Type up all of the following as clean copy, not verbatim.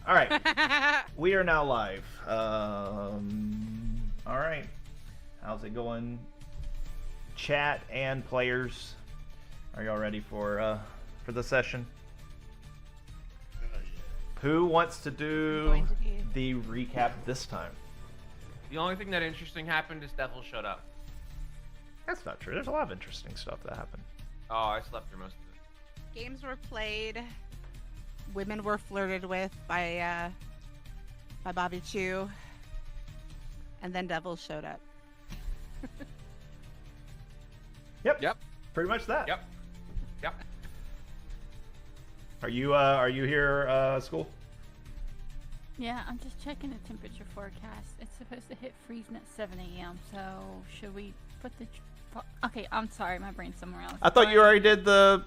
All right. We are now live. All right. How's it going? Chat and players. Are y'all ready for the session? Who wants to do the recap this time? The only thing that interesting happened is Devil showed up. That's not true. There's a lot of interesting stuff that happened. Oh, I slept through most of it. Games were played. Women were flirted with by Bobby Chu. And then Devil showed up. Yep. Pretty much that. Yep. Are you here, school? Yeah, I'm just checking the temperature forecast. It's supposed to hit freezing at 7 a.m. So should we put the? Okay, I'm sorry, my brain's somewhere else. I thought you already did the.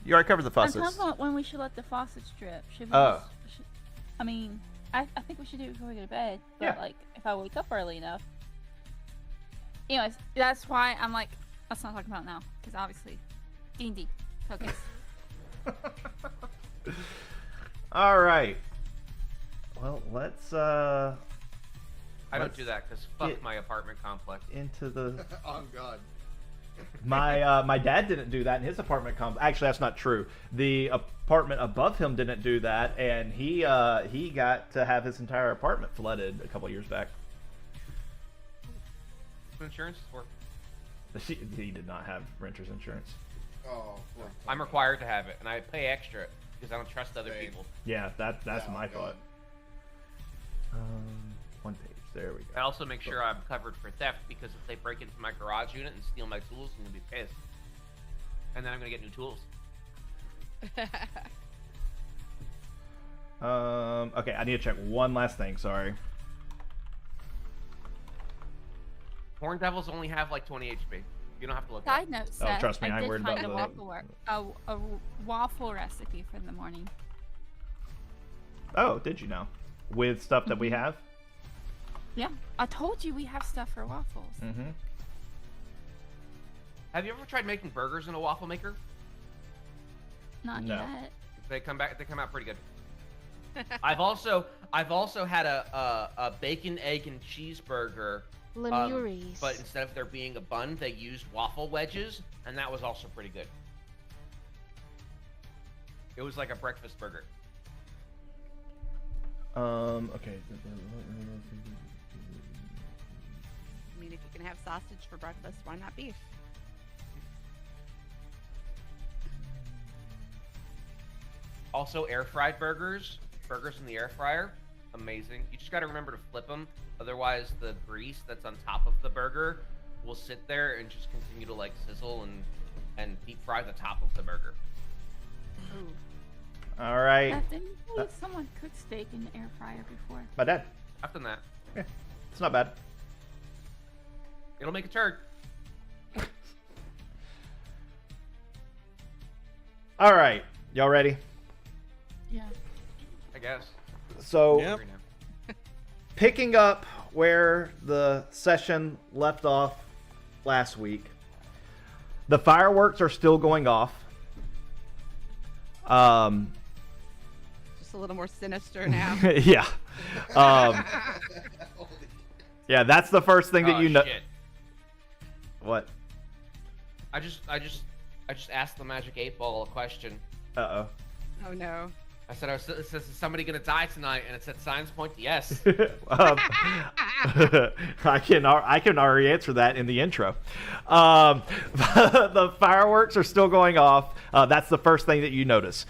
You already covered the faucets. I'm talking about when we should let the faucets drip. Should we? Oh. I mean, I think we should do it before we go to bed. But Yeah. like, if I wake up early enough. Anyways, that's why I'm like, let's not talk about it now, because obviously, D&D focus. All right. Well, let's I don't Let's do that because fuck get- my apartment complex. into the. Oh God. My dad didn't do that in his apartment complex. Actually, that's not true. The apartment above him didn't do that, and he got to have his entire apartment flooded a couple years back. What insurance is for? He did not have renter's insurance. Oh. Poor I'm required to have it, and I pay extra because I don't trust other Same. people. Yeah, that's Yeah, my God. thought. One page. There we I go. also make sure I'm covered for theft because if they break into my garage unit and steal my tools, I'm gonna be pissed. And then I'm gonna get new tools. Okay, I need to check one last thing. Sorry. Horn devils only have like 20 HP. You don't have to look. Side note, Seth, trust me, I I ain't did worried find about a waffle recipe for the morning. Oh, did you know? With stuff that we have. Yeah, I told you we have stuff for waffles. Mm-hmm. Have you ever tried making burgers in a waffle maker? Not No. yet. They come out pretty good. I've also had a bacon, egg, and cheeseburger. Lemures. But instead of there being a bun, they used waffle wedges, and that was also pretty good. It was like a breakfast burger. Okay. I mean, if you can have sausage for breakfast, why not beef? Also, air fried burgers in the air fryer, amazing. You just got to remember to flip them, otherwise the grease that's on top of the burger will sit there and just continue to like sizzle and deep fry the top of the burger. Ooh. All right. Seth, didn't you believe someone cooked steak in the air fryer before? My dad. I've done that. Yeah, it's not bad. It'll make a turd. All right, y'all ready? Yeah. I guess. So, Yep. picking up where the session left off last week, the fireworks are still going off. Just a little more sinister now. Yeah. Yeah, that's the first thing that Oh, you know. shit. What? I just asked the Magic 8 Ball a question. Uh-oh. Oh no. I said, is somebody gonna die tonight? And it said, signs point to yes. I can already answer that in the intro. The fireworks are still going off. That's the first thing that you notice.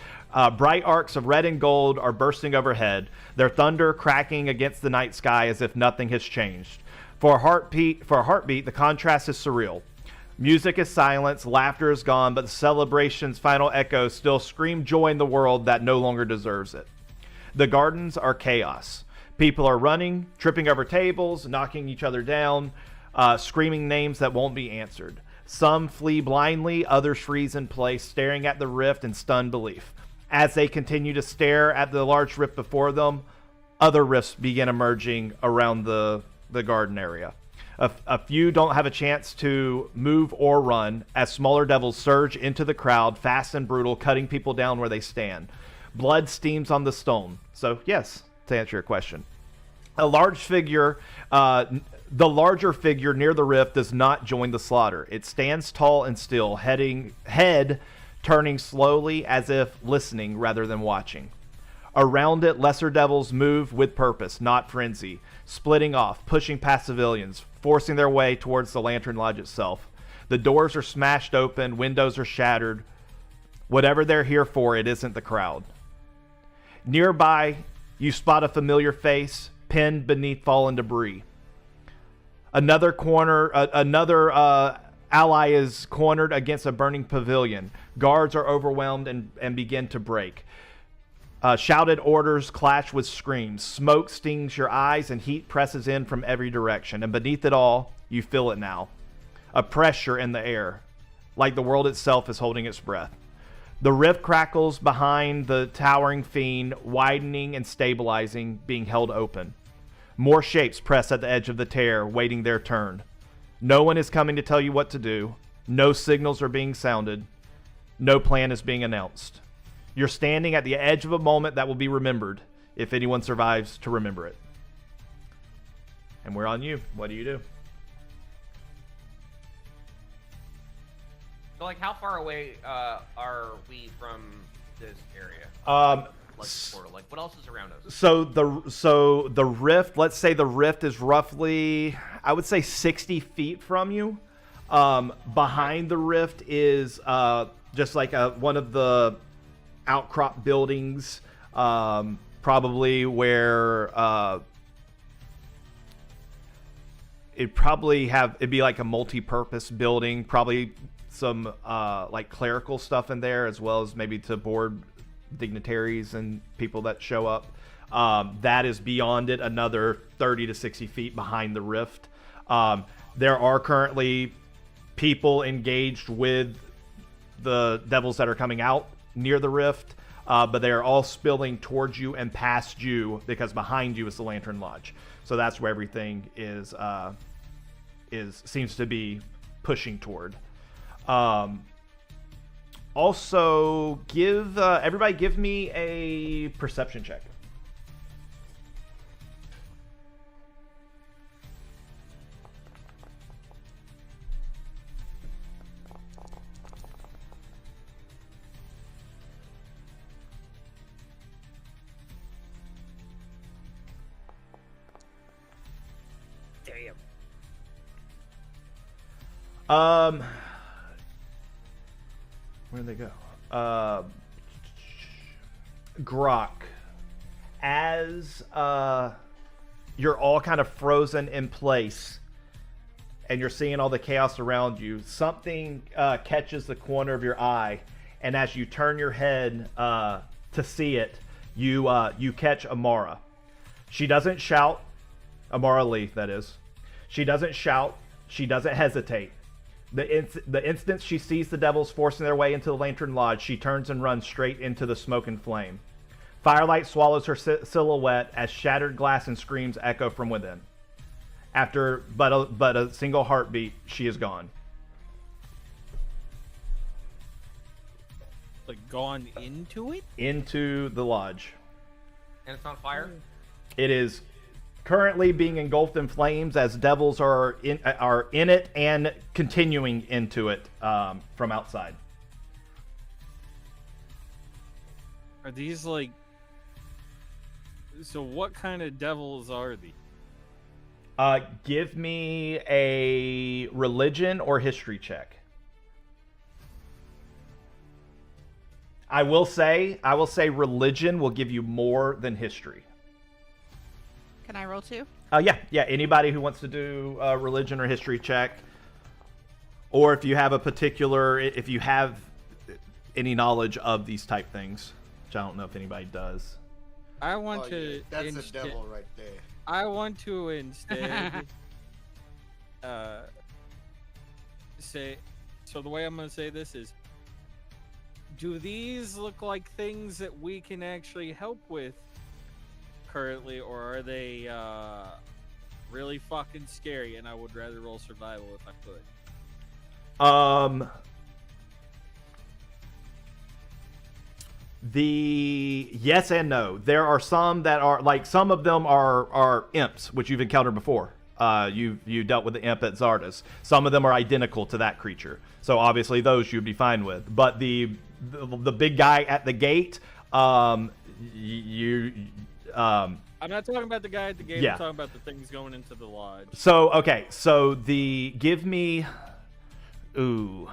Bright arcs of red and gold are bursting overhead, their thunder cracking against the night sky as if nothing has changed. For a heartbeat, the contrast is surreal. Music is silence, laughter is gone, but the celebration's final echoes still scream joy in the world that no longer deserves it. The gardens are chaos. People are running, tripping over tables, knocking each other down, screaming names that won't be answered. Some flee blindly, others freeze in place, staring at the rift in stunned belief. As they continue to stare at the large rift before them, other rifts begin emerging around the garden area. A few don't have a chance to move or run as smaller devils surge into the crowd, fast and brutal, cutting people down where they stand. Blood steams on the stone. So yes, to answer your question. A large figure, the larger figure near the rift does not join the slaughter. It stands tall and still, head turning slowly as if listening rather than watching. Around it, lesser devils move with purpose, not frenzy, splitting off, pushing past civilians, forcing their way towards the Lantern Lodge itself. The doors are smashed open, windows are shattered. Whatever they're here for, it isn't the crowd. Nearby, you spot a familiar face pinned beneath fallen debris. Another ally is cornered against a burning pavilion. Guards are overwhelmed and begin to break. Shouted orders clash with screams. Smoke stings your eyes and heat presses in from every direction. And beneath it all, you feel it now. A pressure in the air, like the world itself is holding its breath. The rift crackles behind the towering fiend, widening and stabilizing, being held open. More shapes press at the edge of the tear, waiting their turn. No one is coming to tell you what to do. No signals are being sounded. No plan is being announced. You're standing at the edge of a moment that will be remembered, if anyone survives to remember it. And we're on you. What do you do? So, like, how far away are we from this area? Like the portal. Like, what else is around us? So the rift. Let's say the rift is roughly, I would say, 60 feet from you. Behind the rift is just like one of the outcrop buildings, probably where it'd be like a multi-purpose building, probably some like clerical stuff in there, as well as maybe to board dignitaries and people that show up. That is beyond it, another 30 to 60 feet behind the rift. There are currently people engaged with the devils that are coming out near the rift, but they are all spilling towards you and past you, because behind you is the Lantern Lodge. So that's where everything seems to be pushing toward. Also, everybody give me a perception check. Where'd they go? Grok, as you're all kind of frozen in place and you're seeing all the chaos around you, something catches the corner of your eye, and as you turn your head to see it, you catch Amara. She doesn't shout. Amara Lee, that is. She doesn't shout. She doesn't hesitate. The instant she sees the devils forcing their way into the Lantern Lodge, she turns and runs straight into the smoke and flame. Firelight swallows her silhouette as shattered glass and screams echo from within. After but a single heartbeat, she is gone. Like, gone into it? Into the lodge. And it's on fire? It is currently being engulfed in flames as devils are in it and continuing into it from outside. Are these like... So what kind of devils are these? Give me a religion or history check. I will say religion will give you more than history. Can I roll too? Yeah. Anybody who wants to do a religion or history check, or if you have if you have any knowledge of these type things, which I don't know if anybody does. I want to. Yeah, that's a devil right there. I want to instead say. So the way I'm going to say this is: do these look like things that we can actually help with currently, or are they really fucking scary? And I would rather roll survival if I could. The yes and no. There are some that are like some of them are imps, which you've encountered before. You dealt with the imp at Zardas. Some of them are identical to that creature, so obviously those you'd be fine with. But the big guy at the gate, I'm not talking about the guy at the gate. Yeah. I'm talking about the things going into the lodge. So okay, so give me, ooh,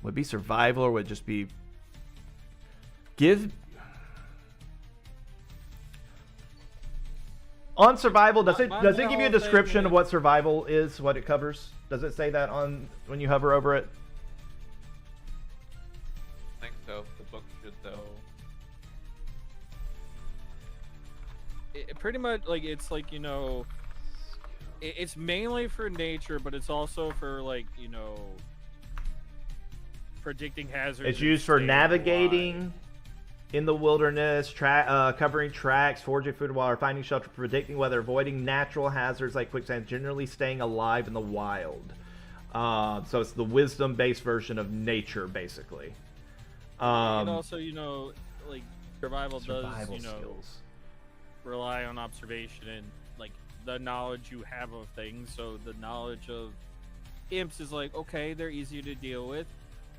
would it be survival or would it just be on survival? Does it give you a description of what survival is, what it covers? Does it say that on when you hover over it? I think so. The book should though. It pretty much like it's like it's mainly for nature, but it's also for like predicting hazards. It's used for navigating in the wilderness, covering tracks, foraging food and water, finding shelter, predicting weather, avoiding natural hazards like quicksand, generally staying alive in the wild. So it's the wisdom-based version of nature, basically. And also, like survival does, skills. rely on observation and like the knowledge you have of things. So the knowledge of imps is like, okay, they're easier to deal with.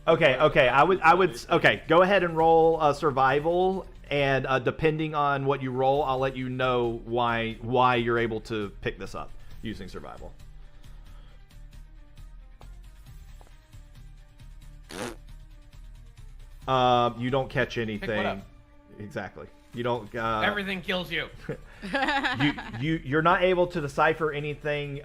Okay. I would. Okay, go ahead and roll survival, and depending on what you roll, I'll let you know why you're able to pick this up using survival. You don't catch anything. what up? Exactly. You don't. Everything kills you. You're not able to decipher anything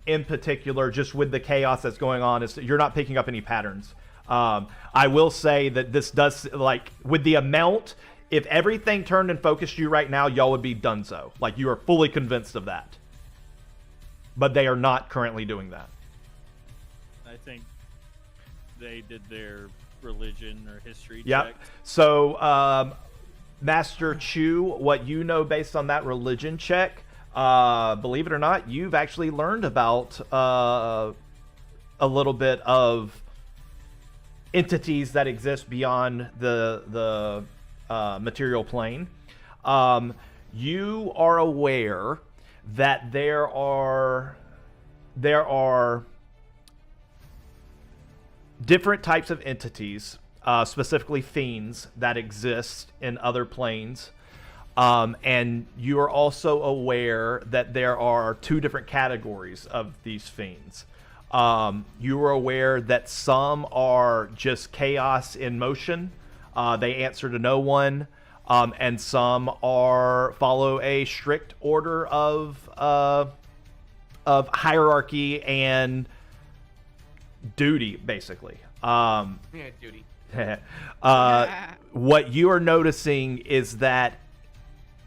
in particular. Just with the chaos that's going on, you're not picking up any patterns. I will say that this does, like, with the amount, if everything turned and focused you right now, y'all would be donezo. Like, you are fully convinced of that. But they are not currently doing that. I think they did their religion or history Yep. check. So, Master Chu, what you know based on that religion check, believe it or not, you've actually learned about a little bit of entities that exist beyond the material plane. You are aware that there are different types of entities, specifically fiends, that exist in other planes. And you are also aware that there are two different categories of these fiends. You are aware that some are just chaos in motion. They answer to no one. And some follow a strict order of hierarchy and duty, basically. Yeah, duty. What you are noticing is that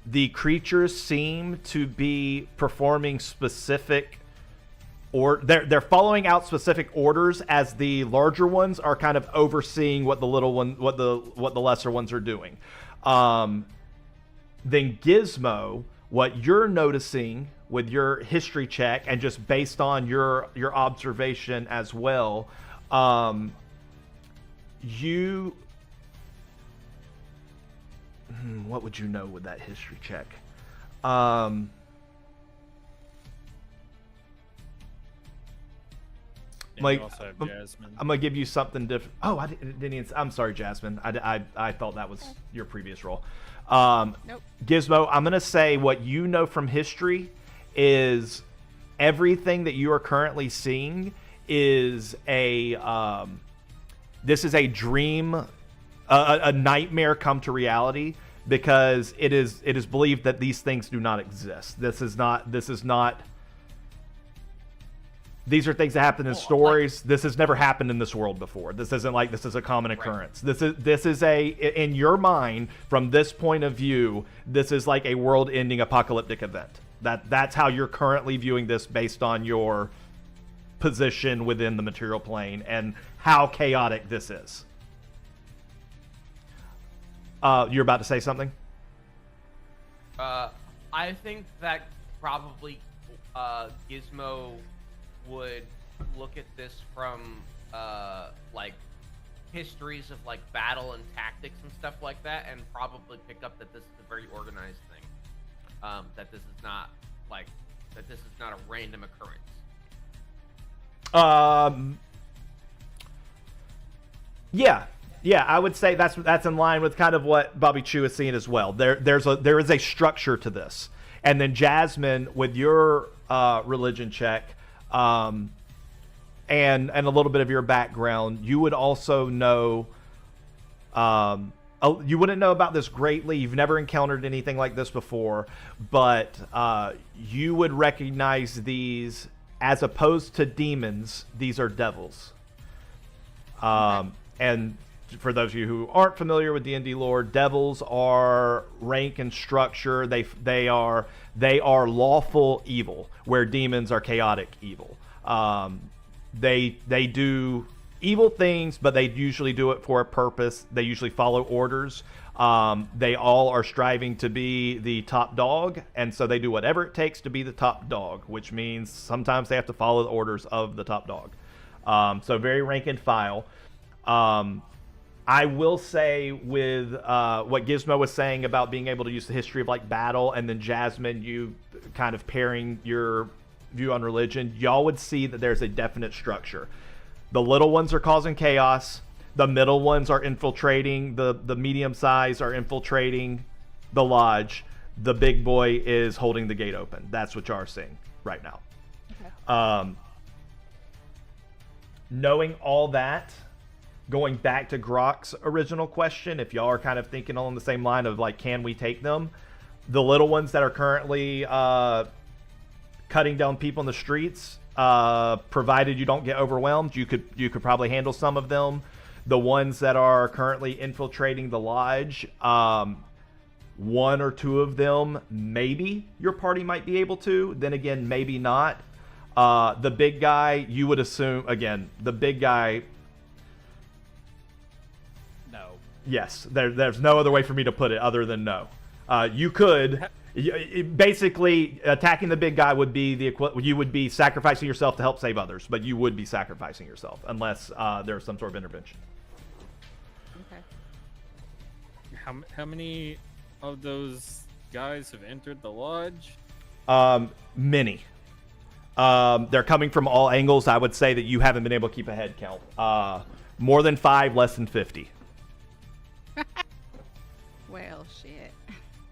the creatures seem to be performing specific, or they're following out specific orders, as the larger ones are kind of overseeing what the little one, what the lesser ones are doing. Then Gizmo, what you're noticing with your history check and just based on your observation as well, what would you know with that history check? Like, also have Jasmine. I'm gonna give you something different. Oh, I didn't even, I'm sorry, Jasmine. I thought that was your previous role. Nope. Gizmo, I'm gonna say what you know from history is everything that you are currently seeing is this is a dream, a nightmare come to reality, because it is believed that these things do not exist. These are things that happen in stories. This has never happened in this world before. This isn't like this is a common occurrence. Right. This is in your mind, from this point of view, this is like a world-ending apocalyptic event. That's how you're currently viewing this based on your position within the material plane and how chaotic this is. You're about to say something? I think that probably Gizmo would look at this from like histories of like battle and tactics and stuff like that, and probably pick up that this is a very organized thing. That this is not a random occurrence. Yeah, I would say that's in line with kind of what Bobby Chu is seeing as well. There is a structure to this, and then Jasmine, with your religion check, and a little bit of your background, you would also know. You wouldn't know about this greatly. You've never encountered anything like this before, but you would recognize these as opposed to demons. These are devils, and for those of you who aren't familiar with D&D lore, devils are rank and structure. They are lawful evil, where demons are chaotic evil. They do evil things, but they usually do it for a purpose. They usually follow orders. They all are striving to be the top dog, and so they do whatever it takes to be the top dog, which means sometimes they have to follow the orders of the top dog. So very rank and file. I will say with what Gizmo was saying about being able to use the history of like battle, and then Jasmine, you kind of pairing your view on religion, y'all would see that there's a definite structure. The little ones are causing chaos. The middle ones are infiltrating. The medium size are infiltrating the lodge. The big boy is holding the gate open. That's what y'all are seeing right now. Okay. Knowing all that, going back to Grok's original question, if y'all are kind of thinking along the same line of like, can we take them? The little ones that are currently cutting down people in the streets, provided you don't get overwhelmed, you could probably handle some of them. The ones that are currently infiltrating the lodge, one or two of them, maybe your party might be able to. Then again, maybe not. The big guy, you would assume, again, the big guy. No. Yes, there's no other way for me to put it other than no. You could. Basically, attacking the big guy would be you would be sacrificing yourself to help save others, but you would be sacrificing yourself unless there's some sort of intervention. Okay. How many of those guys have entered the lodge? Many. They're coming from all angles. I would say that you haven't been able to keep a head count. More than 5, less than 50. Well, shit.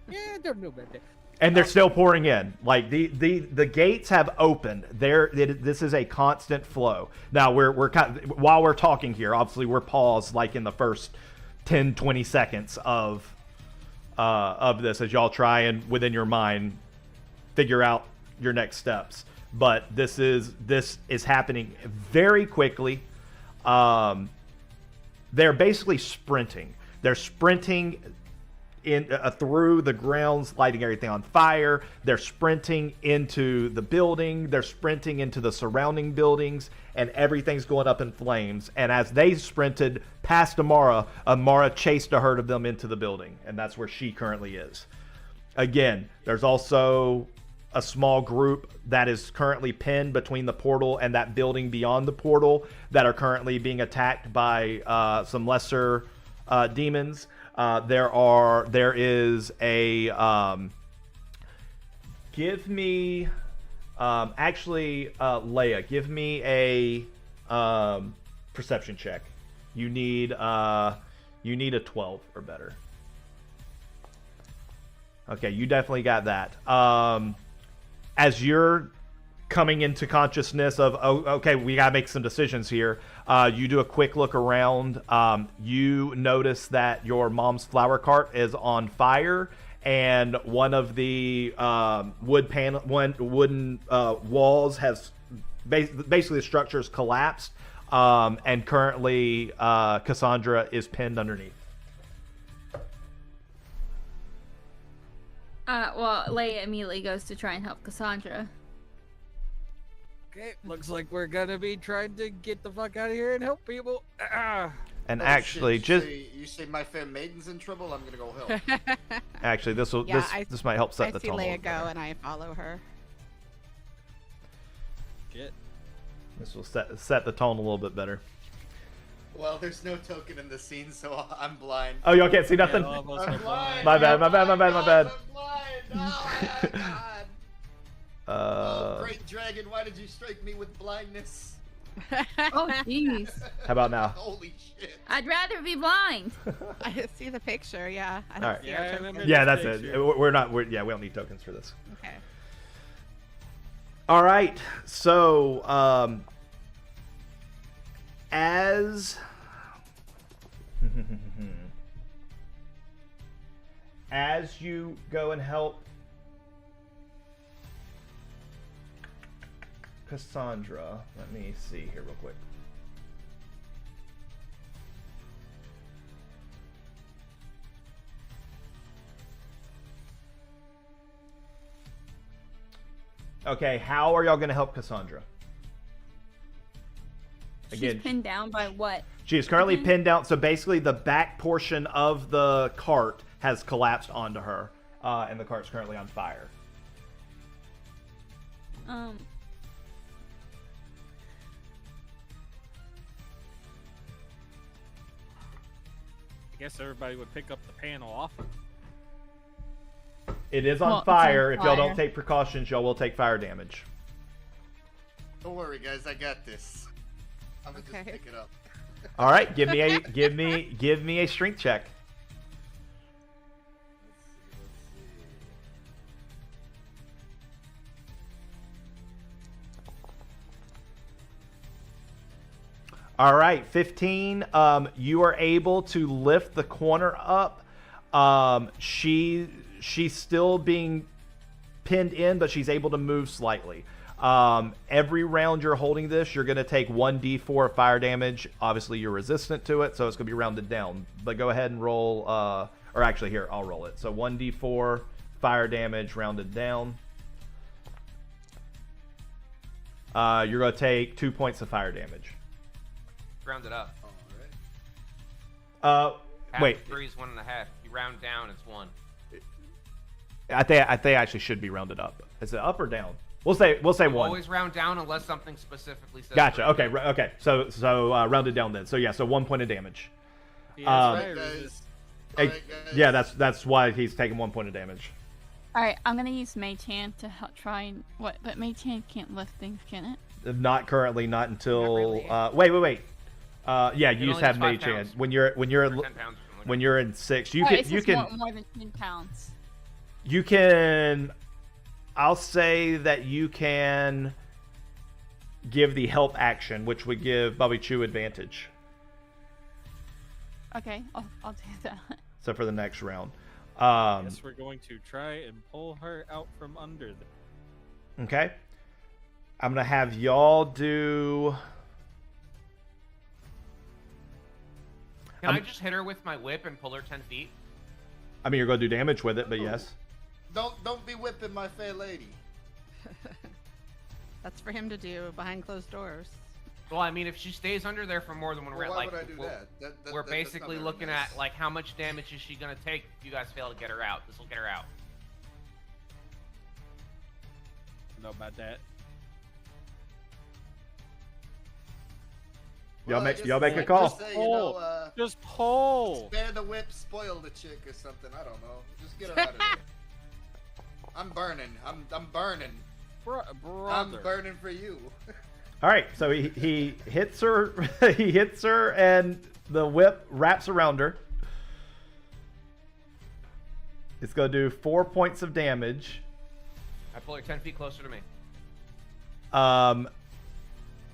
Yeah, I don't know about that. And they're still pouring in. Like the gates have opened. This is a constant flow. Now we're kind of, while we're talking here, obviously we're paused like in the first 10-20 seconds of this as y'all try and within your mind figure out your next steps. But this is happening very quickly. They're basically sprinting. They're sprinting through the grounds, lighting everything on fire. They're sprinting into the building. They're sprinting into the surrounding buildings, and everything's going up in flames. And as they sprinted past Amara chased a herd of them into the building, and that's where she currently is. Again, there's also a small group that is currently pinned between the portal and that building beyond the portal that are currently being attacked by some lesser demons. There is a give me Leia, give me a perception check. You need a 12 or better. Okay, you definitely got that. As you're coming into consciousness of, okay, we gotta make some decisions here. You do a quick look around. You notice that your mom's flower cart is on fire, and one of the wooden walls has basically the structure's collapsed, and currently Cassandra is pinned underneath. Well, Leia immediately goes to try and help Cassandra. Okay, looks like we're gonna be trying to get the fuck out of here and help people. And Oh, actually, shit. just You say my fair maiden's in trouble. I'm gonna go help. actually, this might help set the I see tone. a little Leia go better. and I follow her. Get. This will set the tone a little bit better. Well, there's no token in the scene, so I'm blind. Oh, y'all can't see Yeah, nothing? all of us I'm are blind. My bad, I'm my bad, my bad, my bad. I'm blind. Oh, my God. Oh, great dragon, why did you strike me with blindness? Oh, jeez. How about now? Holy shit. I'd rather be blind. I see the picture. Yeah. I don't Alright. see Yeah, I our remember token. Yeah, this that's it. picture. Yeah, we don't need tokens for this. Okay. All right. So, as you go and help Cassandra, let me see here real quick. Okay, how are y'all going to help Cassandra? She's pinned down by what? She is currently Mhm. pinned down, so basically the back portion of the cart has collapsed onto her, and the cart's currently on fire. I guess everybody would pick up the panel off. It is on Well, it's fire. on If y'all don't fire. take precautions, y'all will take fire damage. Don't worry, guys, I got this. I'm gonna Okay. just pick it up. All right, give me a strength check. All right, 15. You are able to lift the corner up. She's still being pinned in, but she's able to move slightly. Every round you're holding this, you're going to take 1d4 of fire damage. Obviously, you're resistant to it, so it's going to be rounded down. But go ahead and roll, or actually, here, I'll roll it. So 1d4 fire damage rounded down. You're going to take 2 points of fire damage. Round it up. Alright. Half Wait. of 3 is 1.5. You round down, it's 1. I think actually should be rounded up. Is it up or down? We'll say one. Always round down unless something specifically says. Gotcha. round Okay. down. Okay. So rounded down then. So yeah. So 1 point of damage. He Um, has Alright, fire guys. resist. Alright, guys. Yeah. That's why he's taking 1 point of damage. All right, I'm gonna use Mage Hand to help try and what? But Mage Hand can't lift things, can it? Not currently. Not until. Not really. Wait. Yeah. You It just only have is 5 mage hand pounds. when you're Or 10 pounds or something like when you're in 6. You Oh, can it's you just can more than 10 pounds. you can. I'll say that you can give the help action, which would give Bobby Chu advantage. Okay, I'll do that. So for the next round. Yes, we're going to try and pull her out from under them. Okay. I'm gonna have y'all do. Can I just hit her with my whip and pull her 10 feet? I mean, you're gonna do damage with it, but yes. Don't be whipping my fair lady. That's for him to do behind closed doors. Well, I mean, if she stays under there for more than 1 Well, round, why like would I do we're, that? That- we're that's not basically very looking nice. at like how much damage is she gonna take if you guys fail to get her out. This will get her out. Know about that. Y'all I make guess y'all make a just call. say, Pull. Just pull. spare the whip, spoil the chick or something. I don't know. Just get her out of there. I'm burning. I'm burning. I'm Brother. burning for you. All right, so he hits her. He hits her, and the whip wraps around her. It's gonna do 4 points of damage. I pull her 10 feet closer to me.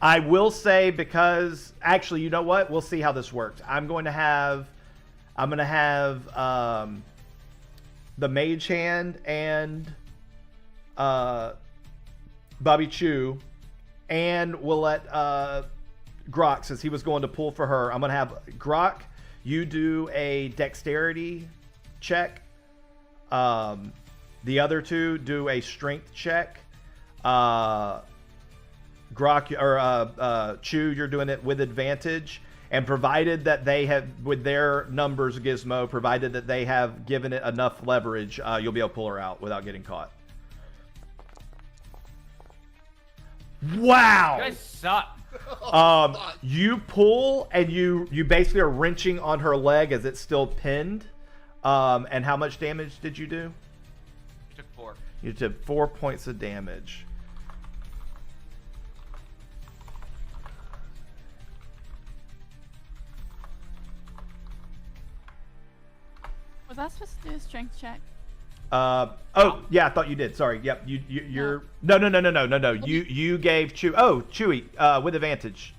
I will say, because actually, you know what? We'll see how this works. I'm gonna have the mage hand and Bobby Chu, and we'll let Grok, since he was going to pull for her. I'm gonna have Grok. You do a dexterity check. The other two do a strength check. Grok or Chu, you're doing it with advantage, and provided that they have, with their numbers gizmo, provided that they have given it enough leverage, you'll be able to pull her out without getting caught. You Wow! guys suck. You pull and you basically are wrenching on her leg as it's still pinned. And how much damage did you do? Took 4. You did 4 points of damage. Was I supposed to do a strength check? Oh yeah, I thought you did. Sorry. Yep. You're no. You gave Chewy with advantage.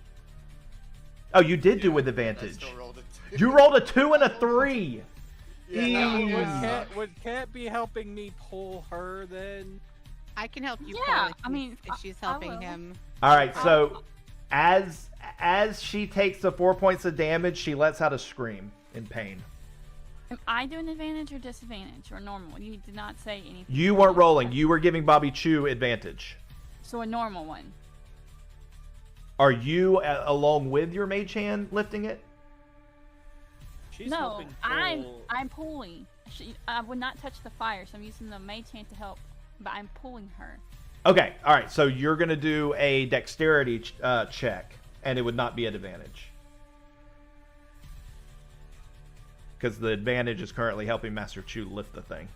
Oh, you did do with I advantage. still rolled it. You rolled a 2 and a 3. Would Cat be helping me pull her then? I can help you. Yeah, pull I mean, if she's I helping will. him. All right. So as she takes the 4 points of damage, she lets out a scream in pain. Am I doing advantage or disadvantage or normal? You did not say anything. You weren't rolling. You were giving Bobby Chew advantage. So a normal one. Are you along with your mage hand lifting it? She's No, helping pull. I'm pulling. I would not touch the fire, so I'm using the mage hand to help, but I'm pulling her. Okay. All right. So you're gonna do a dexterity check, and it would not be at advantage. Because the advantage is currently helping Master Chu lift the thing.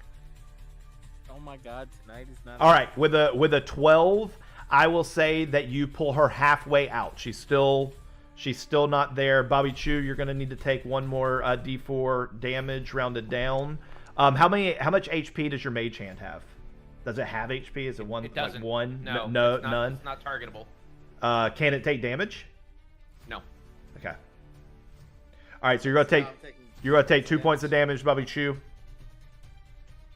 Oh my god, tonight is not. All right, with a 12, I will say that you pull her halfway out. She's still not there. Bobby Chu, you're gonna need to take one more D4 damage, rounded down. How much HP does your mage hand have? Does it have HP? Is it one? It doesn't. Like one? No, None. It's not targetable. Can it take damage? No. Okay. All right, so you're gonna take 2 points of damage, Bobby Chu.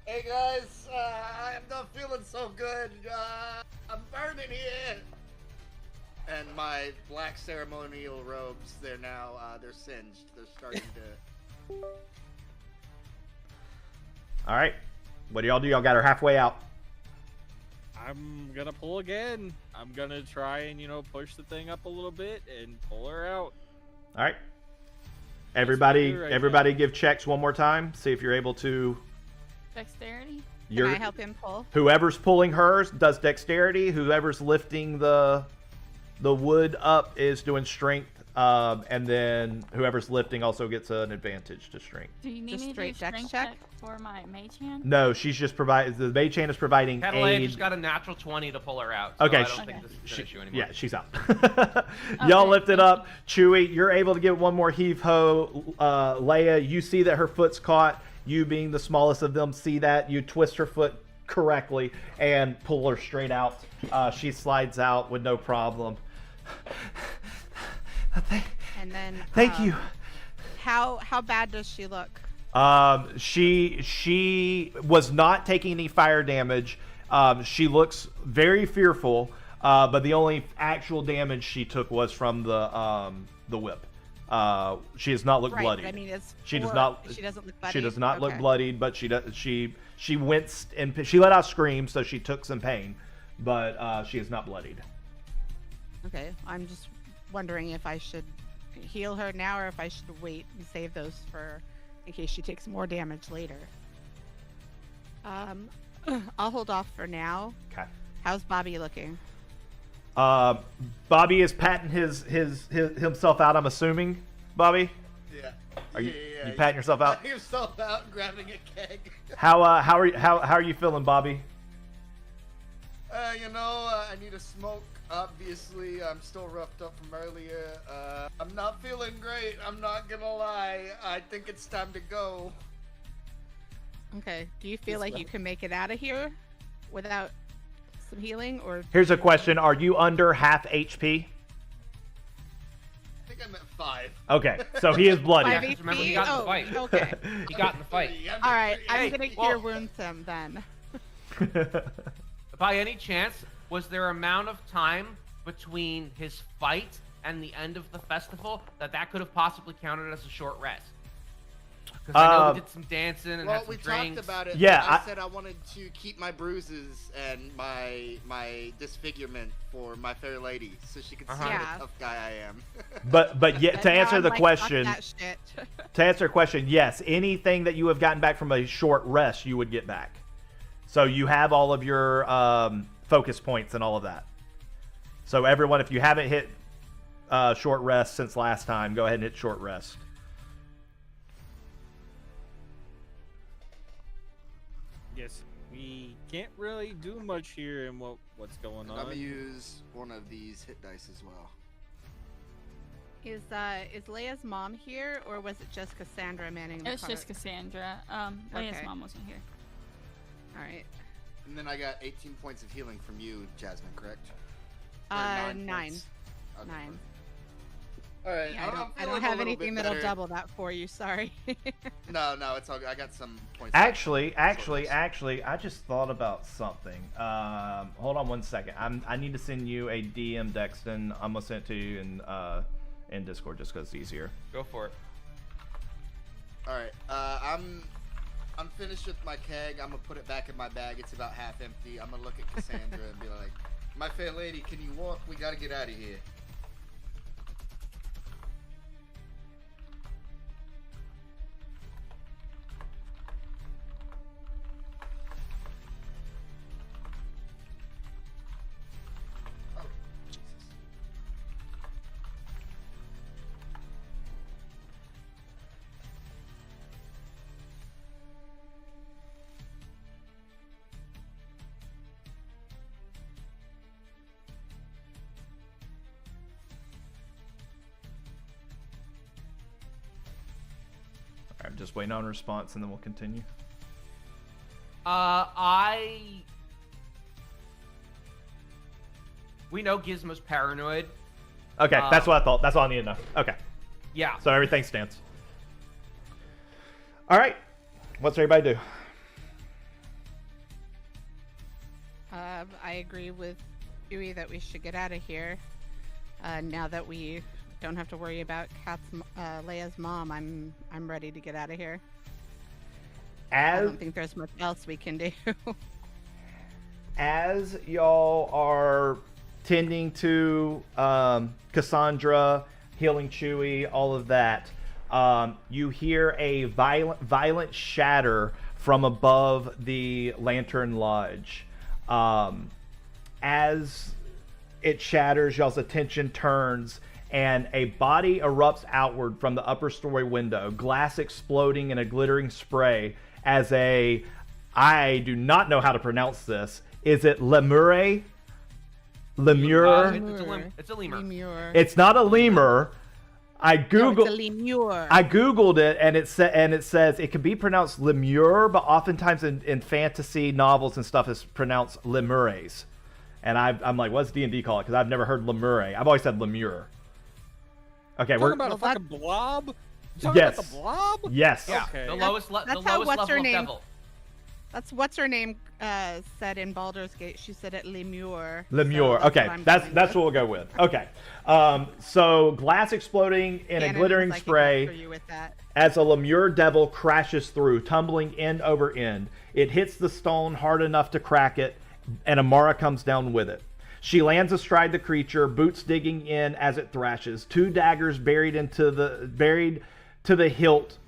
Hey guys, I'm not feeling so good. I'm burning here. And my black ceremonial robes, they're singed. They're starting to. All right. What do y'all do? Y'all got her halfway out. I'm gonna pull again. I'm gonna try and push the thing up a little bit and pull her out. All right. Everybody, right everybody, give checks one more time. See if you're able to. Dexterity? Can I help him pull? Whoever's pulling hers does dexterity. Whoever's lifting the wood up is doing strength. And then whoever's lifting also gets an advantage to strength. Do you need Just me to do a straight dex strength check? check for my mage hand? No, she's just providing. The mage hand is providing Catalan aid. just got a natural 20 to pull her out. So Okay, I don't think this is an issue anymore. Yeah, she's out. Y'all Okay, lift it up. Chewy, you're able to give one more heave ho. Leia, you see that her foot's caught. You, being the smallest of them, see that. You twist her foot correctly and pull her straight out. She slides out with no problem. And then. Thank you. How bad does she look? She was not taking any fire damage. She looks very fearful. But the only actual damage she took was from the whip. She does not look Right, bloodied. but I mean, She does not. She doesn't look bloodied. She does not look Okay. bloodied, but she winced and she let out screams, so she took some pain, but she is not bloodied. Okay, I'm just wondering if I should heal her now or if I should wait and save those for in case she takes more damage later. I'll hold off for now. Okay. How's Bobby looking? Bobby is patting himself out. I'm assuming, Bobby. Yeah. Are you yeah, you patting yourself out? Patting yourself out, grabbing a keg. How are you feeling, Bobby? I need a smoke. Obviously, I'm still roughed up from earlier. I'm not feeling great. I'm not gonna lie. I think it's time to go. Okay. Do you feel like you can make it out of here without some healing, or Here's a question: are you under half HP? I think I'm at 5. Okay, so he is bloody. 5 'cause remember, HP? he got in the Oh, fight. okay. He got in the fight. All right. I'm Hey, gonna well- cure wounds him then. By any chance, was there amount of time between his fight and the end of the festival that could have possibly counted as a short rest? Because I know we did some dancing and Well, had some we drinks. talked about it. Yeah, I I- said I wanted to keep my bruises and my disfigurement for my fair lady, so she could see Uh-huh. what Yeah. a tough guy I am. But yeah, And to now answer I'm the like, fuck question, that shit. to answer a question, yes, anything that you have gotten back from a short rest, you would get back. So you have all of your focus points and all of that. So everyone, if you haven't hit short rest since last time. Go ahead and hit short rest. Yes, we can't really do much here in what's going on. I'm gonna use one of these hit dice as well. Is Leia's mom here, or was it just Cassandra manning the It was cart? just Cassandra. Leia's Okay. mom wasn't here. All right. And then I got 18 points of healing from you, Jasmine, correct? Or 9. points. Okay. 9. All right. Yeah, I don't feeling a have little anything bit that'll better. double that for you. Sorry. No, it's all good. I got some points. Actually, I just thought about something. Hold on one second. I need to send you a DM, Dexton. I'm gonna send it to you in Discord just because it's easier. Go for it. All right. I'm finished with my keg. I'm gonna put it back in my bag. It's about half empty. I'm gonna look at Cassandra and be like, "My fair lady, can you walk? We gotta get out of here." Oh, Jesus. I'm just waiting on a response and then we'll continue. We know Gizmo's paranoid. Okay, that's what I thought. That's all I need to know. Okay, Yeah. so everything stands. All right, what's everybody do? I agree with Huey that we should get out of here. Now that we don't have to worry about Leia's mom, I'm ready to get out of here. I As don't think there's much else we can do. as y'all are tending to Cassandra, healing Chewie, all of that, you hear a violent shatter from above the Lantern Lodge. As it shatters, y'all's attention turns, and a body erupts outward from the upper story window, glass exploding in a glittering spray as I do not know how to pronounce this. Is it lemure? Lemure? It's a lemur. Lemur. It's not a lemur. I No, googled. it's a lemur. I googled it, and it says it can be pronounced lemure, but oftentimes in fantasy novels and stuff, it's pronounced lemures. And I'm like, what's D&D call it? Because I've never heard lemure. I've always said lemure. Okay, Talking we're about a Well, fucking blob? You talking Yes. about the blob? yes. Yeah. Okay. The That's- lowest, that's the how lowest what's level her of name? devil. That's what's her name said in Baldur's Gate. She said it lemur. Lemure. So Okay, what I'm that's going what with. we'll go with. Okay. So glass exploding in a Shannon glittering was like, spray. "Good for you with that." As a lemure devil crashes through, tumbling end over end. It hits the stone hard enough to crack it, and Amara comes down with it. She lands astride the creature, boots digging in as it thrashes. 2 daggers buried to the hilt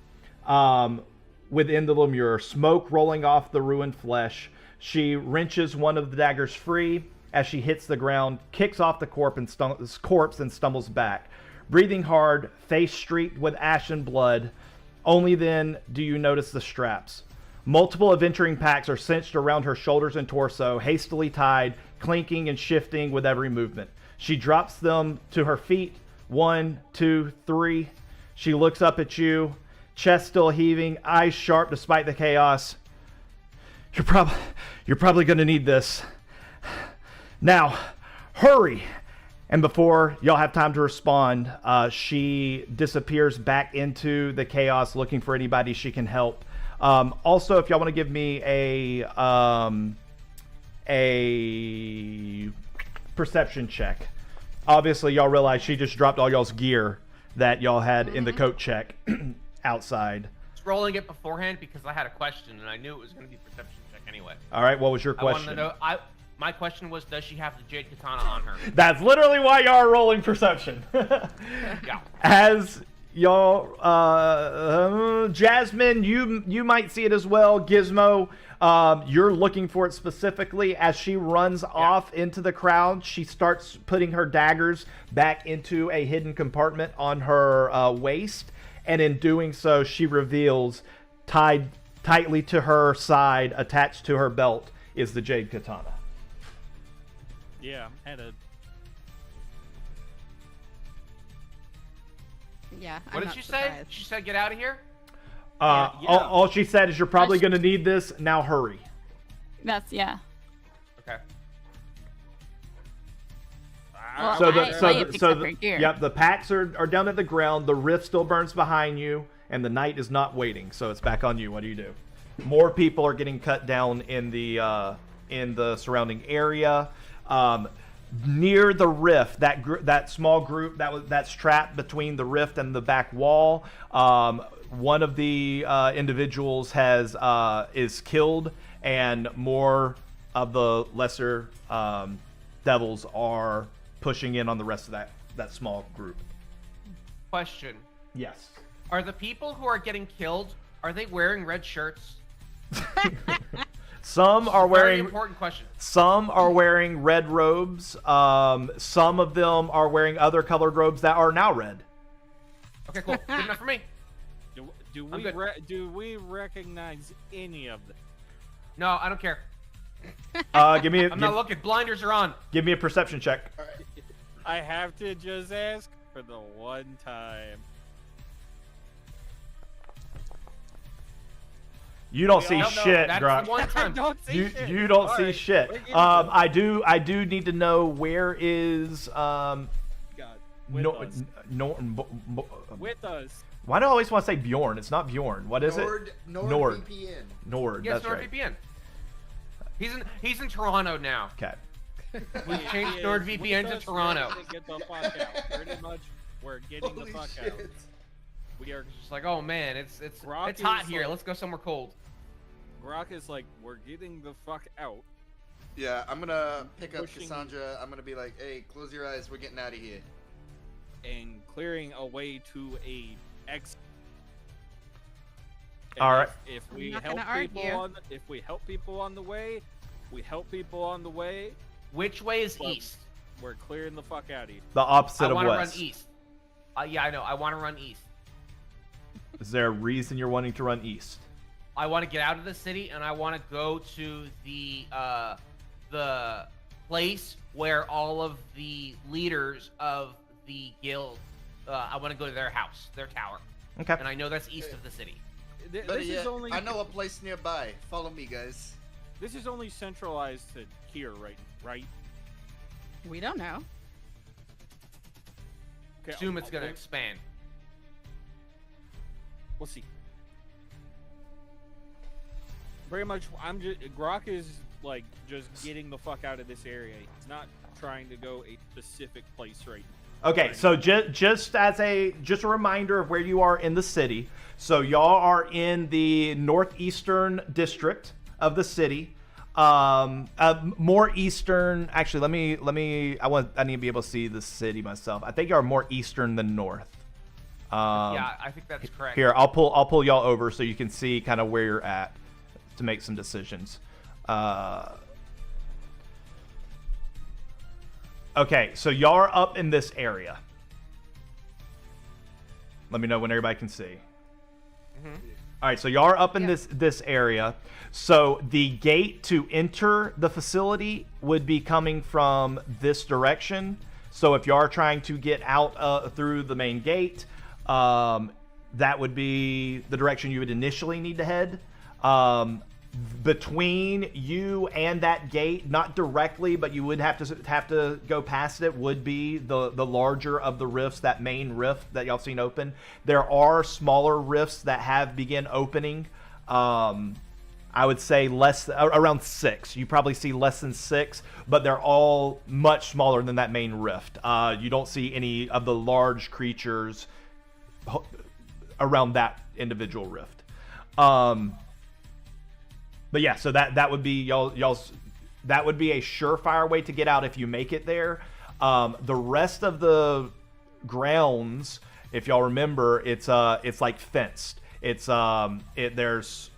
within the lemure, smoke rolling off the ruined flesh. She wrenches one of the daggers free as she hits the ground, kicks off the corpse and stumbles back. Breathing hard, face streaked with ash and blood. Only then do you notice the straps. Multiple adventuring packs are cinched around her shoulders and torso, hastily tied, clinking and shifting with every movement. She drops them to her feet. 1, 2, 3. She looks up at you, chest still heaving, eyes sharp despite the chaos. You're probably going to need this. Now, hurry! And before y'all have time to respond, she disappears back into the chaos, looking for anybody she can help. Also, if y'all want to give me a perception check. Obviously, y'all realize she just dropped all y'all's gear that y'all had in the coat check outside. Just rolling it beforehand because I had a question and I knew it was going to be perception check anyway. All right, what was your I wanted question? to know. My question was, does she have the jade katana on her? That's literally why y'all are rolling perception. Yeah. As y'all, Jasmine, you might see it as well. Gizmo, you're looking for it specifically. As she runs off into the crowd, she starts putting her daggers back into a hidden compartment on her waist, and in doing so, she reveals, tied tightly to her side, attached to her belt, is the Jade Katana. Yeah, had a. Yeah. What did she say? She said, "Get out of here." Yeah. All she said is, "You're probably going to need this. Now hurry." That's yeah. Okay. Well, So the yep, the packs are down at the ground. The rift still burns behind you, and the knight is not waiting. So it's back on you. What do you do? More people are getting cut down in the surrounding area. Near the rift, that small group that's trapped between the rift and the back wall. One of the individuals is killed, and more of the lesser devils are pushing in on the rest of that small group. Question: Yes. Are the people who are getting killed, are they wearing red shirts? Some are Very wearing important question. Some are wearing red robes. Some of them are wearing other colored robes that are now red. Okay, cool. Good enough for me. Do we recognize any of them? No, I don't care. Give me. I'm not looking. Blinders are on. Give me a perception check. I have to just ask for the one time. You don't see No, shit, that's Grok. the one time. Don't see You shit. you don't All see right, shit. we're getting I do need to know where is God, with no, us. With us. Why do I always want to say Bjorn? It's not Bjorn. What is Nord, it? Nord VPN. Nord. Yes, That's right. NordVPN. He's in Toronto now. Okay. We've changed He is NordVPN with to us, Toronto. ready to get the fuck out. Pretty much, we're getting Holy the fuck shit. out. We are. Just like, oh man, it's Rock hot is here. like- Let's go somewhere cold. Grok is like, we're getting the fuck out. Yeah, I'm gonna pick up Pushing- Cassandra. I'm gonna be like, hey, close your eyes. We're getting out of here. And clearing a way to a exit. All right. If I'm we not help gonna people argue. if we help people on the way, we help people on the way. Which way is Well, east? We're clearing the fuck out of here. The opposite I of want to run west. east. Yeah, I know. I want to run east. Is there a reason you're wanting to run east? I want to get out of the city and I want to go to the place where all of the leaders of the guild. I want to go to their house, their tower, Okay. and I know that's east of the city. Better This yet, is only I know a place nearby. Follow me, guys. this is only centralized to here, right? We don't know. Okay, Assume it's gonna expand. We'll see. Very much, Grok is like just getting the fuck out of this area. He's not trying to go a specific place right now. Okay, so just a reminder of where you are in the city. So y'all are in the northeastern district of the city. More eastern. Actually, let me. I need to be able to see the city myself. I think y'all are more eastern than north. Yeah, I think that's correct. Here, I'll pull y'all over so you can see kind of where you're at to make some decisions. Okay, so y'all are up in this area. Let me know when everybody can see. All right, so y'all are up in this area. So the gate to enter the facility would be coming from this direction. So if you are trying to get out through the main gate, that would be the direction you would initially need to head. Between you and that gate, not directly, but you would have to go past it, would be the larger of the rifts, that main rift that y'all seen open. There are smaller rifts that have begun opening. I would say around 6. You probably see less than 6, but they're all much smaller than that main rift. You don't see any of the large creatures around that individual rift. But yeah, so that would be y'all's. That would be a surefire way to get out if you make it there. The rest of the grounds, If y'all remember, it's like fenced. It's there's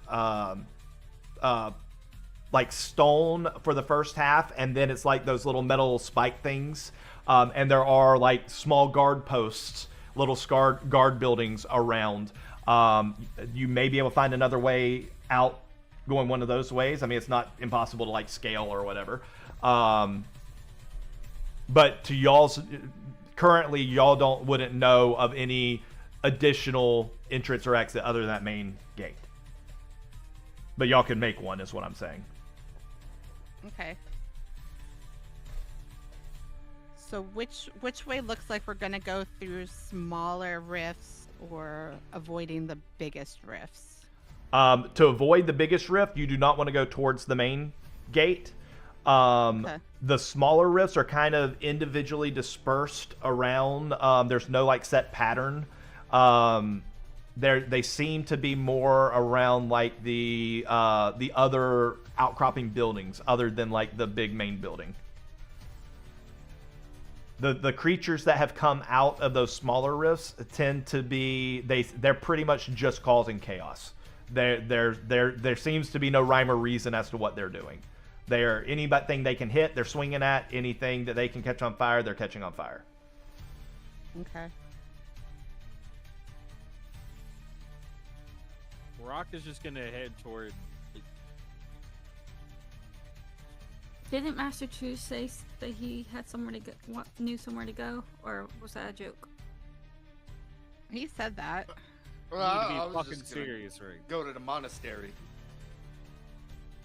like stone for the first half, and then it's like those little metal spike things, and there are like small guard posts, little guard buildings around. You may be able to find another way out going one of those ways. I mean, it's not impossible to like scale or whatever. But to y'all's currently, y'all wouldn't know of any additional entrance or exit other than that main gate. But y'all can make one, is what I'm saying. Okay. So which way looks like we're gonna go through smaller rifts or avoiding the biggest rifts? To avoid the biggest rift, you do not want to go towards the main gate. Okay. The smaller rifts are kind of individually dispersed around. There's no like set pattern. They seem to be more around like the other outcropping buildings, other than like the big main building. The creatures that have come out of those smaller rifts tend to be they're pretty much just causing chaos. There seems to be no rhyme or reason as to what they're doing. They're anything they can hit, they're swinging at. Anything that they can catch on fire, they're catching on fire. Okay. Rock is just gonna head toward. Didn't Master Chu say that he had somewhere to go, knew somewhere to go, or was that a joke? He said that. Well, You need to I be was fucking just gonna serious, right? go to the monastery.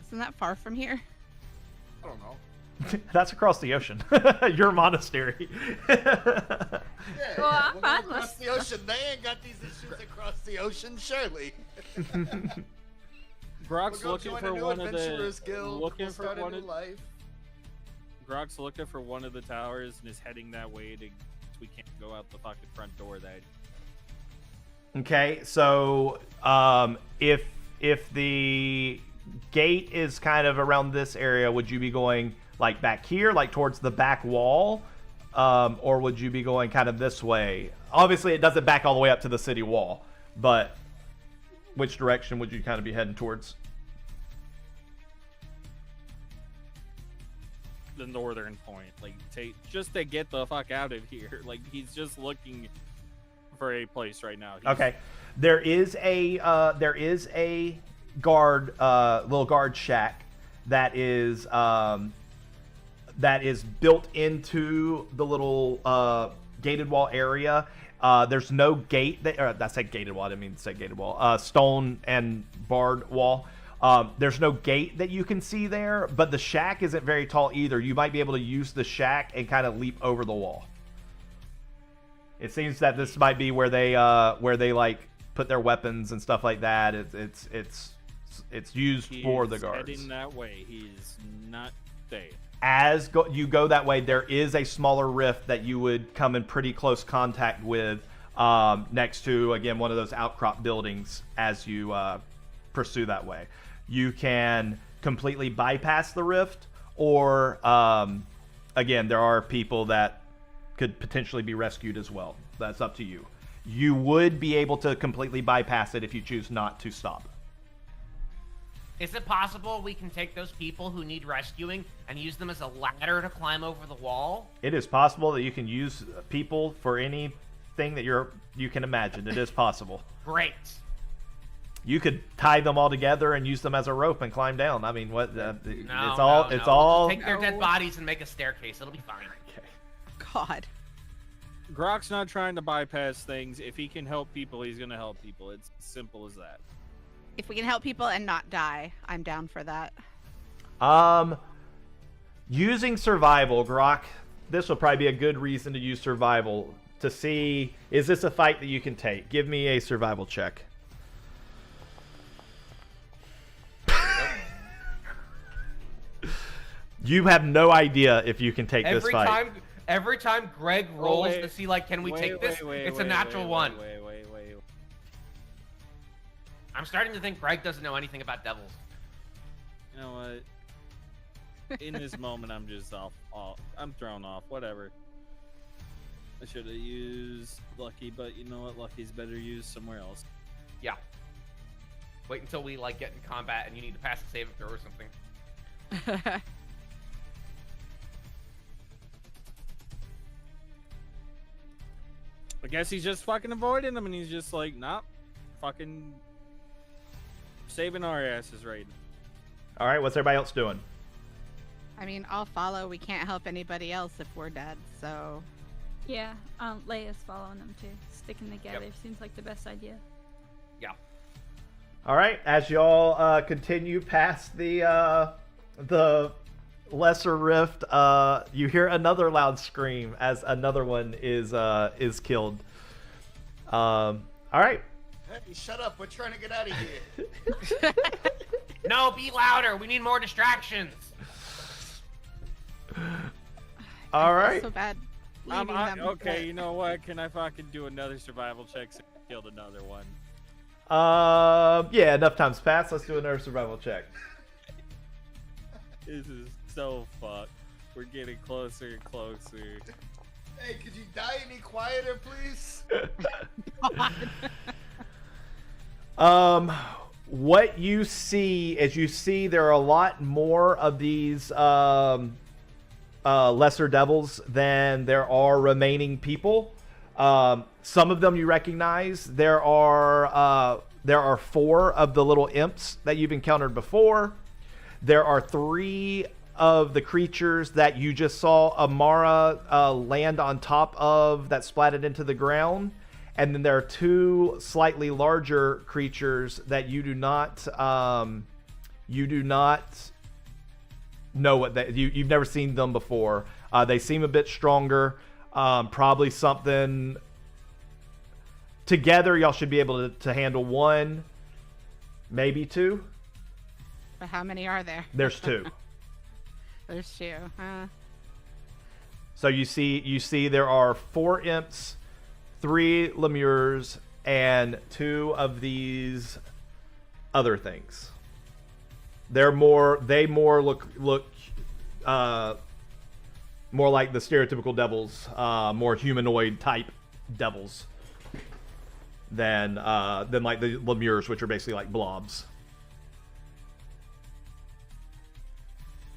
Isn't that far from here? I don't know. That's across the ocean. Your monastery. Yeah, Well, I'm we'll fine. go across the ocean. They ain't got these issues across the ocean, surely. Grok's We'll go looking join for a new one of adventurers the guild. looking We'll for start a one new of life. Grok's looking for one of the towers and is heading that way to. We can't go out the fucking front door. That Okay, so if the gate is kind of around this area, would you be going like back here, like towards the back wall, or would you be going kind of this way? Obviously, it doesn't back all the way up to the city wall, but which direction would you kind of be heading towards? the northern point, like just to get the fuck out of here. Like he's just looking for a place right now. Okay, there is a guard, little guard shack that is built into the little gated wall area. There's no gate that's a gated wall. I didn't mean to say gated wall. Stone and barred wall. There's no gate that you can see there, but the shack isn't very tall either. You might be able to use the shack and kind of leap over the wall. It seems that this might be where they like put their weapons and stuff like that. It's used for the guards. Heading that way. He's not staying. As you go that way, there is a smaller rift that you would come in pretty close contact with next to, again, one of those outcrop buildings as you pursue that way. You can completely bypass the rift, or, again, there are people that could potentially be rescued as well. That's up to you. You would be able to completely bypass it if you choose not to stop. Is it possible we can take those people who need rescuing and use them as a ladder to climb over the wall? It is possible that you can use people for anything that you can imagine. It is possible. Great. You could tie them all together and use them as a rope and climb down. I mean, what? No, it's all. no. It's all. Take their dead bodies and make a staircase. It'll be fine. Okay. God. Grok's not trying to bypass things. If he can help people, he's gonna help people. It's as simple as that. If we can help people and not die, I'm down for that. Using survival, Grok. This will probably be a good reason to use survival to see, is this a fight that you can take? Give me a survival check. You have no idea if you can take this fight. Every time Greg rolls to see, like, can we take this? It's a natural one. Wait. I'm starting to think Greg doesn't know anything about devils. You know what? In this moment, I'm just off. I'm thrown off. Whatever. I should have used Lucky, but you know what? Lucky's better used somewhere else. Yeah. Wait until we like get in combat and you need to pass a save throw or something. I guess he's just fucking avoiding them, and he's just like, nah, fucking saving our asses right now. All right, what's everybody else doing? I mean, I'll follow. We can't help anybody else if we're dead, so. Yeah, Leia's following them too. Sticking together seems like the best idea. Yeah. All right, as y'all continue past the lesser rift, you hear another loud scream as another one is killed. All right. Hey, shut up! We're trying to get out of here. No, be louder. We need more distractions. All I feel right. so bad leaving them. Okay, but- you know what? Can I fucking do another survival check so I killed another one? Yeah, enough time's passed. Let's do another survival check. This is so fucked. We're getting closer and closer. Hey, could you die any quieter, please? What you see is there are a lot more of these lesser devils than there are remaining people. Some of them you recognize. There are 4 of the little imps that you've encountered before. There are 3 of the creatures that you just saw Amara land on top of that splatted into the ground. And then there are 2 slightly larger creatures that you do not know what you've never seen them before. They seem a bit stronger. Probably something together. Y'all should be able to handle 1, maybe 2. But how many are there? There's 2. There's 2. So you see there are 4 imps, 3 lemures, and 2 of these other things. They more look more like the stereotypical devils, more humanoid type devils than like the lemures, which are basically like blobs.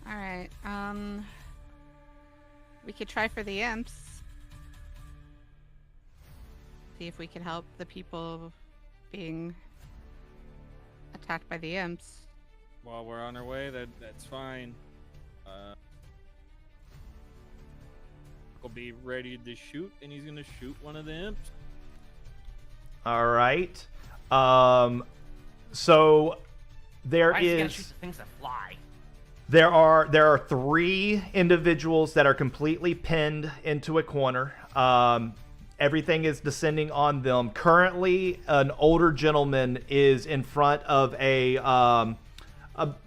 All right. We could try for the imps. See if we can help the people being attacked by the imps. While we're on our way, that's fine. We'll be ready to shoot, and he's gonna shoot one of the imps. All right. So there Why is he gotta is. shoot the things that fly? There are 3 individuals that are completely pinned into a corner. Everything is descending on them. Currently, an older gentleman is in front of a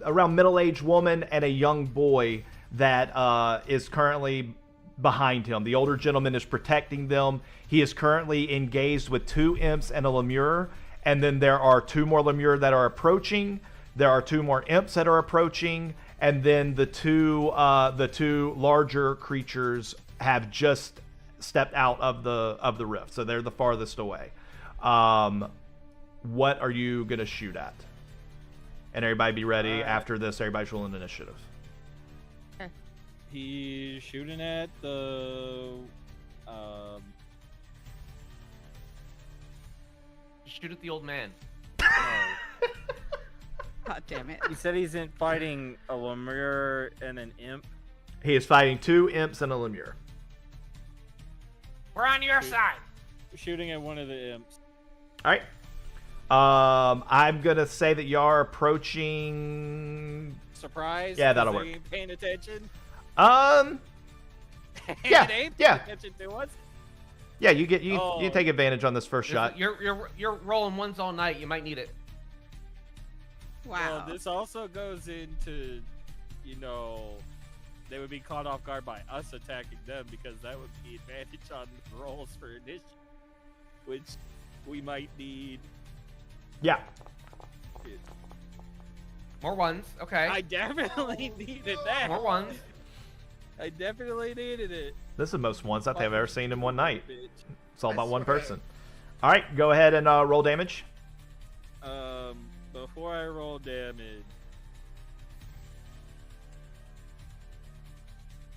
around middle-aged woman and a young boy that is currently behind him. The older gentleman is protecting them. He is currently engaged with 2 imps and a lemure, and then there are 2 more lemure that are approaching. There are 2 more imps that are approaching. And then the two larger creatures have just stepped out of the rift, so they're the farthest away. What are you gonna shoot at? And everybody be ready. After this, everybody's rolling initiative. He's shooting at the Shoot at the old man. God damn it. He said he's in fighting a lemure and an imp. He is fighting 2 imps and a lemure. We're on your side. Shooting at one of the imps. All right. I'm gonna say that you are approaching. Surprise? Yeah, that'll 'cause they work. ain't paying attention. Yeah, They ain't paying yeah. attention to us. Yeah, you take advantage on this first shot. You're rolling ones all night. You might need it. Wow. Well, this also goes into, they would be caught off guard by us attacking them because that would be advantage on the rolls for initiative, which we might need. Yeah. More ones. Okay. I definitely needed that. More ones. I definitely needed it. This is the most ones that they've ever seen in one night. Bitch. It's all I about one swear. person. All right, go ahead and roll damage. Before I roll damage,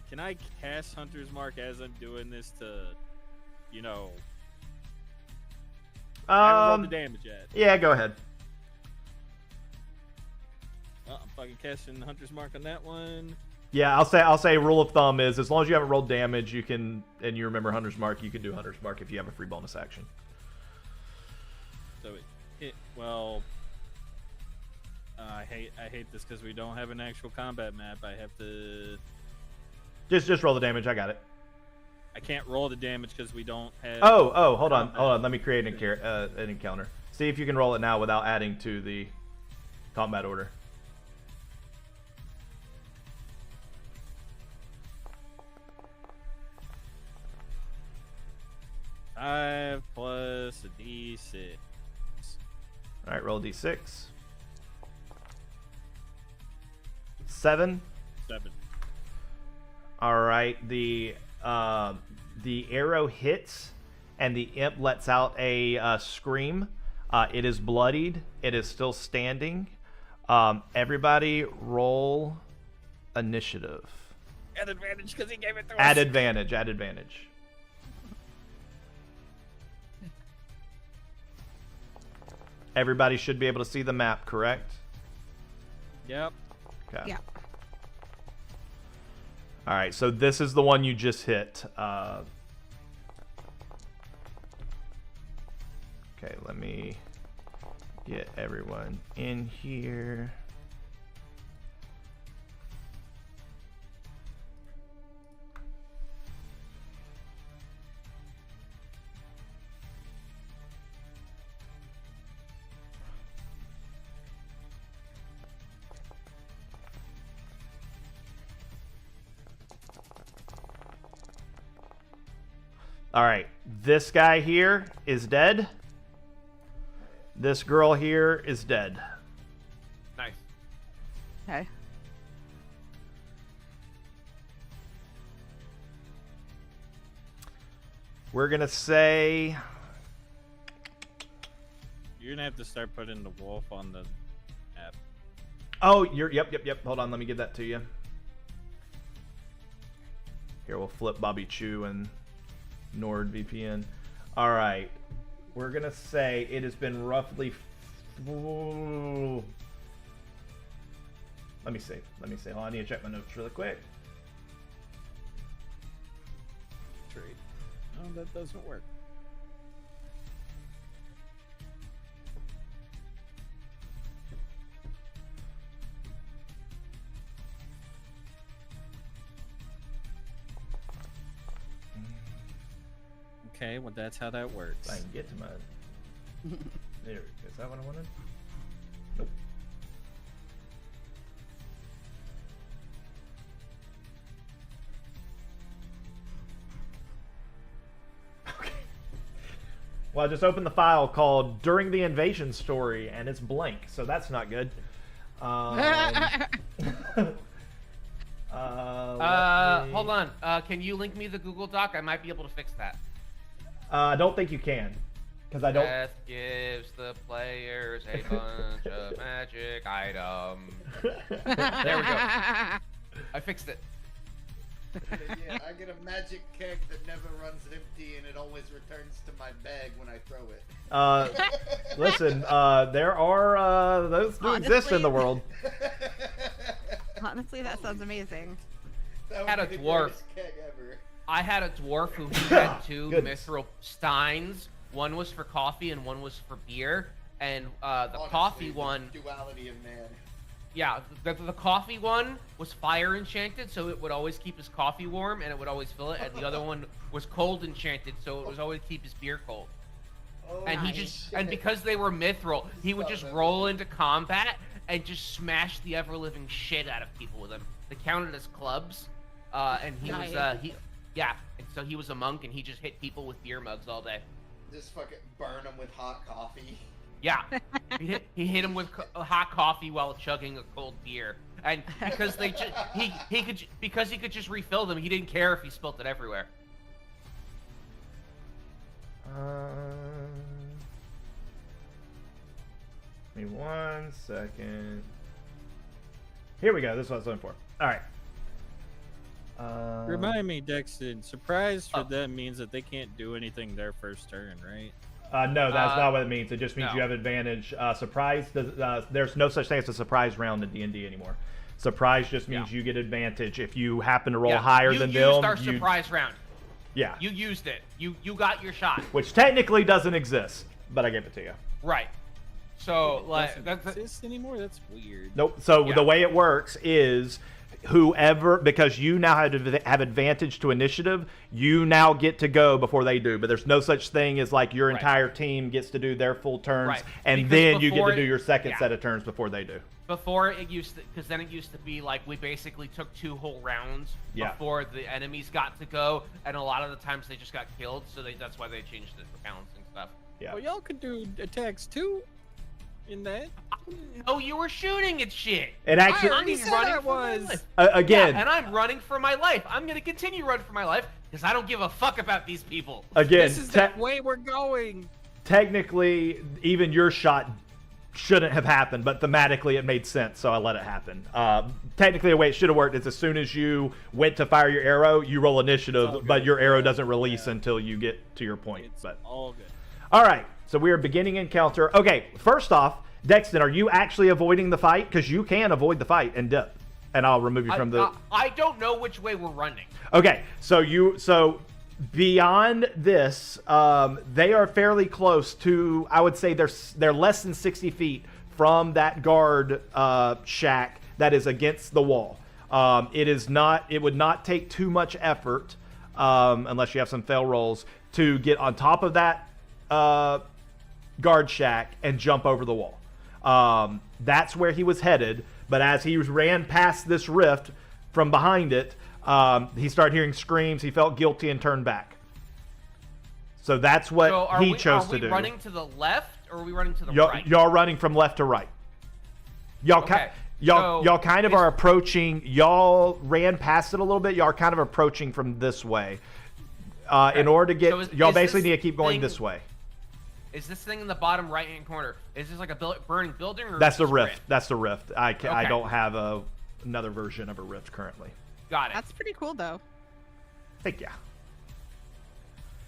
can I cast Hunter's Mark as I'm doing this to, you know, I haven't rolled the damage yet. Yeah, go ahead. Well, I'm fucking casting Hunter's Mark on that one. Yeah, I'll say rule of thumb is as long as you haven't rolled damage, you can, and you remember Hunter's Mark, you can do Hunter's Mark if you have a free bonus action. So it hit. Well, I hate this because we don't have an actual combat map. I have to. Just roll the damage. I got it. I can't roll the damage because we don't have. Oh, hold on. Let me create an encounter. See if you can roll it now without adding to the combat order. Five plus a d6. All right, roll a d6. 7. 7. All right, the arrow hits, and the imp lets out a scream. It is bloodied. It is still standing. Everybody roll initiative. At advantage because he gave it to us. At advantage. At advantage. Everybody should be able to see the map, correct? Yep. Okay. Yeah. All right, so this is the one you just hit. Okay, let me get everyone in here. All right, this guy here is dead. This girl here is dead. Nice. Okay. We're gonna say, You're gonna have to start putting the wolf on the map. oh, yep. Hold on, let me give that to you. Here, we'll flip Bobby Chew and NordVPN. All right, we're gonna say it has been roughly. Let me see. Hold on, I need to check my notes really quick. Trade. Oh, that doesn't work. Okay, well that's how that works. I can get to my. There, is that what I wanted? Nope. Okay. Well, I just opened the file called "During the Invasion Story" and it's blank, so that's not good. Hold on. Can you link me the Google Doc? I might be able to fix that. I don't think you can, because I don't. Death gives the players a bunch of magic items. There we go. I fixed it. Yeah, I get a magic keg that never runs empty and it always returns to my bag when I throw it. Listen, there are those do exist in the world. Honestly, that sounds amazing. That Had would a be the dwarf. greatest keg ever. I had a dwarf who had two Goodness. mithril steins. One was for coffee and one was for beer. And the Honestly, coffee the one, Duality of man. yeah, the coffee one was fire enchanted, so it would always keep his coffee warm and it would always fill it. And the other one was cold enchanted, so it was always keep his beer cold. Oh, And he Nice. just, and because they were mithril, he would just roll into combat and just smash the ever living shit out of people with them. They counted as clubs, and he was Nice. yeah, and so he was a monk and he just hit people with beer mugs all day. Just fucking burn them with hot coffee. Yeah, he hit him with hot coffee while chugging a cold beer, and because he could just refill them, he didn't care if he spilt it everywhere. Give me 1 second. Here we go. This is what I was looking for. All right. Remind me, Dexton. Surprise for them means that they can't do anything their first turn, right? No, that's not what it means. It just means no. you have advantage. Surprise, there's no such thing as a surprise round in D&D anymore. Surprise just means you get advantage if you happen to roll higher than them. You used our surprise round. Yeah. You used it. You got your shot. Which technically doesn't exist, but I gave it to you. Right. So Doesn't exist anymore? That's weird. Nope. So the way it works is whoever, because you now have advantage to initiative, you now get to go before they do. But there's no such thing as like your entire team gets to do their full turns, and then you get to do your second set of turns before they do. Before it used to, because then it used to be like we basically took 2 whole rounds before the enemies got to go, and a lot of the times they just got killed. So that's why they changed it for balancing stuff. Yeah. Well, y'all could do attacks too. In that? Oh, you were shooting at shit. It actually. I'm running for my life. Again. Yeah, and I'm running for my life. I'm gonna continue running for my life because I don't give a fuck about these people. Again. This is the way we're going. Technically, even your shot shouldn't have happened, but thematically it made sense, so I let it happen. Technically, the way it should have worked is as soon as you went to fire your arrow, you roll initiative, but your arrow doesn't release until you get to your point. It's but all good. all right, so we are beginning encounter. Okay, first off, Dexton, are you actually avoiding the fight? Because you can avoid the fight and dip, and I'll remove you from the. I don't know which way we're running. Okay, so beyond this, they are fairly close to. I would say they're less than 60 feet from that guard shack that is against the wall. It is not. It would not take too much effort, unless you have some fail rolls, to get on top of that guard shack and jump over the wall. That's where he was headed, but as he ran past this rift from behind it, he started hearing screams. He felt guilty and turned back. So that's what he chose to do. Are we running to the left or are we running to the right? Y'all running from left to right. Y'all kind of are approaching. Y'all ran past it a little bit. Y'all are kind of approaching from this way. In order to get, y'all basically need to keep going this way. Is this thing in the bottom right-hand corner? Is this like a burning building? Or That's the rift. That's the rift. I don't have another version of a rift currently. Got it. That's pretty cool, though. Thank you.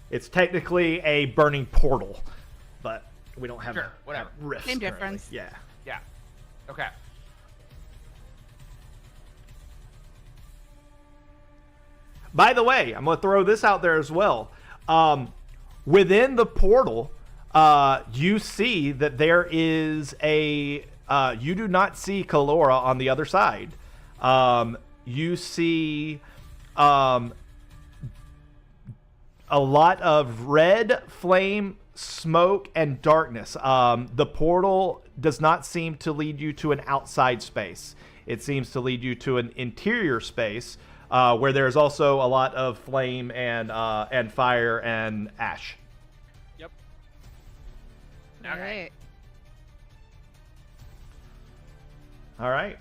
It's technically a burning portal, but we don't have a rift. Same currently. difference. Yeah. Yeah. Okay. By the way, I'm going to throw this out there as well. Within the portal, you see that there is a. You do not see Kalora on the other side. You see a lot of red flame, smoke, and darkness. The portal does not seem to lead you to an outside space. It seems to lead you to an interior space where there's also a lot of flame and fire and ash. Yep. All right. All right.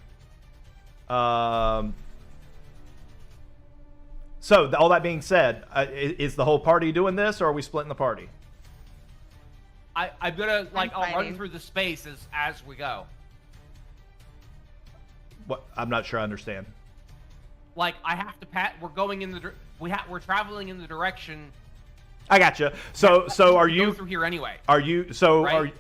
So all that being said, is the whole party doing this, or are we splitting the party? I'm gonna I'll run fighting. through the spaces as we go. What? I'm not sure I understand. Like I have to we're going in the we're traveling in the direction. I gotcha. So are you go through here anyway? Are you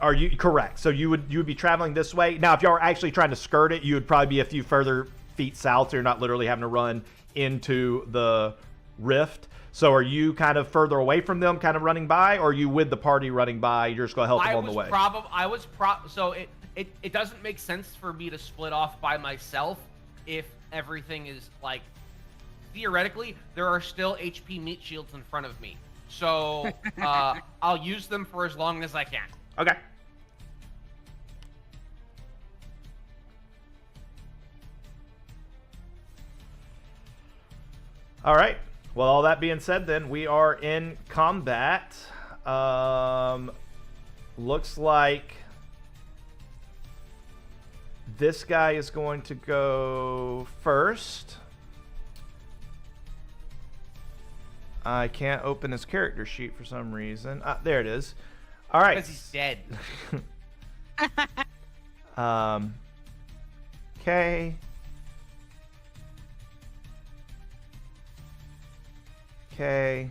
are you correct? So you would be traveling this way. Now, if y'all are actually trying to skirt it, you would probably be a few further feet south, so you're not literally having to run into the rift. So are you kind of further away from them, kind of running by, or are you with the party running by? You're just gonna help them on the way. So it doesn't make sense for me to split off by myself if everything is like theoretically there are still HP meat shields in front of me. So I'll use them for as long as I can. Okay. All right. Well, all that being said, then we are in combat. Looks like This guy is going to go first. I can't open his character sheet for some reason. There it is. All right. Because he's dead. Okay. Okay.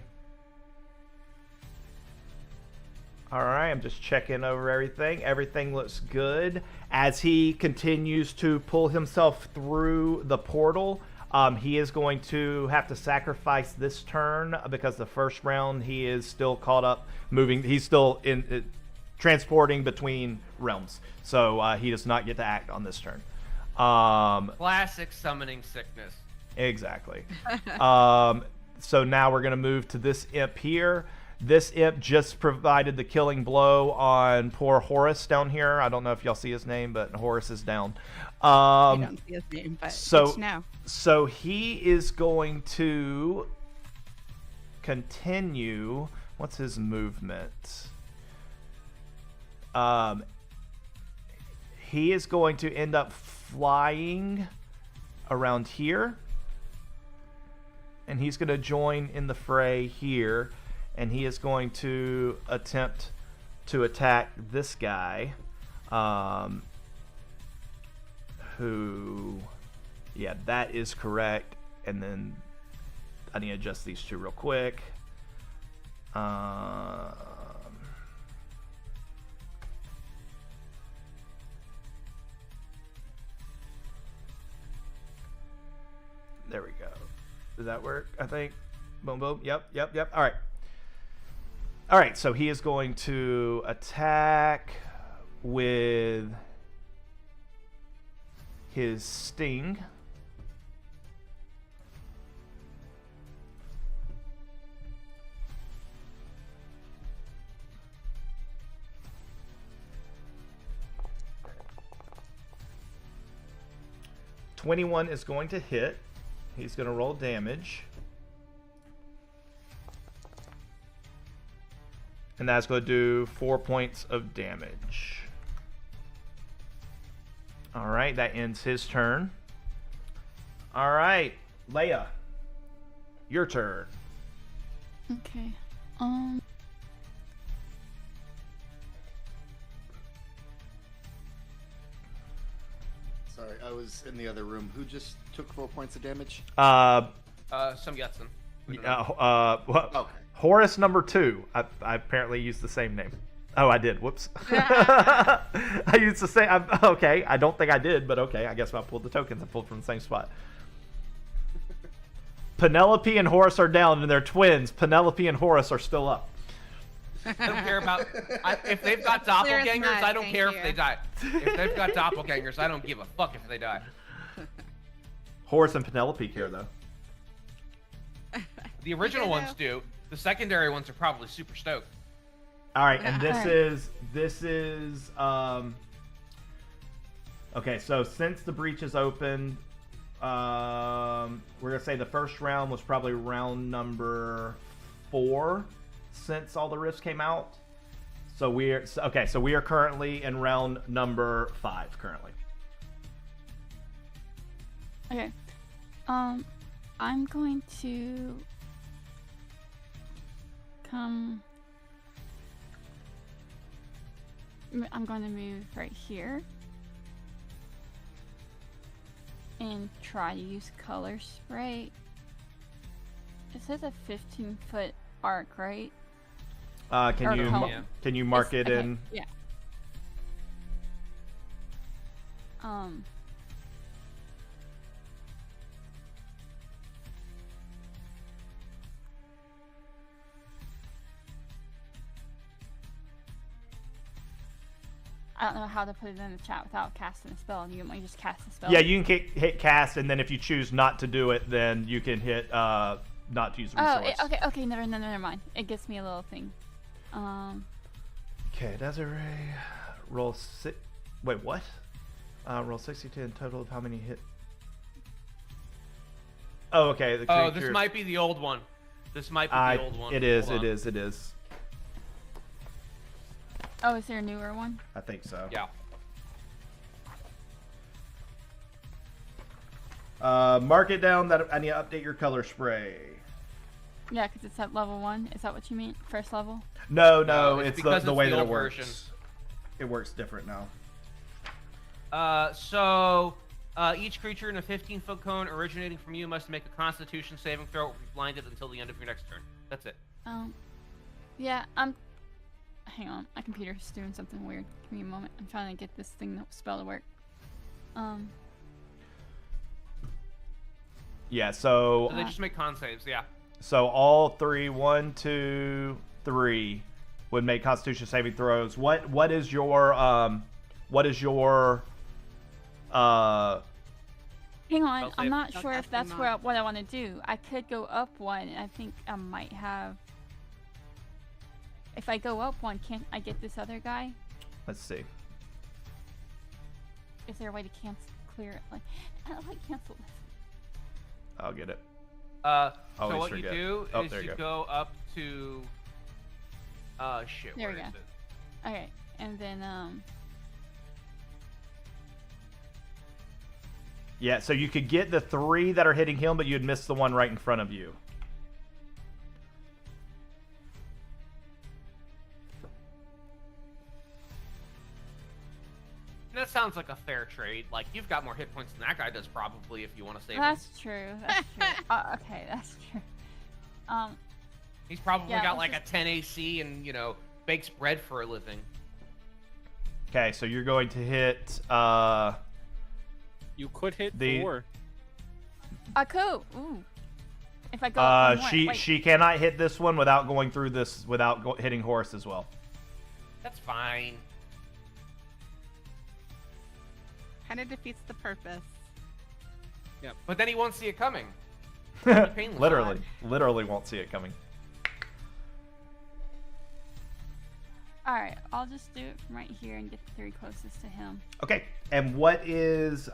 All right, I'm just checking over everything. Everything looks good. As he continues to pull himself through the portal, he is going to have to sacrifice this turn because the first round he is still caught up moving. He's still in transporting between realms, so he does not get to act on this turn. Classic summoning sickness. Exactly. So now we're going to move to this imp here. This imp just provided the killing blow on poor Horus down here. I don't know if y'all see his name, but Horus is down. I don't see his name, but it's now. So he is going to continue. What's his movement? He is going to end up flying around here. And he's going to join in the fray here. And he is going to attempt to attack this guy. Who... Yeah, that is correct. And then I need to adjust these two real quick. There we go. Does that work? I think. Boom, boom. Yep. All right. All right. So he is going to attack with his sting. .21 is going to hit. He's going to roll damage. And that's going to do 4 points of damage. All right, that ends his turn. All right, Leia, your turn. Okay. Sorry, I was in the other room. Who just took 4 points of damage? Some Yetson. Okay. Horus number 2. I apparently used the same name. Oh, I did. Whoops. I used the same. Okay, I don't think I did, but okay. I guess I pulled the tokens. I pulled from the same spot. Penelope and Horus are down, and they're twins. Penelope and Horus are still up. I don't care about if they've got doppelgangers. I don't care if they die. If they've got doppelgangers, I don't give a fuck if they die. Horus and Penelope care though. The original ones do. The secondary ones are probably super stoked. All right, and this is okay. So since the breach is open, we're gonna say the first round was probably round number 4 since all the rifts came out. So we are currently in round number 5 currently. Okay. I'm going to come. I'm going to move right here and try to use color spray. It says a 15-foot arc, right? Can you mark it okay, in? Yeah. I don't know how to put it in the chat without casting a spell. You might just cast a spell. Yeah, you can hit cast, and then if you choose not to do it, then you can hit not to use resource. Oh, okay, never mind. It gives me a little thing. Okay, Desiree, roll 6. Wait, what? Roll 62 in total of how many hit. Oh, okay. The creature... this might be the old one. This might be the old one. It is. It is. Oh, is there a newer one? I think so. Yeah. Mark it down that I need to update your color spray. Yeah, because it's at level 1. Is that what you mean? First level? No, No, it's because the it's way the that it old works. version. It works different now. Each creature in a 15-foot cone originating from you must make a Constitution saving throw or be blinded until the end of your next turn. That's it. Yeah, hang on, my computer's doing something weird. Give me a moment. I'm trying to get this thing, that spell to work. Yeah, So they just make con saves, yeah. So all three, 1, 2, 3, would make Constitution saving throws. What is your Hang on, Spell I'm save. not sure if that's Spellcasting what I want to do. I could go up 1, and I think I might have. If I go up 1, can't I get this other guy? let's see. Is there a way to clear it? Like, I don't like cancel this. I'll get it. So Always what forget. you do Oh, is there you you go. go up to shit, There where we is go. it? Okay, and then Yeah, so you could get the 3 that are hitting him, but you'd miss the one right in front of you. That sounds like a fair trade. Like, you've got more hit points than that guy does, probably, if you want to save him. that's true. That's true. Okay, that's true. He's probably yeah, got let's like a 10 AC and, bakes bread for a living. Okay, so you're going to hit You could hit The- 4. Cool. Ooh. If I go up 1 more, wait. she cannot hit this one without going through this without hitting Horus as well. That's fine. Kind of defeats the purpose. But then he won't see it coming. Painless. Literally won't see it coming. Alright, I'll just do it from right here and get the 3 closest to him. Okay, and what is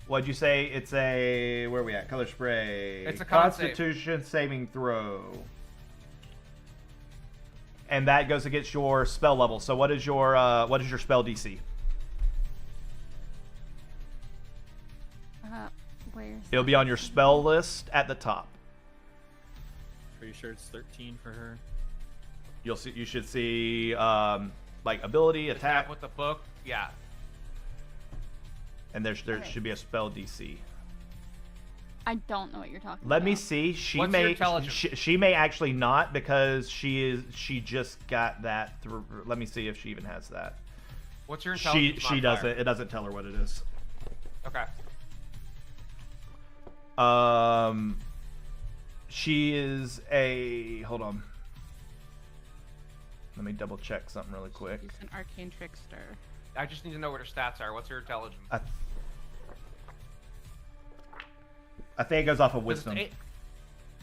what'd you say? It's a where are we at? Color spray. It's a con save. Constitution saving throw. And that goes against your spell level. So what is your spell DC? Where's It'll be on your spell list at the top. Pretty sure it's 13 for her. You should see like ability, attack, With the book, yeah. and there Okay. should be a spell DC. I don't know what you're talking about. Let me see. She What's your may intelligence? she may actually not because she just got that through. Let me see if she even has that. What's your intelligence She modifier? doesn't. It doesn't tell her what it is. Okay. She is a. Hold on. Let me double check something really quick. She's an arcane trickster. I just need to know what her stats are. What's her intelligence? I think it goes off of 'Cause it's wisdom.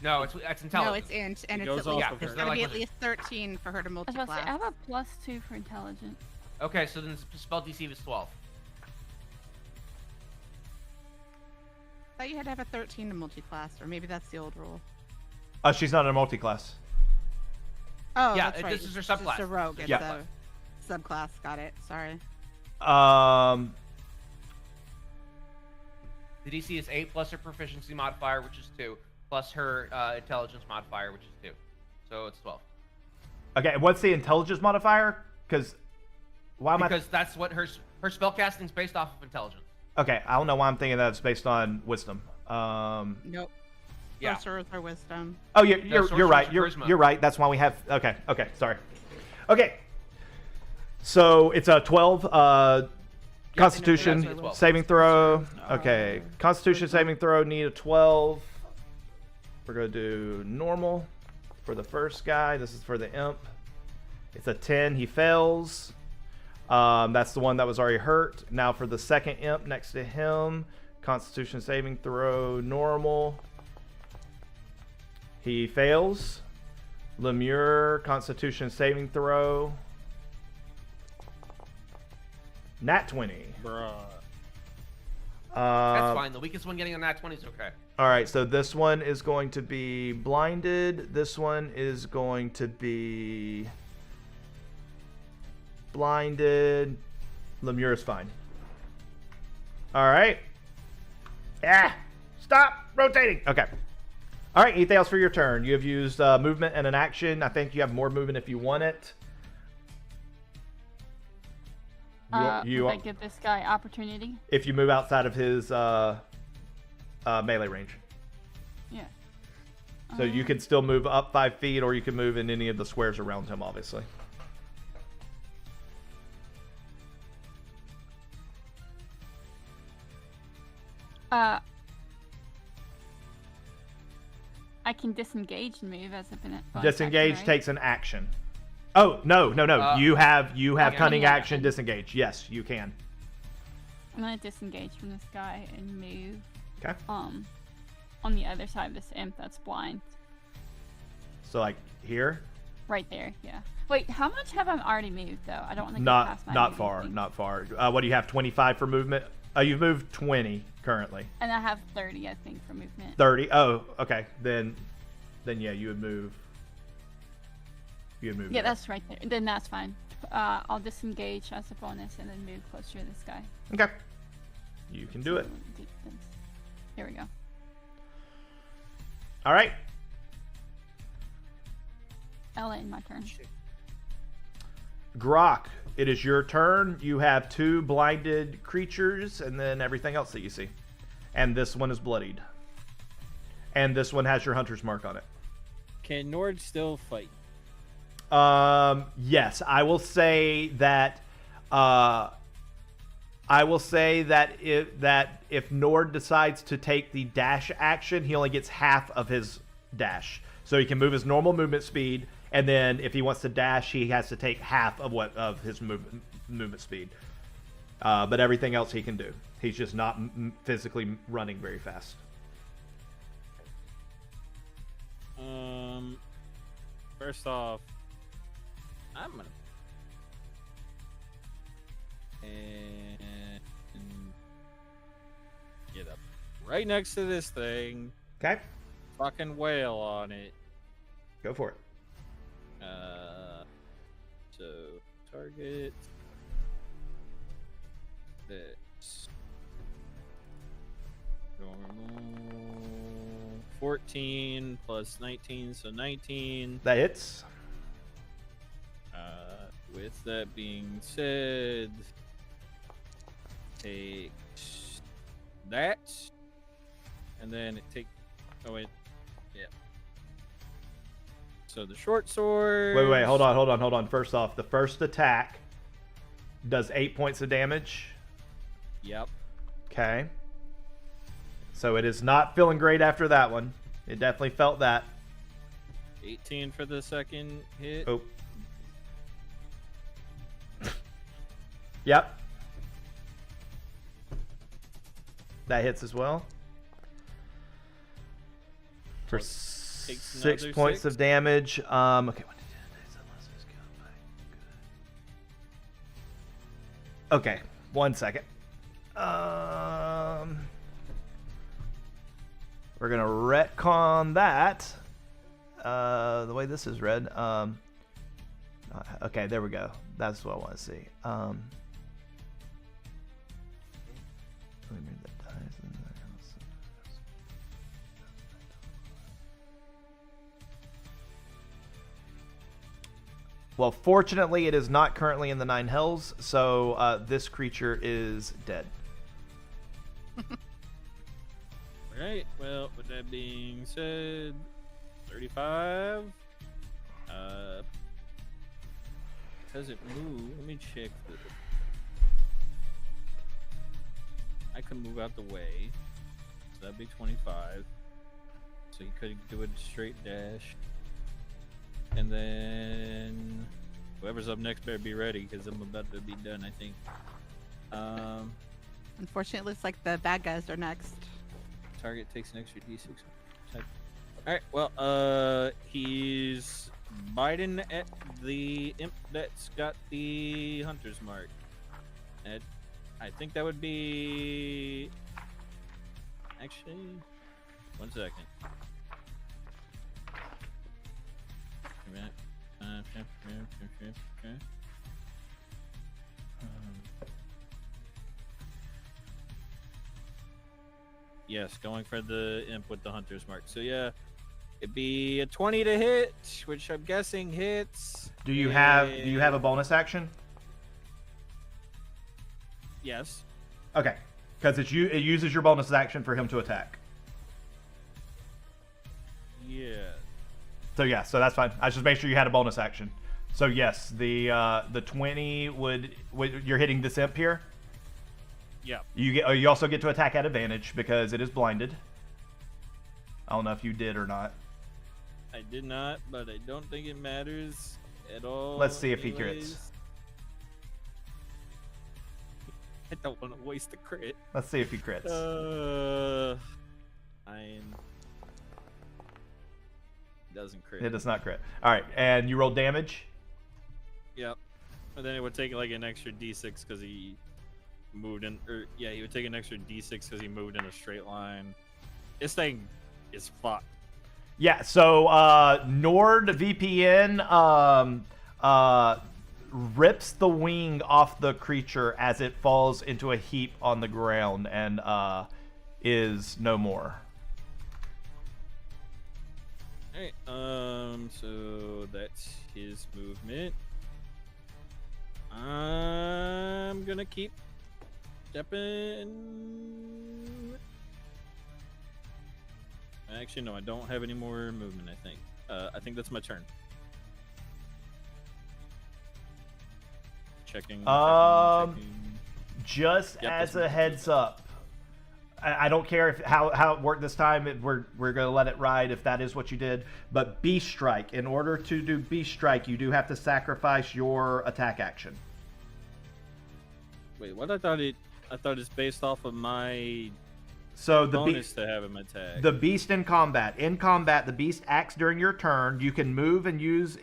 No, it's intelligence. No, it's int, and It it's goes at off least, of it's her. gonna be at Language. least 13 for her to I was about to say, multi-class. I have a +2 for intelligence. Okay, so then the spell DC is 12. I thought you had to have a 13 to multi-class, or maybe that's the old rule. She's not a multi-class. Oh, Yeah, that's right. this is her It's just subclass. a rogue. This It's is her a subclass. Got it. Sorry. The DC is 8 plus her proficiency modifier, which is 2, plus her intelligence modifier, which is 2. So it's 12. Okay, what's the intelligence modifier? Because why am Because that's what her spellcasting is based off of intelligence. Okay, I don't know why I'm thinking that it's based on wisdom. Nope. Yeah. Sorcerer's or wisdom. Oh, you're sorcerer's right. charisma. You're right. That's why we have. Okay. Sorry. Okay. So it's a 12 Constitution that's a 12. saving throw. Okay. Constitution saving throw. Need a 12. We're gonna do normal for the first guy. This is for the imp. It's a 10. He fails. That's the one that was already hurt. Now for the second imp next to him, Constitution saving throw normal. He fails. Lemure, Constitution saving throw. Nat 20. Bruh. That's fine. The weakest one getting a nat 20 is okay. All right, so this one is going to be blinded. This one is going to be blinded. Lemure is fine. All right. Yeah. Stop rotating. Okay. All right. Anything else for your turn? You have used movement and an action. I think you have more movement if you want it. Would I give this guy opportunity? If you move outside of his melee range. Yeah. So you can still move up 5 feet, or you can move in any of the squares around him, obviously. I can disengage and move as a bonus Disengage action, right? takes an action. Oh, no. You have cunning action, action. disengage. Yes, you can. I'm gonna disengage from this guy and move. Okay. On the other side of this imp that's blind. So like here? Right there, yeah. Wait, how much have I already moved though? I don't want to get past my Not moving far, thing. not far. What do you have? 25 for movement? You've moved 20 currently. And I have 30, I think, for movement. 30. Oh, okay. Then yeah, you would move. You would move. Yeah, there. that's right there. Then that's fine. I'll disengage as a bonus and then move closer to this guy. Okay. You can do it. Here we go. All right. Ellen, my turn. Grok, it is your turn. You have 2 blinded creatures and then everything else that you see. And this one is bloodied. And this one has your hunter's mark on it. Can Nord still fight? Yes, I will say that if Nord decides to take the dash action, he only gets half of his dash. So he can move his normal movement speed, and then if he wants to dash, he has to take half of his movement speed. But everything else he can do. He's just not physically running very fast. First off, I'm gonna and get up right next to this thing. Okay, Fucking whale on it. go for it. So target this. Normal 14 plus 19, so 19. That hits. With that being said, take that, and then it take. Oh wait, yeah. So the short sword. Wait, hold on. First off, the first attack does 8 points of damage. Yep. Okay. So it is not feeling great after that one. It definitely felt that. 18 for the second hit. Oh. Yep. That hits as well. For Takes 6 another points 6. of damage. Okay. Okay. 1 second. We're gonna retcon that. The way this is read. Okay, there we go. That's what I want to see. Let me read that dice in there. Well, fortunately, it is not currently in the 9 hells, so this creature is dead. Alright, well, with that being said, 35. Does it move? Let me check. I can move out the way. So that'd be 25. So you could do a straight dash. And then whoever's up next better be ready because I'm about to be done, I think. Unfortunately, it looks like the bad guys are next. Target takes an extra d6. Alright, well, he's biting at the imp that's got the hunter's mark. And I think that would be... Actually, 1 second. Wait a minute. Okay. Yes, going for the imp with the hunter's mark. So yeah, it'd be a 20 to hit, which I'm guessing hits. Do you have a bonus action? Yes. Okay, because it uses your bonus action for him to attack. Yeah. So yeah, so that's fine. I just make sure you had a bonus action. So yes, the 20 would you're hitting this imp here. Yeah. You also get to attack at advantage because it is blinded. I don't know if you did or not. I did not, but I don't think it matters at all. Let's see if he anyways. crits. I don't want to waste the crit. Let's see if he crits. 9. Doesn't crit. It does not crit. All right, and you roll damage. Yep. And then it would take like an extra d6 because he moved in. Or yeah, he would take an extra d6 because he moved in a straight line. This thing is fucked. Yeah. So NordVPN rips the wing off the creature as it falls into a heap on the ground and is no more. Alright, so that's his movement. I'm gonna keep stepping. Actually, no, I don't have any more movement, I think that's my turn. Checking. Just Yep, as that's a my heads up, I don't care if how it worked this time. We're gonna let it ride if that is what you did. But Beast Strike. In order to do Beast Strike, you do have to sacrifice your attack action. Wait, what? I thought it's based off of my So the bonus to have him attack. The beast in combat. In combat, the beast acts during your turn. You can move and use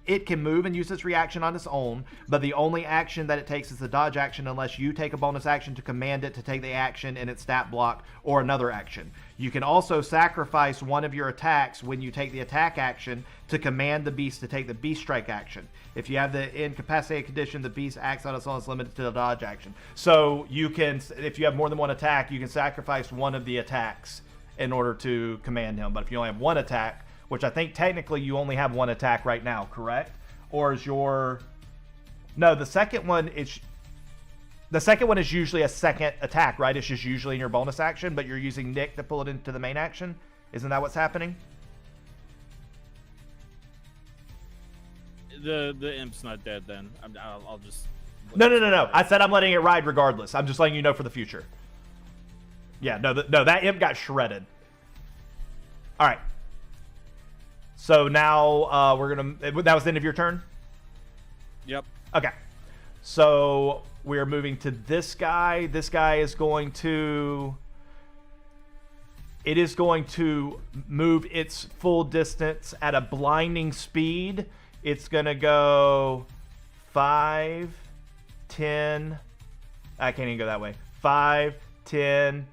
it can move and use its reaction on its own, but the only action that it takes is the dodge action unless you take a bonus action to command it to take the action in its stat block or another action. You can also sacrifice one of your attacks when you take the attack action to command the beast to take the beast strike action. If you have the incapacitated condition, the beast acts on its own, it's limited to the dodge action. So you can, if you have more than one attack, you can sacrifice one of the attacks in order to command him. But if you only have one attack, which I think technically you only have one attack right now, correct? Or is your... No, the second one is usually a second attack, right? It's just usually in your bonus action, but you're using Nick to pull it into the main action. Isn't that what's happening? The imp's not dead then. I'll just... No. I said I'm letting it ride regardless. I'm just letting you know for the future. Yeah, no, that imp got shredded. All right. So now we're going to... That was the end of your turn? Yep. Okay. So we're moving to this guy. This guy is going to... It is going to move its full distance at a blinding speed. It's going to go 5, 10... I can't even go that way. 5, 10...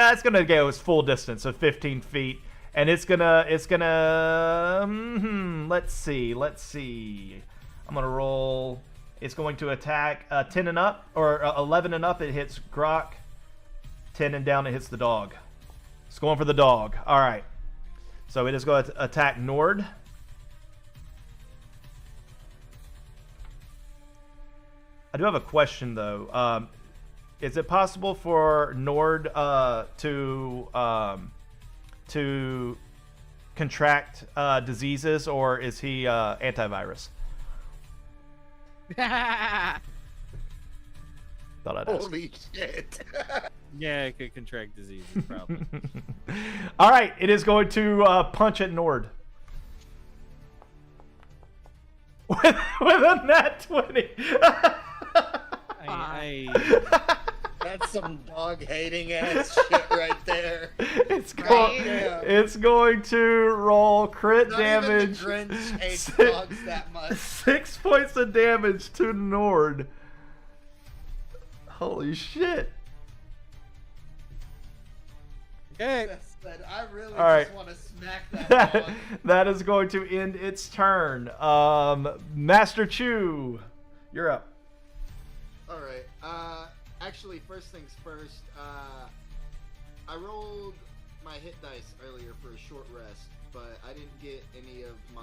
It's gonna go its full distance of 15 feet, and it's gonna. Let's see. I'm gonna roll. It's going to attack 10 and up, or 11 and up. It hits Grok. 10 and down, it hits the dog. It's going for the dog. All right. So it is going to attack Nord. I do have a question though. Is it possible for Nord to contract diseases, or is he antivirus? Thought I'd ask. Holy shit. Yeah, it could contract diseases, probably. All right, it is going to punch at Nord. With a nat 20. That's some dog hating ass shit right there. It's Right? going to roll crit Not damage. even the Grinch hates dogs that much. 6 points of damage to Nord. Holy shit. Okay. But I really All right. just want to smack that dog. That is going to end its turn. Master Chu, you're up. Alright, actually, first things first. I rolled my hit dice earlier for a short rest, but I didn't get any of my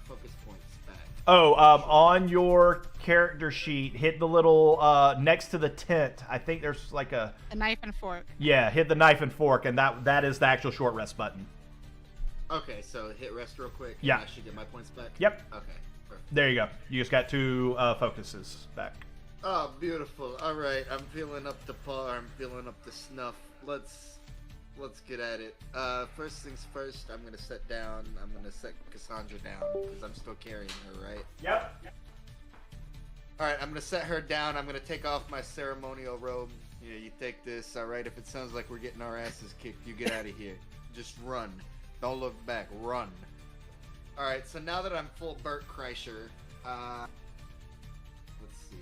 focus points back. Oh, on your character sheet, hit the little next to the tent. I think there's like a knife and fork. Yeah, hit the knife and fork, and that is the actual short rest button. Okay, so hit rest real quick. Yeah. And I should get my points back. Yep. Okay. Perfect. There you go. You just got 2 focuses back. Oh, beautiful. All right, I'm feeling up to par. I'm feeling up to snuff. Let's get at it. First things first, I'm gonna set down. I'm gonna set Cassandra down because I'm still carrying her, right? Yep. All right, I'm gonna set her down. I'm gonna take off my ceremonial robe. Yeah, you take this. All right. If it sounds like we're getting our asses kicked, you get out of here. Just run. Don't look back. Run. All right. So now that I'm full Bert Kreischer, let's see.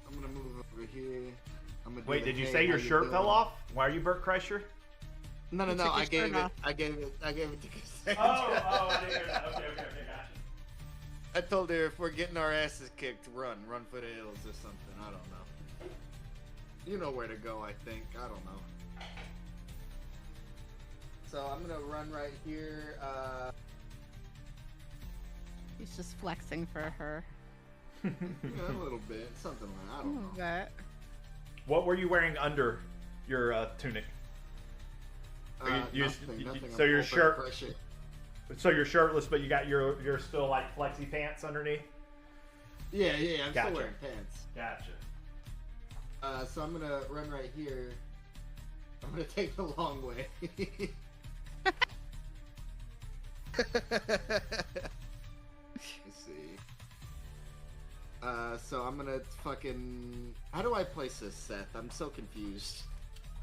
I'm gonna move over here. I'm gonna do Wait, the, did you "Hey, say your how you shirt fell doing?" off? Why are you Burt Kreischer? No, You no. took I your gave shirt it. off. I gave it to Cassandra. I didn't hear that. Okay, gotcha. I told her if we're getting our asses kicked, run for the hills or something. I don't know. You know where to go, I think. I don't know. So I'm gonna run right here. He's just flexing for her. Yeah, a little bit, something like I don't know. That. What were you wearing under your tunic? Nothing. So I'm your full shirt- Bert Kreischer. So you're shirtless, but you got your still like flexi pants underneath. Yeah. I'm Gotcha. still wearing pants. Gotcha. So I'm gonna run right here. I'm gonna take the long way. Let's see. So I'm gonna fucking. How do I place this, Seth? I'm so confused.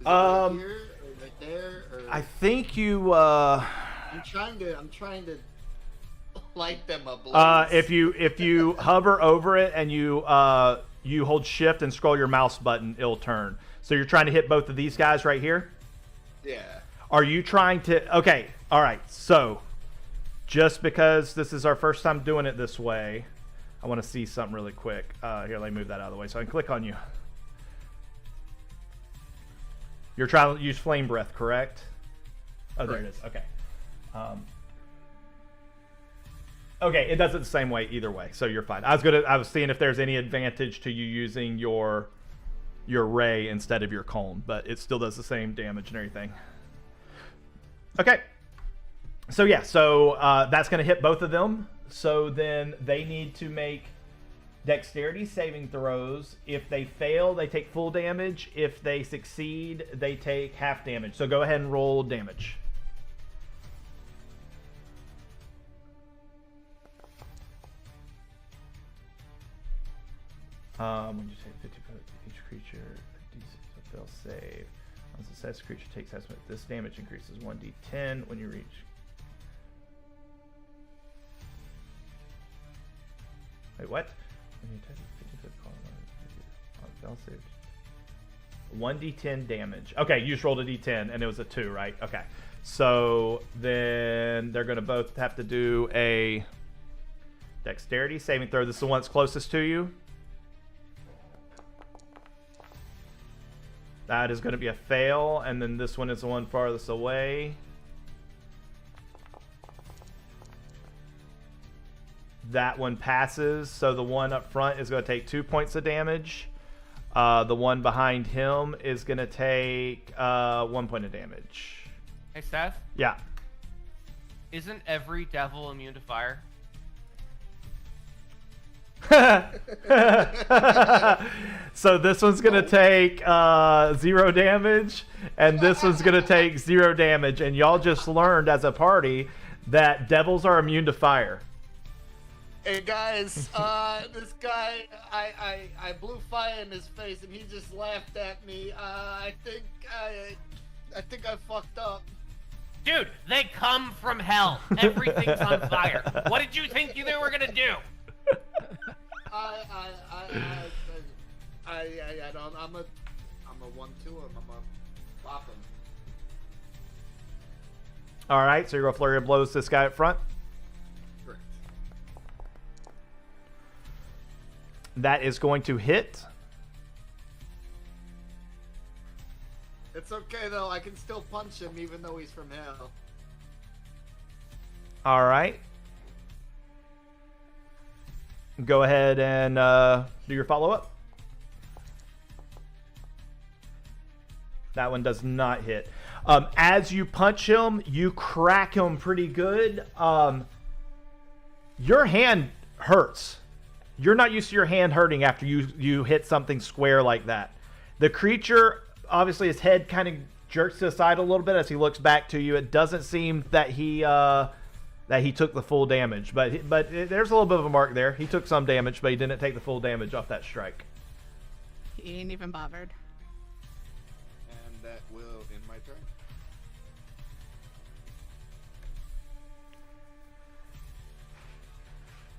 Is it right here or right there? Or... I think you. I'm trying to light them ablaze. If you hover over it and you hold shift and scroll your mouse button, it'll turn. So you're trying to hit both of these guys right here? Yeah. Are you trying to... Okay, all right. So just because this is our first time doing it this way, I want to see something really quick. Here, let me move that out of the way so I can click on you. You're trying to use flame breath, correct? Oh, there it is. Okay. Okay, it does it the same way either way, so you're fine. I was seeing if there's any advantage to you using your ray instead of your cone, but it still does the same damage and everything. Okay. So yeah, that's gonna hit both of them. So then they need to make dexterity saving throws. If they fail, they take full damage. If they succeed, they take half damage. So go ahead and roll damage. When you say 50 each creature, a D6 fail save. On success, creature takes estimate. This damage increases 1d10 when you reach. Wait, what? When you attack a 50-foot column on fail save. 1d10 damage. Okay, you just rolled a d10 and it was a 2, right? Okay. So then they're going to both have to do a dexterity saving throw. This is the one that's closest to you. That is going to be a fail, and then this one is the one farthest away. That one passes, so the one up front is going to take 2 points of damage. The one behind him is going to take 1 point of damage. Hey, Seth, Yeah. isn't every devil immune to fire? So this one's gonna take 0 damage, and this one's gonna take 0 damage. And y'all just learned as a party that devils are immune to fire. Hey guys, this guy, I blew fire in his face and he just laughed at me. I think I fucked up. Dude, they come from hell. Everything's on fire. What did you think they were gonna do? I don't. I'm a 1-2 him. I'm a pop him. All right, so you're gonna flurry of blows this guy up front. Correct. That is going to hit. It's okay though. I can still punch him even though he's from hell. All right. Go ahead and do your follow-up. That one does not hit. As you punch him, you crack him pretty good. Your hand hurts. You're not used to your hand hurting after you hit something square like that. The creature, obviously, his head kind of jerks to the side a little bit as he looks back to you. It doesn't seem that he took the full damage, but there's a little bit of a mark there. He took some damage, but he didn't take the full damage off that strike. He ain't even bothered. And that will end my turn.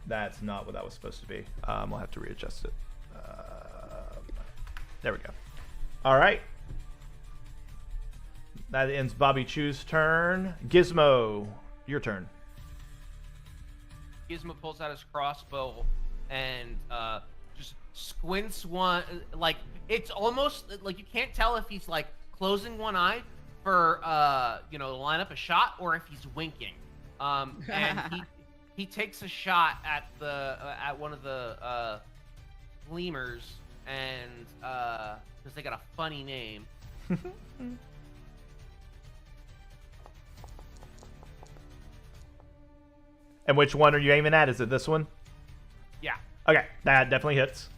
That's not what that was supposed to be. We'll have to readjust it. There we go. All right. That ends Bobby Chu's turn. Gizmo, your turn. Gizmo pulls out his crossbow and just squints one. Like, it's almost like you can't tell if he's like closing one eye for to line up a shot, or if he's winking. And he takes a shot at one of the lemurs, and because they got a funny name. And which one are you aiming at? Is it this one? Yeah. Okay, that definitely hits.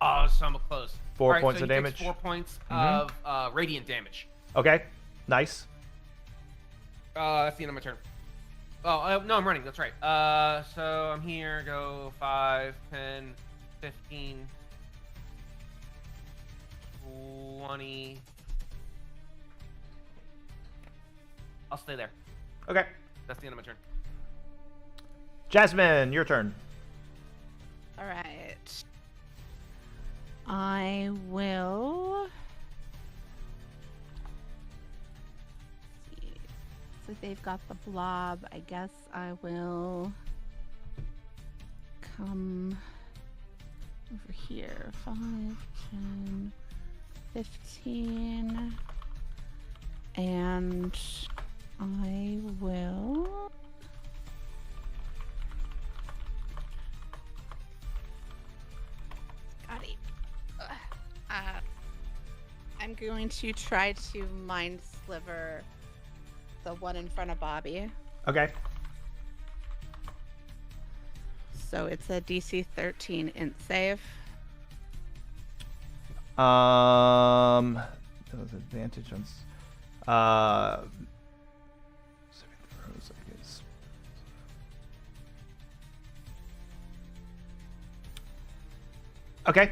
Oh, so I'm close. 4 All points so of he damage. takes 4 points of radiant damage. Okay, nice. That's the end of my turn. Oh, no, I'm running. That's right. So I'm here. Go 5, 10, 15, 20. I'll stay there. Okay. That's the end of my turn. Jasmine, your turn. All right. I will. See. So they've got the blob. I guess I will come over here. 5, 10, 15. And I will. Got it. I'm going to try to mind sliver the one in front of Bobby. Okay. So it's a DC 13 int save. That was advantage on. Saving throws, I guess. Okay.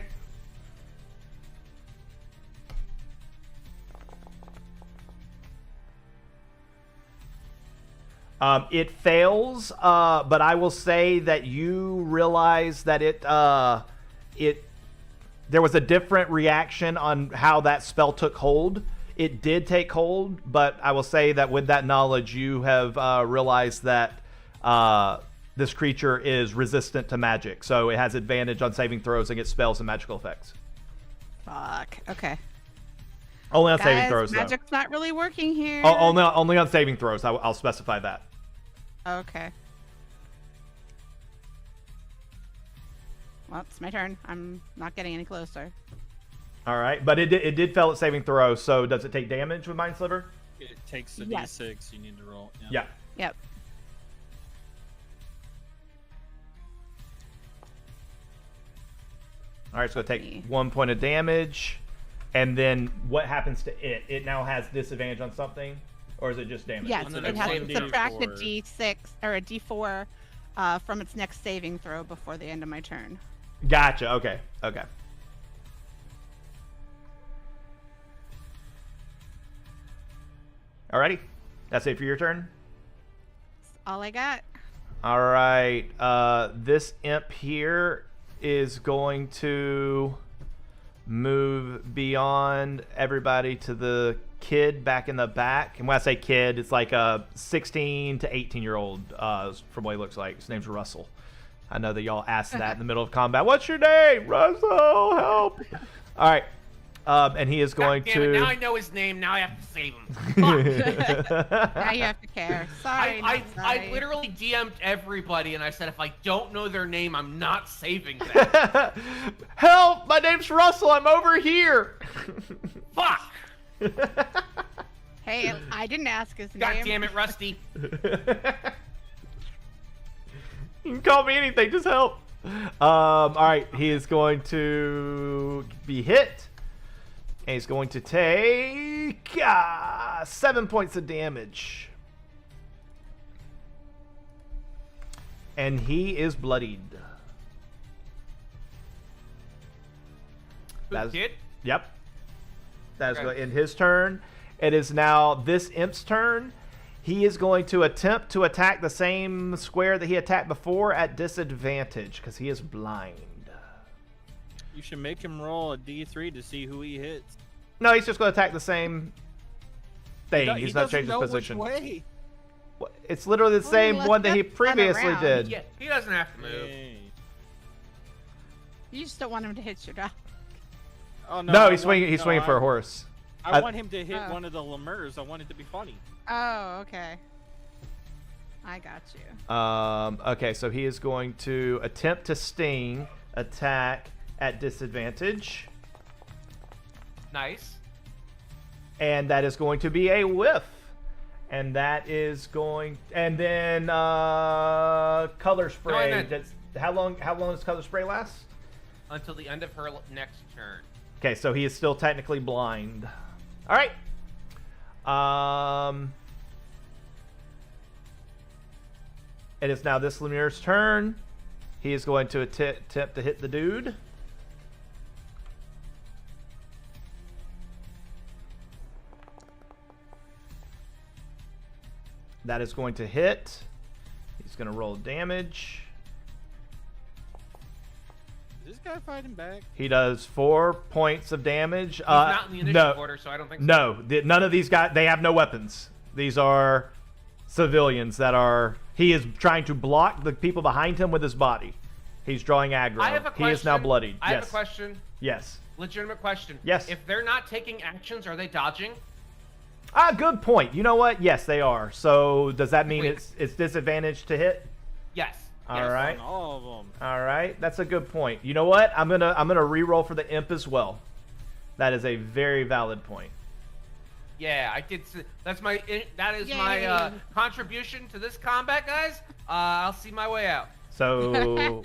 It fails, but I will say that you realize that there was a different reaction on how that spell took hold. It did take hold, but I will say that with that knowledge, you have realized that this creature is resistant to magic, so it has advantage on saving throws against spells and magical effects. Fuck. Okay. Only on Guys, saving throws, magic's not really working here. though. Only on saving throws. I'll specify that. Okay. Well, it's my turn. I'm not getting any closer. All right, but it did fail at saving throw. So does it take damage with Mind Sliver? It takes a Yes. D6. You need to roll. Yeah. Yep. All right, so it'll take 1 point of damage, and then what happens to it? It now has disadvantage on something, or is it just damage? Yes, On the it next has saving to throw. subtract a D4. D6 or a D4 from its next saving throw before the end of my turn. Gotcha. Okay. Okay. Alrighty, that's it for your turn. That's all I got. All right, this imp here is going to move beyond everybody to the kid back in the back. And when I say kid, it's like a 16 to 18-year-old from what he looks like. His name's Russell. I know that y'all asked that in the middle of combat. What's your name? Russell, help. All right. And he is going God damn to... it, now I know his name. Now I have to save him. Fuck. Now you have to care. Sorry. I sorry. literally DM'd everybody and I said if I don't know their name, I'm not saving them. Help! My name's Russell. I'm over here. Fuck! Hey, I didn't ask his God name. damn it, Rusty. You can call me anything. Just help. All right. He is going to be hit. And he's going to take 7 points of damage. And he is bloodied. Who, kid? Yep. That is Okay. going to end his turn. It is now this imp's turn. He is going to attempt to attack the same square that he attacked before at disadvantage because he is blind. You should make him roll a D3 to see who he hits. No, he's just going to attack the same thing. He's not changing his Which position. way. It's literally the same let's one that he just run previously around. did. Yeah, he doesn't have to move. Hey. You just don't want him to hit your dog. Oh, No, I he's swinging. want- He's no, swinging for a horse. I want him to hit Oh. one of the lemurs. I want it to be funny. Oh, okay. I got you. Okay, so he is going to attempt to sting, attack at disadvantage, Nice. and that is going to be a whiff. And that is going, and then color spray. then- How long does color spray last? Until the end of her next turn. Okay, so he is still technically blind. All right. It is now this Lemure's turn. He is going to attempt to hit the dude. That is going to hit. He's going to roll damage. Is this guy fighting back? He does 4 points of damage. He's not in the initiative no, order, so I don't think so. no, none of these guys. They have no weapons. These are civilians that are. He is trying to block the people behind him with his body. He's drawing aggro. I have a question. He is now bloodied. I yes. have a question. Yes. Legitimate question. Yes. If they're not taking actions, are they dodging? Good point. You know what? Yes, they are. So does that mean Wait. it's disadvantage to hit? Yes. All Yes. right. On all of them. All right. That's a good point. You know what? I'm gonna re-roll for the imp as well. That is a very valid point. Yeah, I did. That's my. That is Yay. my contribution to this combat, guys. I'll see my way out. So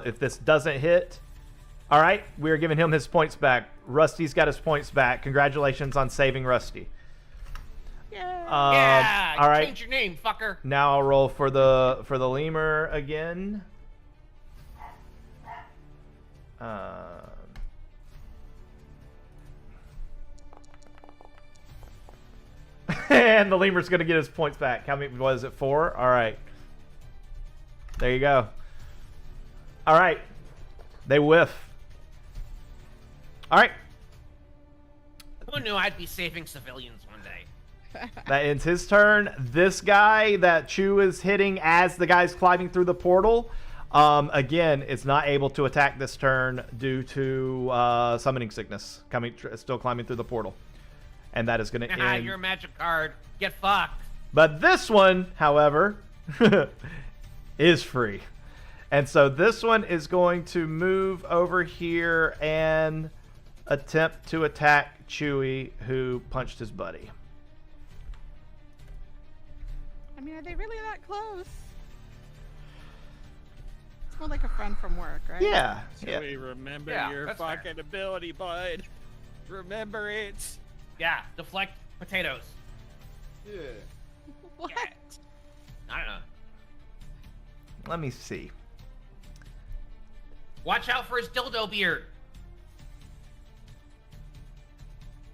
if this doesn't hit, all right, we're giving him his points back. Rusty's got his points back. Congratulations on saving Rusty. Yeah. Yeah. All right. Change your name, fucker. Now I'll roll for the lemur again. And the lemur's gonna get his points back. How many was it? 4? All right. There you go. All right. They whiff. All right. Who knew I'd be saving civilians one day? That ends his turn. This guy that Chu is hitting as the guy's climbing through the portal, again, is not able to attack this turn due to summoning sickness, still climbing through the portal. And that is going to end. You're a magic card. Get fucked. But this one, however, is free. And so this one is going to move over here and attempt to attack Chewie, who punched his buddy. I mean, are they really that close? It's more like a friend from work, right? Yeah. Joey, remember Yeah, your that's fair. fucking ability, bud. Remember it. Yeah. Deflect potatoes. Yeah. What? Yeah. I don't know. Let me see. Watch out for his dildo beard.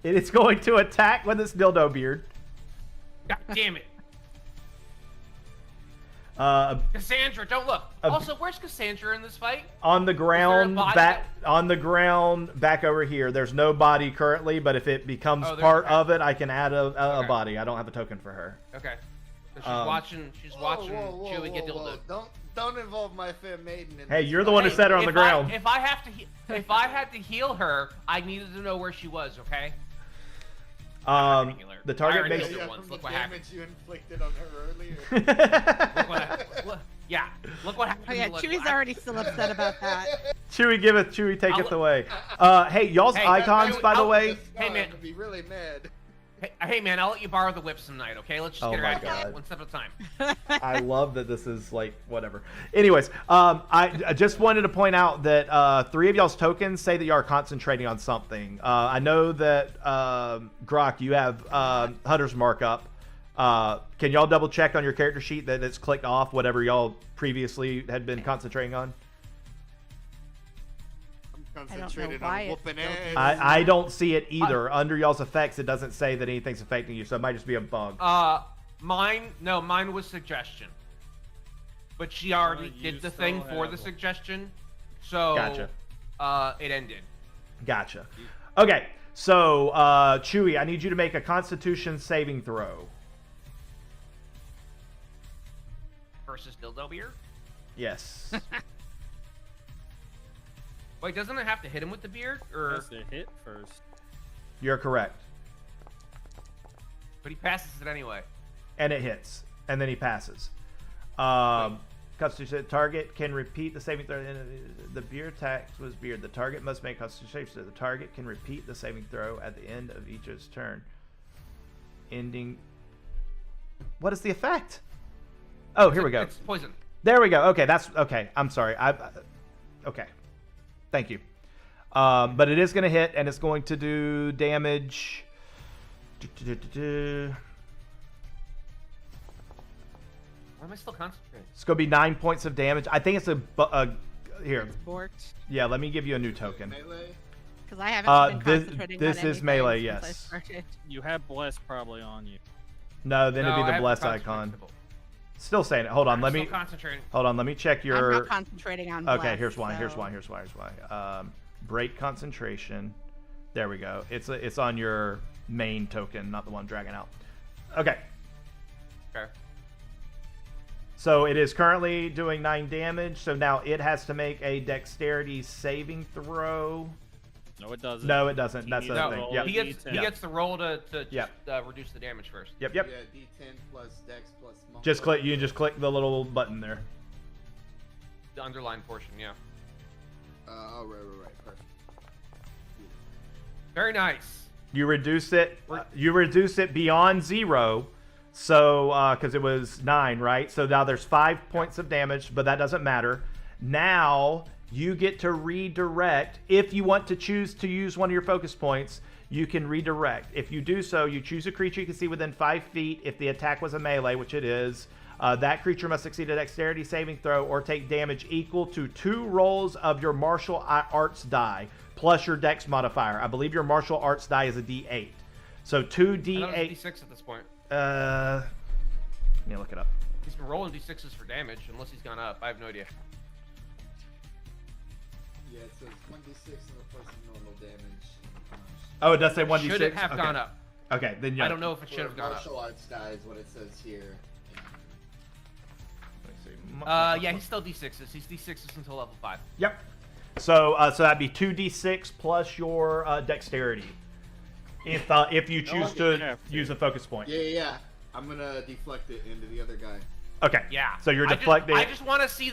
It is going to attack with its dildo beard. God damn it. Cassandra, don't look. Also, where's Cassandra in this fight? On the ground, body back on the ground, back over here. There's no body currently, but if it becomes part of it, I can add a body. I don't have a token for her. Okay. So she's watching Chewie get whoa. dildoed. Don't involve my fair maiden in Hey, this you're the fight. one who set her on the ground. If I had to heal her, I needed to know where she was. Okay. The target I makes. already Yeah, once. from Look the what damage happened. you inflicted on her earlier. Look what happened. Oh yeah, Chewie's already still upset about that. Chewie taketh away. Hey, y'all's icons, by the way. Hey, man. I'd be really mad. Hey man, I'll let you borrow the whip some night, okay? Let's just get her my out of here God. one step at a time. I love that this is like whatever. Anyways, I just wanted to point out that 3 of y'all's tokens say that you are concentrating on something. I know that Grok, you have Hunter's markup. Can y'all double check on your character sheet that it's clicked off whatever y'all previously had been concentrating on? Concentrated why on it's whooping still ass. I don't see it either. Under y'all's effects, it doesn't say that anything's affecting you, so it might just be a bug. Mine was suggestion. But she already you did the still thing for have the one. suggestion. So Gotcha. It ended. Gotcha. Okay, so Chewie, I need you to make a Constitution saving throw. Versus dildo beer? Yes. Wait, doesn't it have to hit him with the beard? Or Has to hit first. You're correct. but he passes it anyway. And it hits. And then he passes. Constitution target can repeat the saving throw. The beard attack was beard. The target must make Constitution save. The target can repeat the saving throw at the end of each of its turn. Ending. What is the effect? Oh, here we go. It's poison. There we go. Okay, that's okay. I'm sorry. Okay. Thank you. But it is going to hit, and it's going to do damage. Why am I still concentrating? It's going to be 9 points of damage. I think it's here. Borked. Yeah, let me give you a new token. Melee? Because I haven't been This concentrating is on anything melee. since I Yes. started. You have bless probably on you. No, then No, it'd I be the have bless concentrating icon. symbol. Still saying it. Hold on. I'm Let still me. concentrating. Hold on. Let me check I'm your. not concentrating on Okay, bless, here's why. so- Here's why. Break concentration. There we go. It's on your main token, not the one dragging out. Okay. Okay. So it is currently doing 9 damage. So now it has to make a dexterity saving throw. No, it doesn't. No, it doesn't. You That's need the to thing. roll Yep. He gets D10. he gets the roll to Yeah. reduce the damage first. Yep. Yeah, D10 plus Dex plus Monk. Just click. You just click the little button there. The underlined portion, yeah. Oh, right. Perfect. Very nice. You reduce it. You reduce it beyond 0. So because it was 9, right? So now there's 5 points of damage, but that doesn't matter. Now you get to redirect. If you want to choose to use one of your focus points, you can redirect. If you do so, you choose a creature you can see within 5 feet. If the attack was a melee, which it is, that creature must succeed a dexterity saving throw or take damage equal to 2 rolls of your martial arts die plus your dex modifier. I believe your martial arts die is a D8. So 2 I thought it was D8. D6 at this point. Let me look it up. He's been rolling D6s for damage, unless he's gone up. I have no idea. Yeah, it says 1d6 and a plus normal damage. Oh, it does say 1d6? Should it have Okay. gone up? Okay, then yeah. I don't know if it should have gone up. Martial arts die is what it says here. Yeah, he's still D6s. He's D6s until level 5. Yep. So that'd be 2d6 plus your dexterity. If you choose you to have to. use a focus point. Yeah. I'm gonna deflect it into the other guy. Okay. Yeah. So you're deflecting. I just want to see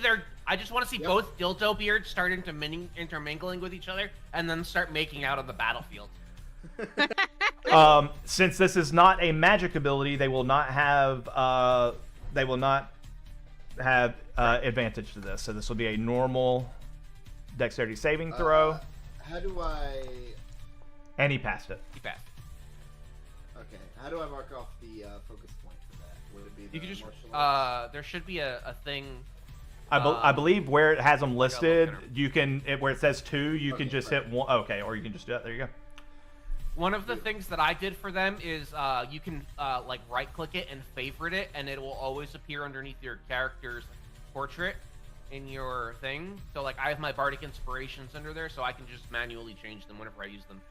both dildo beards start intermingling with each other, and then start making out on the battlefield. Since this is not a magic ability, they will not have advantage to this. So this will be a normal dexterity saving throw. How do I? And he passed it. He passed. Okay. How do I mark off the focus point for that? Would it be the You can just martial arts? there should be a thing. I believe where it has them listed, look at 'em. you can where it says 2, you can Okay, just perfect. hit 1. Okay, or you can just do it. There you go. One of the things that I did for them is you can like right-click it and favorite it, and it will always appear underneath your character's portrait in your thing. So like I have my bardic inspirations under there, so I can just manually change them whenever I use them.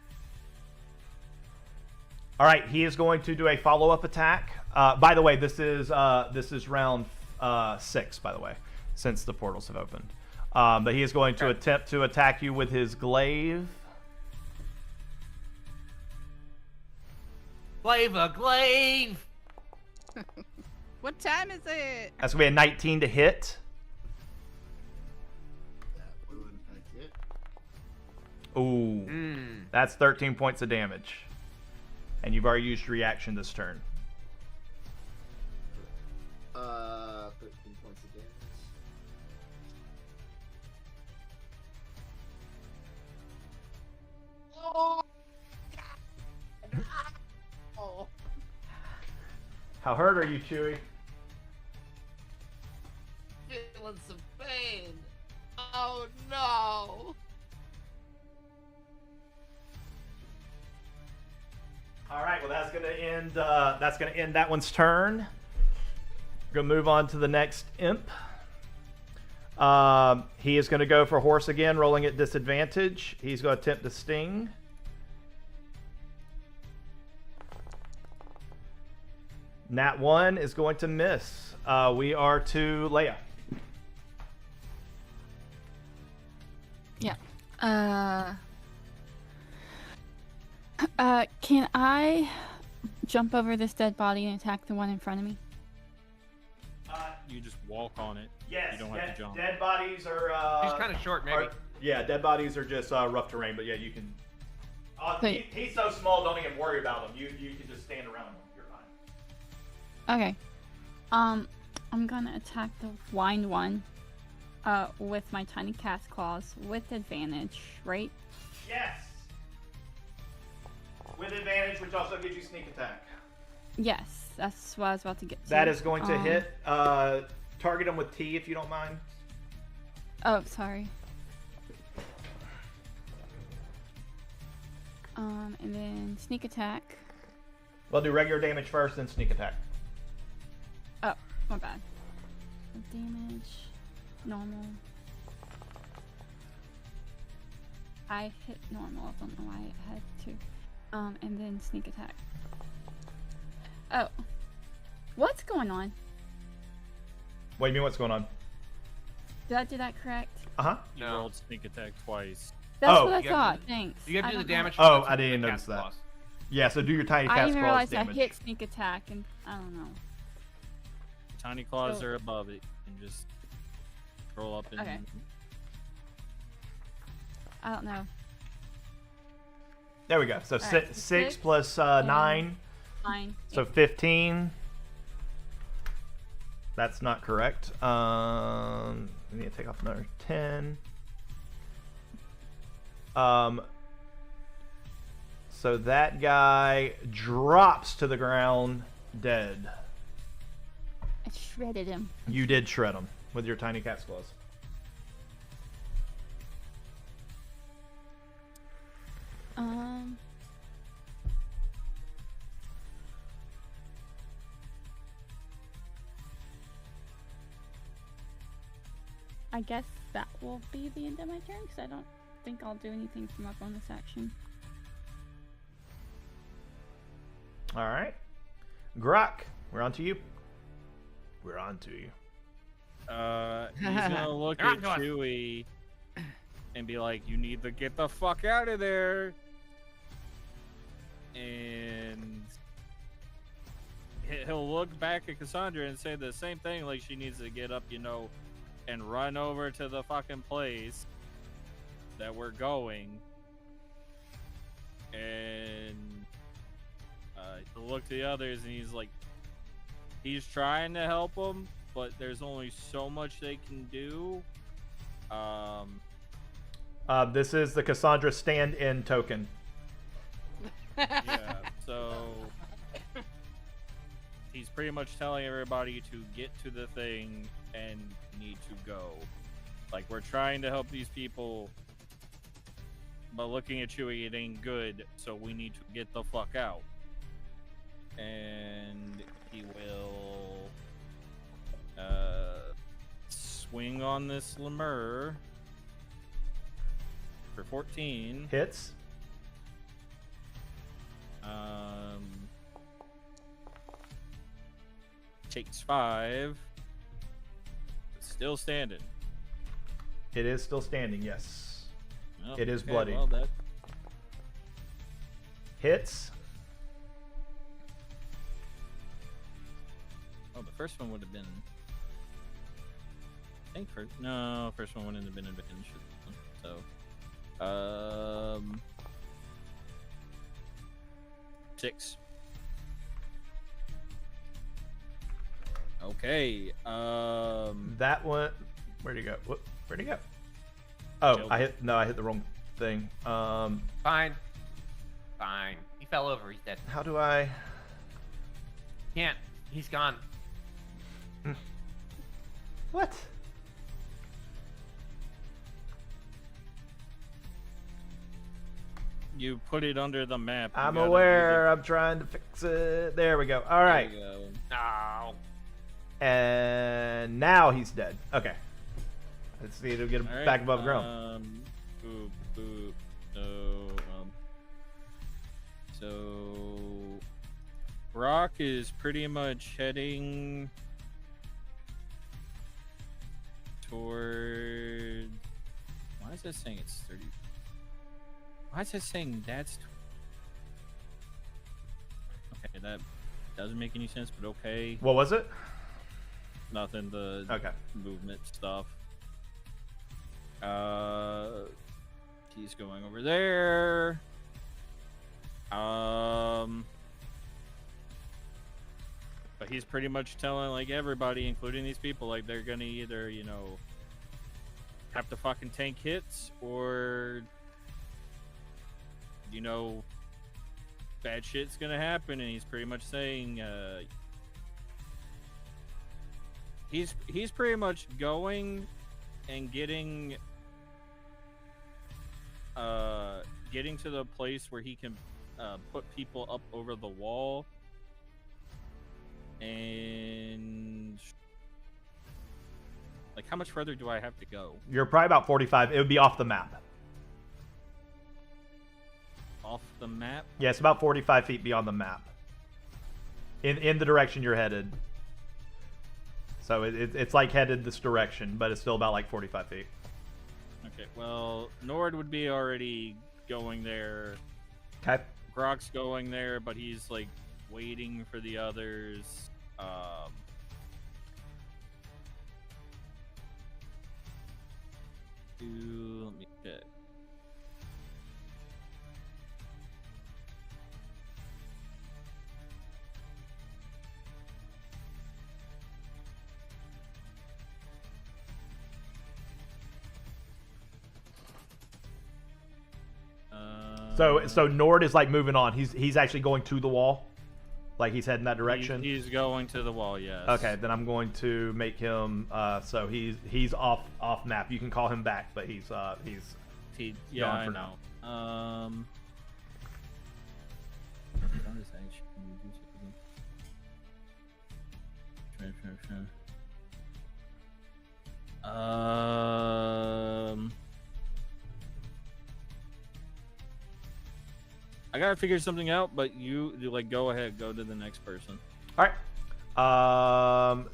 All right, he is going to do a follow-up attack. By the way, this is round 6. By the way, since the portals have opened, but he is going to attempt to attack you with his glaive. Glaive! What time is it? That's gonna be a 19 to hit. That will in fact hit. Ooh, that's 13 points of damage, and you've already used reaction this turn. 13 points of damage. Oh! Oh! How hurt are you, Chewie? Feeling some pain. Oh no! All right, well that's gonna end. That's gonna end that one's turn. We're gonna move on to the next imp. He is gonna go for horse again, rolling at disadvantage. He's gonna attempt to sting. Nat 1 is going to miss. We are to Leia. Yeah. Can I jump over this dead body and attack the one in front of me? You just walk on it. Yes, You don't have to jump. dead bodies are. He's kind of short, maybe. Yeah, dead bodies are just rough terrain, but yeah, you can. He's so small, don't even worry about him. You can just stand around him. You're fine. Okay. I'm gonna attack the blind one, with my tiny cat's claws with advantage, right? Yes. With advantage, which also gives you sneak attack. Yes, that's what I was about to get to. That is going to hit. Target him with T if you don't mind. Oh, sorry. And then sneak attack. We'll do regular damage first, then sneak attack. Oh, my bad. Damage, normal. I hit normal. I don't know why I had to. And then sneak attack. Oh, what's going on? What do you mean? What's going on? Did I do that correct? You rolled sneak attack twice. That's Oh. what I You thought. gotta Thanks. You gotta do the don't know. damage. Oh, first I with didn't the notice cat's that. claws. Yeah, so do your tiny I cat's didn't even claws realize damage. I hit sneak attack, and I don't know. Tiny claws So- are above it, and just roll up and. Okay. I don't know. There we go. So Alright, six, so 6 6 plus and 9. Fine. So 15. That's not correct. We need to take off another 10. So that guy drops to the ground dead. I shredded him. You did shred him with your tiny cat's claws. I guess that will be the end of my turn, because I don't think I'll do anything for my bonus action. All right. Grok, we're on to you. We're on to you. He's gonna look You're at on to us. Chewie and be like, "You need to get the fuck out of there." And he'll look back at Cassandra and say the same thing, like she needs to get up, and run over to the fucking place that we're going. And he'll look to the others, and he's trying to help them, but there's only so much they can do. This is the Cassandra stand-in token. Yeah, so he's pretty much telling everybody to get to the thing and need to go. Like, we're trying to help these people but looking at Chewie, it ain't good, so we need to get the fuck out. And he will swing on this lemur for 14. Hits. Takes 5. Still standing. It is still standing, yes. Oh, It is okay, bloody. well, that Hits. Oh, the first one would have been. I think first. No, first one wouldn't have been advantage. So, 6. Okay. That one. Where'd he go? Where'd he go? Oh, Killed. I hit the wrong thing. Fine. Fine. He fell over. He's dead. How do I? Can't. He's gone. What? You put it under the map. You I'm gotta do aware. I'm trying to fix it. There we go. All There right. you go. No. And now he's dead. Okay. Let's see. It'll get him All right, back above ground. Boop, boop. So, Brock is pretty much heading toward. Why is that saying it's 30? Why is that saying that's? Okay, that doesn't make any sense, but okay. What was it? Nothing. The Okay. movement stuff. He's going over there. But he's pretty much telling like everybody, including these people, like they're gonna either, have to fucking tank hits or, bad shit's gonna happen, and he's pretty much saying, he's pretty much going and getting to the place where he can put people up over the wall, and like how much further do I have to go? You're probably about 45. It would be off the map. Off the map? Yeah, it's about 45 feet beyond the map. In the direction you're headed. So it's like headed this direction, but it's still about like 45 feet. Okay, well, Nord would be already going there. Okay. Grok's going there, but he's like waiting for the others. Let me check. So Nord is like moving on. He's actually going to the wall. Like he's heading that direction. He's going to the wall, yes. Okay, then I'm going to make him so he's off map. You can call him back, but he's Yeah, gone I for know. now. What is that? I gotta figure something out, but you like go ahead, go to the next person. All right.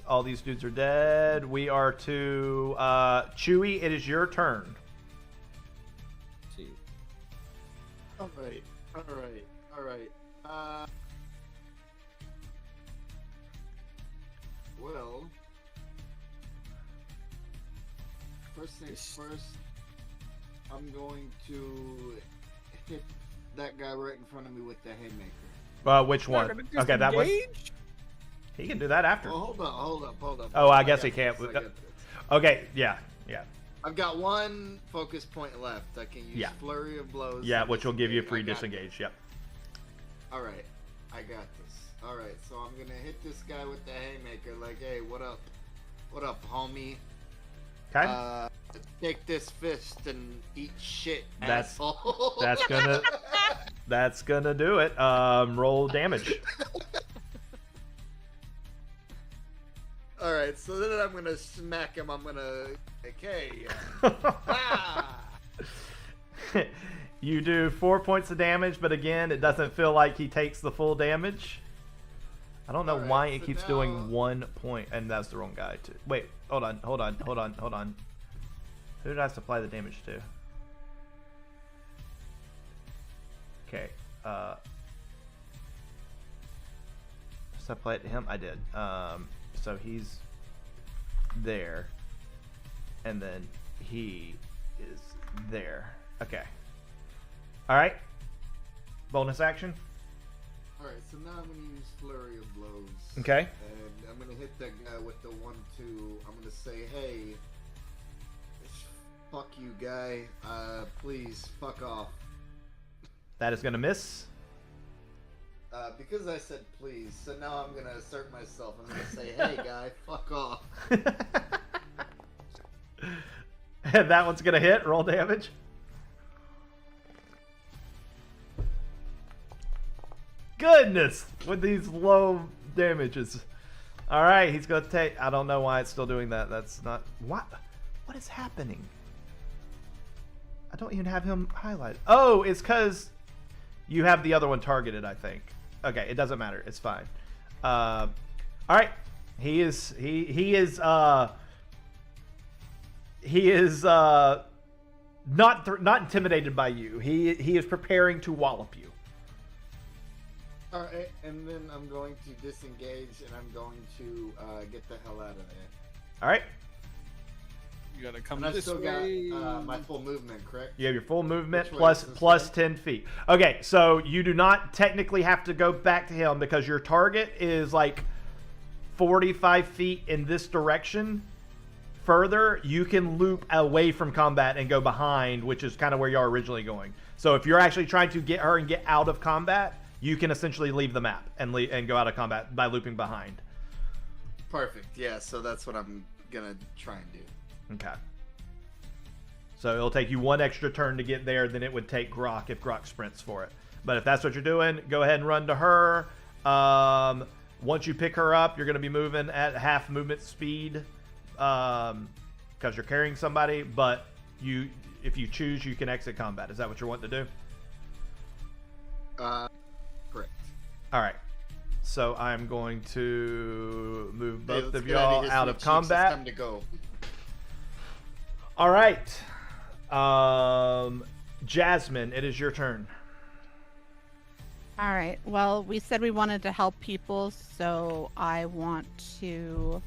All these dudes are dead. We are to Chewie. It is your turn. Let's see. All right. Well, first things first, I'm going to hit that guy right in front of me with the haymaker. Which one? Okay, that one. He can do that after. Oh, hold up. Oh, I guess he got can't. this, I got this. Okay, yeah. I've got one focus point left. I can use flurry of blows. Yeah, to which will give you a disengage. free I got disengage. Yep. this. All right, I got this. All right, so I'm gonna hit this guy with the haymaker. Like, hey, what up, homie? Okay. Take this fist and eat shit, That's- asshole. That's gonna do it. Roll damage. All right, so then I'm gonna smack him. I'm gonna okay. Ah! You do 4 points of damage, but again, it doesn't feel like he takes the full damage. I don't know Alright, why it so keeps now- doing 1 point, and that's the wrong guy too. Wait, hold on. Who did I supply the damage to? Okay. Supply it to him? I did. So he's there. And then he is there. Okay. Alright. Bonus action. All right, so now I'm gonna use flurry of blows. Okay. And I'm gonna hit that guy with the 1-2. I'm gonna say, hey, fuck you, guy. Please fuck off. That is going to miss. Because I said please, so now I'm gonna assert myself. I'm gonna say, hey, guy, fuck off. And that one's going to hit. Roll damage. Goodness, with these low damages. All right, he's going to take... I don't know why it's still doing that. That's not... What is happening? I don't even have him highlighted. Oh, it's because you have the other one targeted, I think. Okay, it doesn't matter. It's fine. All right. He is not intimidated by you. He is preparing to wallop you. All right, and then I'm going to disengage, and I'm going to get the hell out of there. All right. You gotta come And I've this still way. got my full movement, correct? You have your full movement Which way plus is this plus way? 10 feet. Okay, so you do not technically have to go back to him because your target is like 45 feet in this direction. Further, you can loop away from combat and go behind, which is kind of where you are originally going. So if you're actually trying to get her and get out of combat, you can essentially leave the map and go out of combat by looping behind. Perfect. Yeah, so that's what I'm gonna try and do. Okay. So it'll take you 1 extra turn to get there than it would take Grok if Grok sprints for it. But if that's what you're doing, go ahead and run to her. Once you pick her up, you're going to be moving at half movement speed because you're carrying somebody. But if you choose, you can exit combat. Is that what you're wanting to do? Correct. All right. So I'm going to move Hey, both let's of get out y'all here, out sweet of cheeks. combat. It's time to go. All right. Jasmine, it is your turn. All right. Well, we said we wanted to help people, so I want to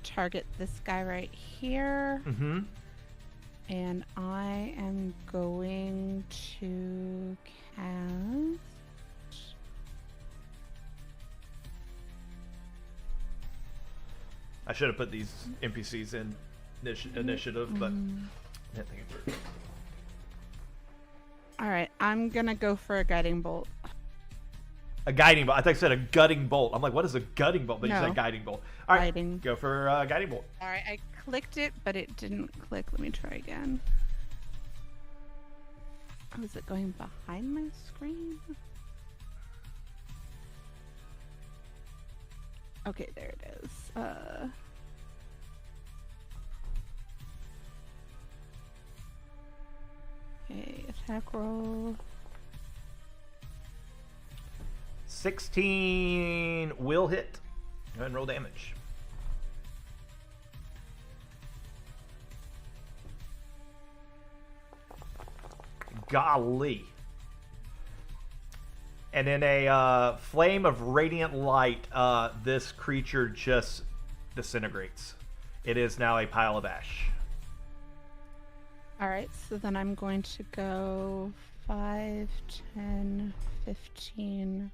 target this guy right here. Mm-hmm. And I am going to cast... I should have put these NPCs in initiative, but didn't think it through. All right. I'm going to go for a guiding bolt. A guiding bolt. I think I said a gutting bolt. I'm like, what is a gutting bolt? But you No. said guiding bolt. All right, Guiding. go for guiding bolt. All right. I clicked it, but it didn't click. Let me try again. Oh, is it going behind my screen? Okay, there it is. Okay, attack roll. 16 will hit. Go ahead and roll damage. Golly. And in a flame of radiant light, this creature just disintegrates. It is now a pile of ash. All right, so then I'm going to go 5, 10, 15,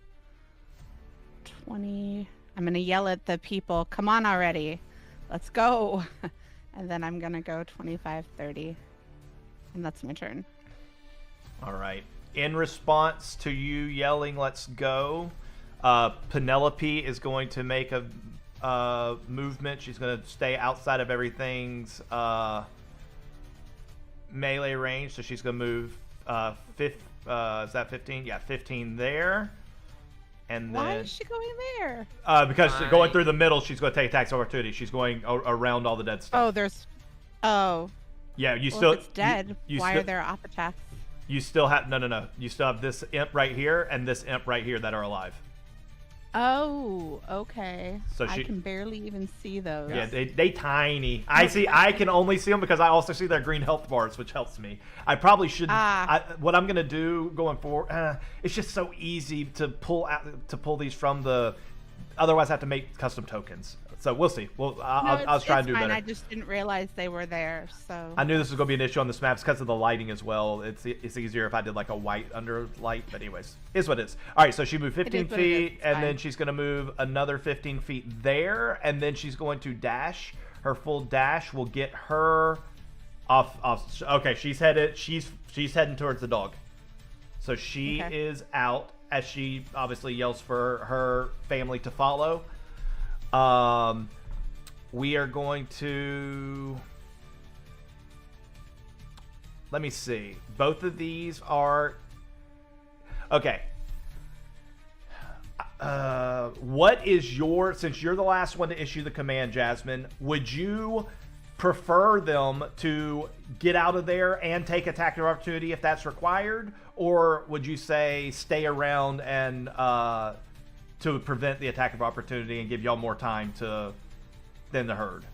20. I'm going to yell at the people, come on already. Let's go. And then I'm going to go 25, 30. And that's my turn. All right. In response to you yelling, let's go, Penelope is going to make a movement. She's going to stay outside of everything's melee range. So she's going to move is that 15? Yeah, 15 there. And then, Why is she going there? because going through the middle, she's going to take attacks of opportunity. She's going around all the dead stuff. Oh, there's. Oh. Yeah, you Well, still. if it's dead. You Why still, are there op attacks? You still have no. You still have this imp right here and this imp right here that are alive. Oh, okay. So I she- can barely even see those. Yeah, they tiny. I can only see them because I also see their green health bars, which helps me. I probably should. What I'm gonna do going forward, it's just so easy to pull these from the. Otherwise, I have to make custom tokens. So we'll see. I'll try and do better. I just didn't realize they were there. So I knew this was going to be an issue on this map because of the lighting as well. It's easier if I did like a white under light, but anyways, is what it is. All right, so she moved 15 feet, and then she's going to move another 15 feet there, and then she's going to dash. Her full dash will get her off. Okay, she's heading towards the dog. So she is out as she obviously yells for her family to follow. We are going to, let me see. Both of these are, okay. What is your, since you're the last one to issue the command, Jasmine, would you prefer them to get out of there and take attack of opportunity if that's required? Or would you say stay around and, to prevent the attack of opportunity and give y'all more time to than the herd?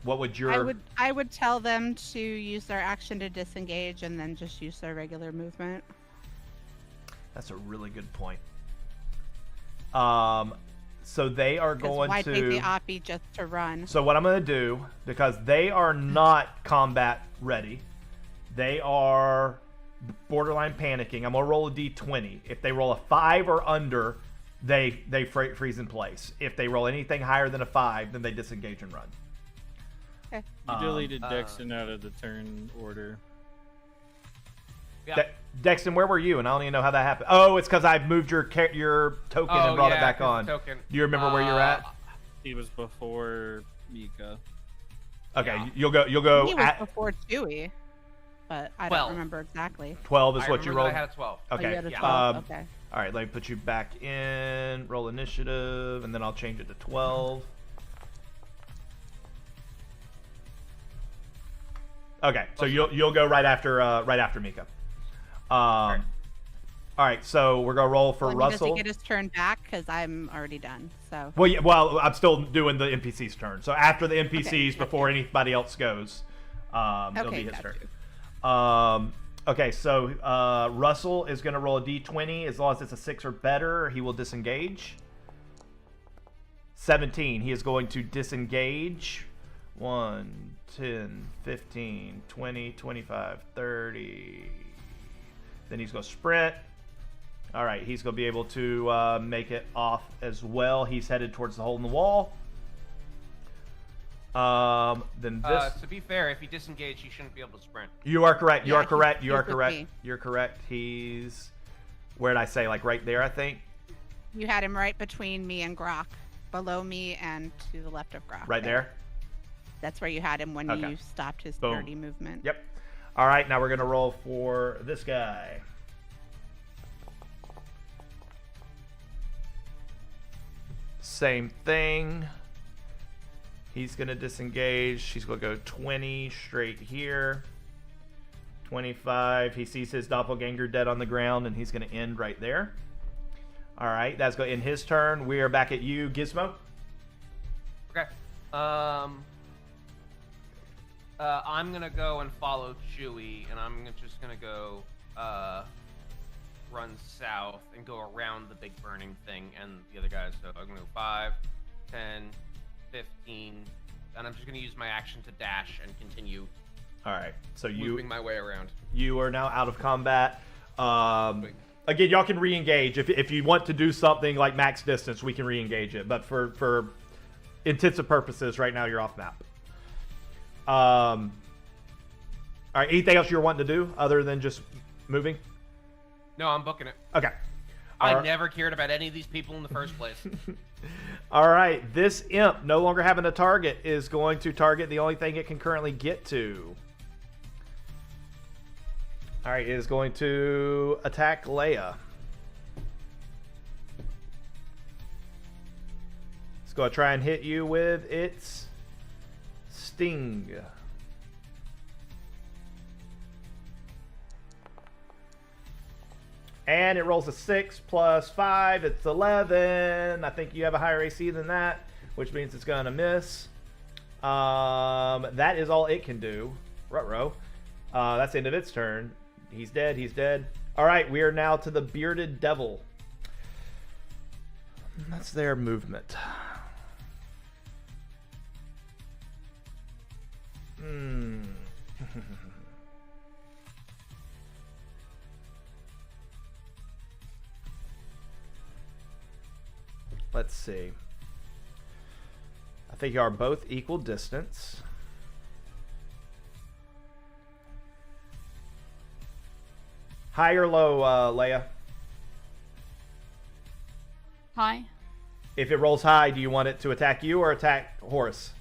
What would your... I would tell them to use their action to disengage and then just use their regular movement. That's a really good point. So they are going why to... take the oppie just to run? So what I'm going to do, because they are not combat ready, they are borderline panicking. I'm going to roll a d20. If they roll a 5 or under, they freeze in place. If they roll anything higher than a 5, then they disengage and run. Okay. You deleted Dexton out of the turn order. Yeah. Dexton, where were you? And I don't even know how that happened. Oh, it's because I moved your token and brought it back on. Token. Do you remember where you're at? He was before Mika. Okay, Yeah. you'll go He was at before Chewie, but I 12. don't remember exactly. 12 is I what you remember rolled. that I had a 12. Oh, Okay. you had a yeah. 12? Okay. All right, let me put you back in. Roll initiative, and then I'll change it to 12. Okay, so you'll go right after Mika. All right, so we're gonna roll for Well, Russell. Does he get his turn back? Because I'm already done. So. Well, yeah, well, I'm still doing the NPC's turn. So after the NPCs, Okay, before anybody else goes, it'll be his got turn. you. Okay, so Russell is going to roll a d20. As long as it's a 6 or better, he will disengage. 17, he is going to disengage. 1, 10, 15, 20, 25, 30. Then he's going to sprint. All right, he's going to be able to make it off as well. He's headed towards the hole in the wall. Then this. To be fair, if he disengaged, he shouldn't be able to sprint. You are correct. You Yeah, are correct. You are he's with correct. me. You're correct. He's. Where did I say? Like right there, I think. You had him right between me and Grok, below me and to the left of Grok. Right there. That's where you had him when Okay. you stopped his Boom. dirty movement. Yep. All right. Now we're gonna roll for this guy. Same thing. He's gonna disengage. He's gonna go 20 straight here. 25. He sees his doppelganger dead on the ground, and he's gonna end right there. All right, that's going to end his turn. We are back at you, Gizmo. Okay. I'm gonna go and follow Chewie, and I'm just gonna go run south and go around the big burning thing and the other guys. So I'm gonna go 5, 10, 15, and I'm just gonna use my action to dash and continue All right, so moving my way around. you are now out of combat. Again, y'all can re-engage if you want to do something like max distance. We can re-engage it, but for intensive purposes, right now you're off map. All right, anything else you're wanting to do other than just moving? No, I'm booking it. Okay. I All right. never cared about any of these people in the first place. All right, this imp, no longer having a target, is going to target the only thing it can currently get to. All right, it is going to attack Leia. It's going to try and hit you with its sting. And it rolls a 6 plus 5. It's 11. I think you have a higher AC than that, which means it's going to miss. That is all it can do. Ruh-roh. That's the end of its turn. He's dead. He's dead. All right, we are now to the Bearded Devil. That's their movement. Let's see. I think you are both equal distance. High or low, Leia? Hi. If it rolls high, do you want it to attack you or attack Horus?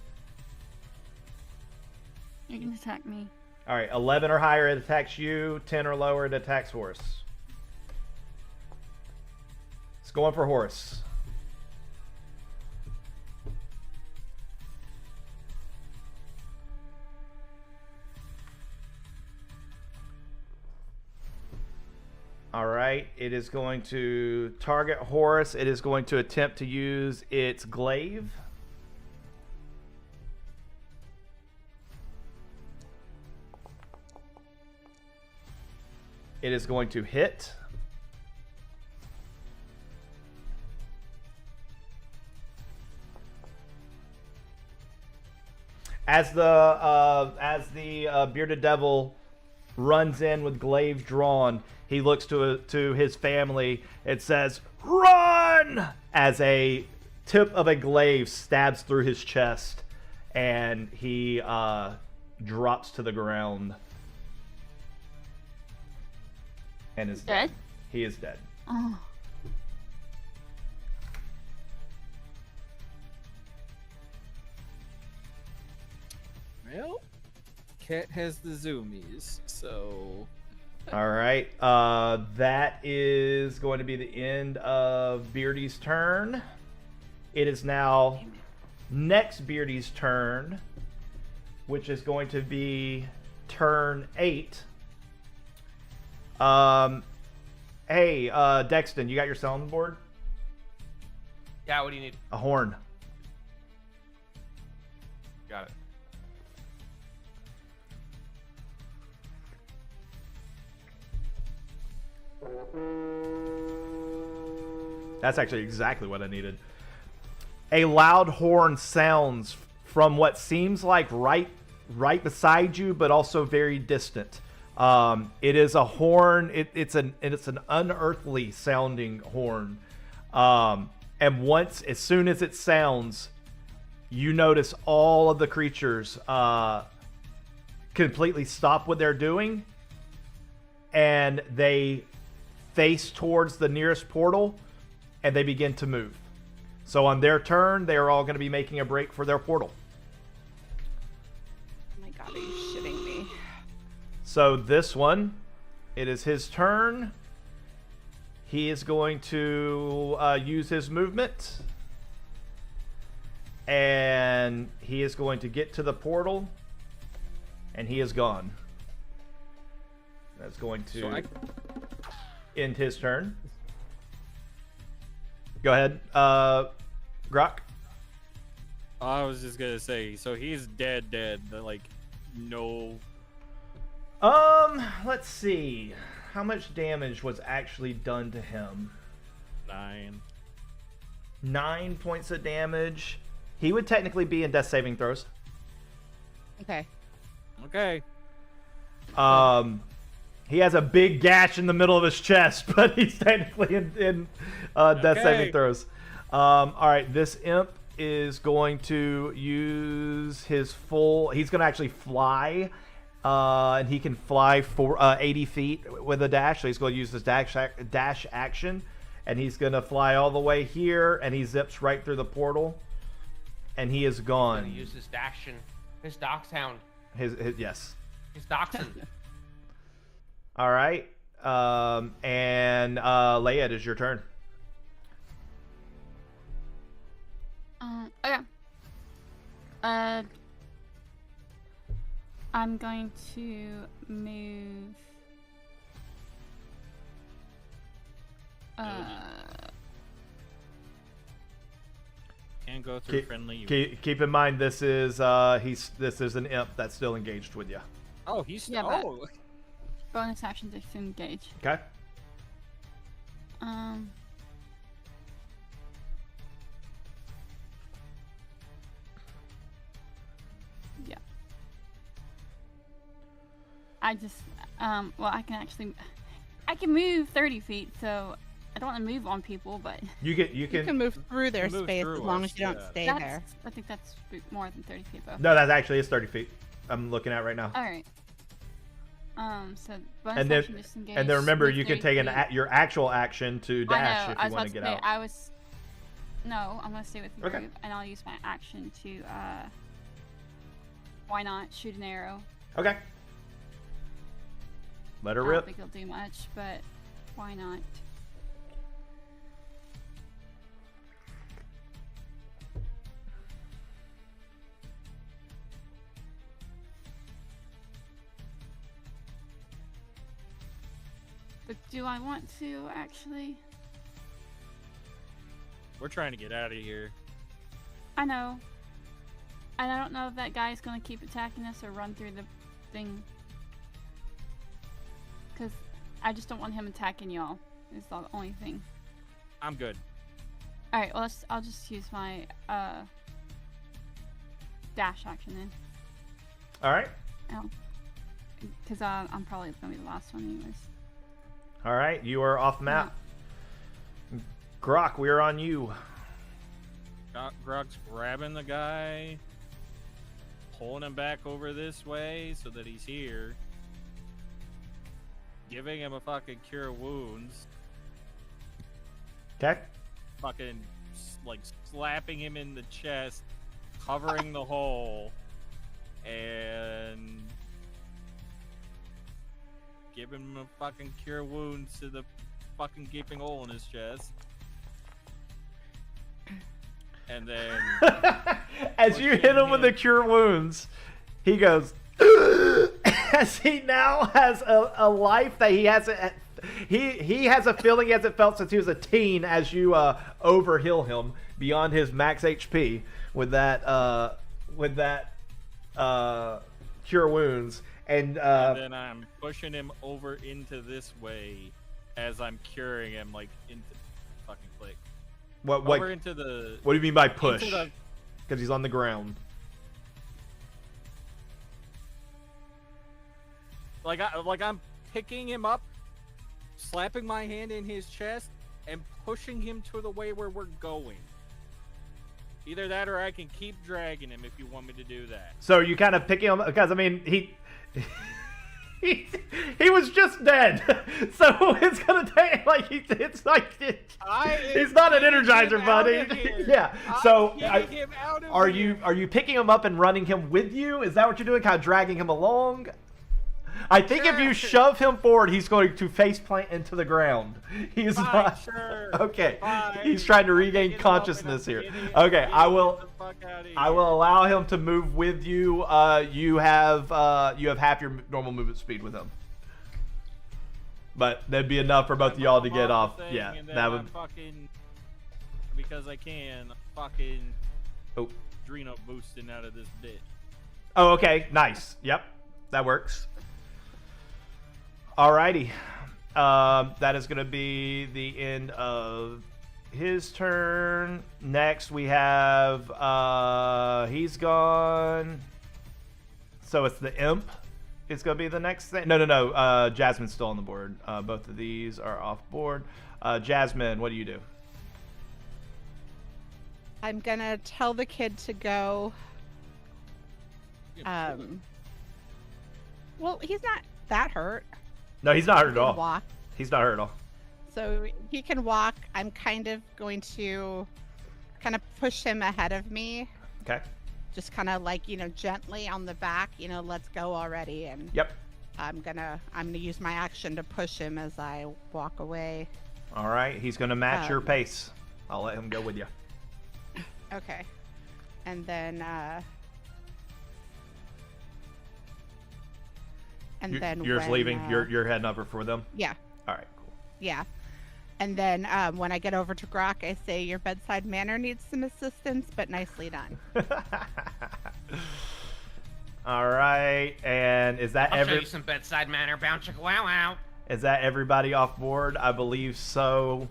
You can attack me. All right, 11 or higher, it attacks you. 10 or lower, it attacks Horus. It's going for Horus. All right, it is going to target Horus. It is going to attempt to use its glaive. It is going to hit. As the bearded devil runs in with glaive drawn, he looks to his family and says, "Run!" as a tip of a glaive stabs through his chest, and he drops to the ground and is dead. He is dead. Oh. Well, Cat has the zoomies, so... All right. That is going to be the end of Beardy's turn. It is now next Beardy's turn, which is going to be turn 8. Hey, Dexton, you got your soundboard? Yeah, what do you need? A horn. Got it. That's actually exactly what I needed. A loud horn sounds from what seems like right beside you, but also very distant. It is a horn. It's an unearthly sounding horn. And as soon as it sounds, you notice all of the creatures completely stop what they're doing, and they face towards the nearest portal, and they begin to move. So on their turn, they are all going to be making a break for their portal. Oh my god, are you shitting me? So this one, it is his turn. He is going to use his movement. And he is going to get to the portal. And he is gone. That's going to end his turn. Go ahead, Grok. I was just gonna say, so he's dead, like, no... Let's see. How much damage was actually done to him? 9. 9 points of damage. He would technically be in death saving throws. Okay. Okay. He has a big gash in the middle of his chest, but he's technically in death saving throws. All right, this imp is going to use his full... He's going to actually fly, and he can fly for 80 feet with a dash, so he's going to use his dash action, and he's gonna fly all the way here, and he zips right through the portal, and he is He's gone. gonna use his Daction, his Doxhound, His yes. his Dachshund. All right. And Leia, it is your turn. Okay. I'm going to move. Can't go through friendly. Keep in mind, this is this is an imp that's still engaged with you. Oh, he's Yeah, but- oh. Bonus action to disengage. Okay. Yeah. I just well, I can move 30 feet, so I don't want to move on people, but You You can. can move through their Move space through as long us, as you don't yeah. stay that's there. I think that's more than 30 feet though. No, that actually is 30 feet. I'm looking at right now. All right. So bonus And then action disengage. and then remember, move you can 30 take feet. your actual action to I dash know. if I you was want about to get say, out. I was. No, I'm gonna stay with the Okay. group, and I'll use my action to. Why not shoot an arrow? Okay. Let her I don't rip. think it'll do much, but why not? But do I want to actually? We're trying to get out of here. I know. And I don't know if that guy's gonna keep attacking us or run through the thing. Because I just don't want him attacking y'all. Is the only thing. I'm good. Alright, well, I'll just use my dash action then. All right. Because I'm probably gonna be the last one anyways. All right. You are off map. Grok, we are on you. Grog's grabbing the guy, pulling him back over this way so that he's here, giving him a fucking cure wounds, Okay. fucking like slapping him in the chest, covering the hole, and giving him a fucking cure wounds to the fucking gaping hole in his chest. And then As you hit him with the cure wounds, he goes. As he now has a life that he hasn't. He has a feeling he hasn't felt since he was a teen. As you overheal him beyond his max HP with that cure wounds, and then I'm pushing him over into this way as I'm curing him, like into fucking click. Over into the. What do you mean by push? into the- Because he's on the ground. I'm picking him up, slapping my hand in his chest, and pushing him to the way where we're going. Either that, or I can keep dragging him if you want me to do that. So you kind of pick him because I mean he was just dead, so it's gonna take like he's not an Energizer buddy. Yeah. So are you picking him up and running him with you? Is that what you're doing? Kind of dragging him along? I think if you shove him forward, he's going to face plant into the ground. He's not. Sure. Okay. Fine. He's trying to I'm regain picking him up consciousness and I'm here. getting- Okay, getting I him will. the fuck outta I here. will allow him to move with you. You have half your normal movement speed with him, but that'd be enough for both of y'all to get off. the thing, Yeah, and then that would. I'm fucking, because I can, fucking Oh. Drino boosting out of this bit. Oh, okay, nice. Yep, that works. Alrighty, that is gonna be the end of his turn. Next we have he's gone. So it's the imp. It's gonna be the next thing. No. Jasmine's still on the board. Both of these are off board. Jasmine, what do you do? I'm gonna tell the kid to go. Well, he's not that hurt. No, he's not hurt at He can all. walk. He's not hurt at all. So he can walk. I'm kind of going to push him ahead of me. Okay. Just kind of like, gently on the back, let's go already. And Yep. I'm gonna use my action to push him as I walk away. All right. He's going to match your pace. I'll let him go with you. Okay. And then You're just when, leaving. You're heading over for them. Yeah. All right. Cool. Yeah. And then when I get over to Grok, I say your bedside manner needs some assistance, but nicely done. All right. And is that I'll show you some bedside manner, bounce chicka wow wow. Is that everybody off board? I believe so.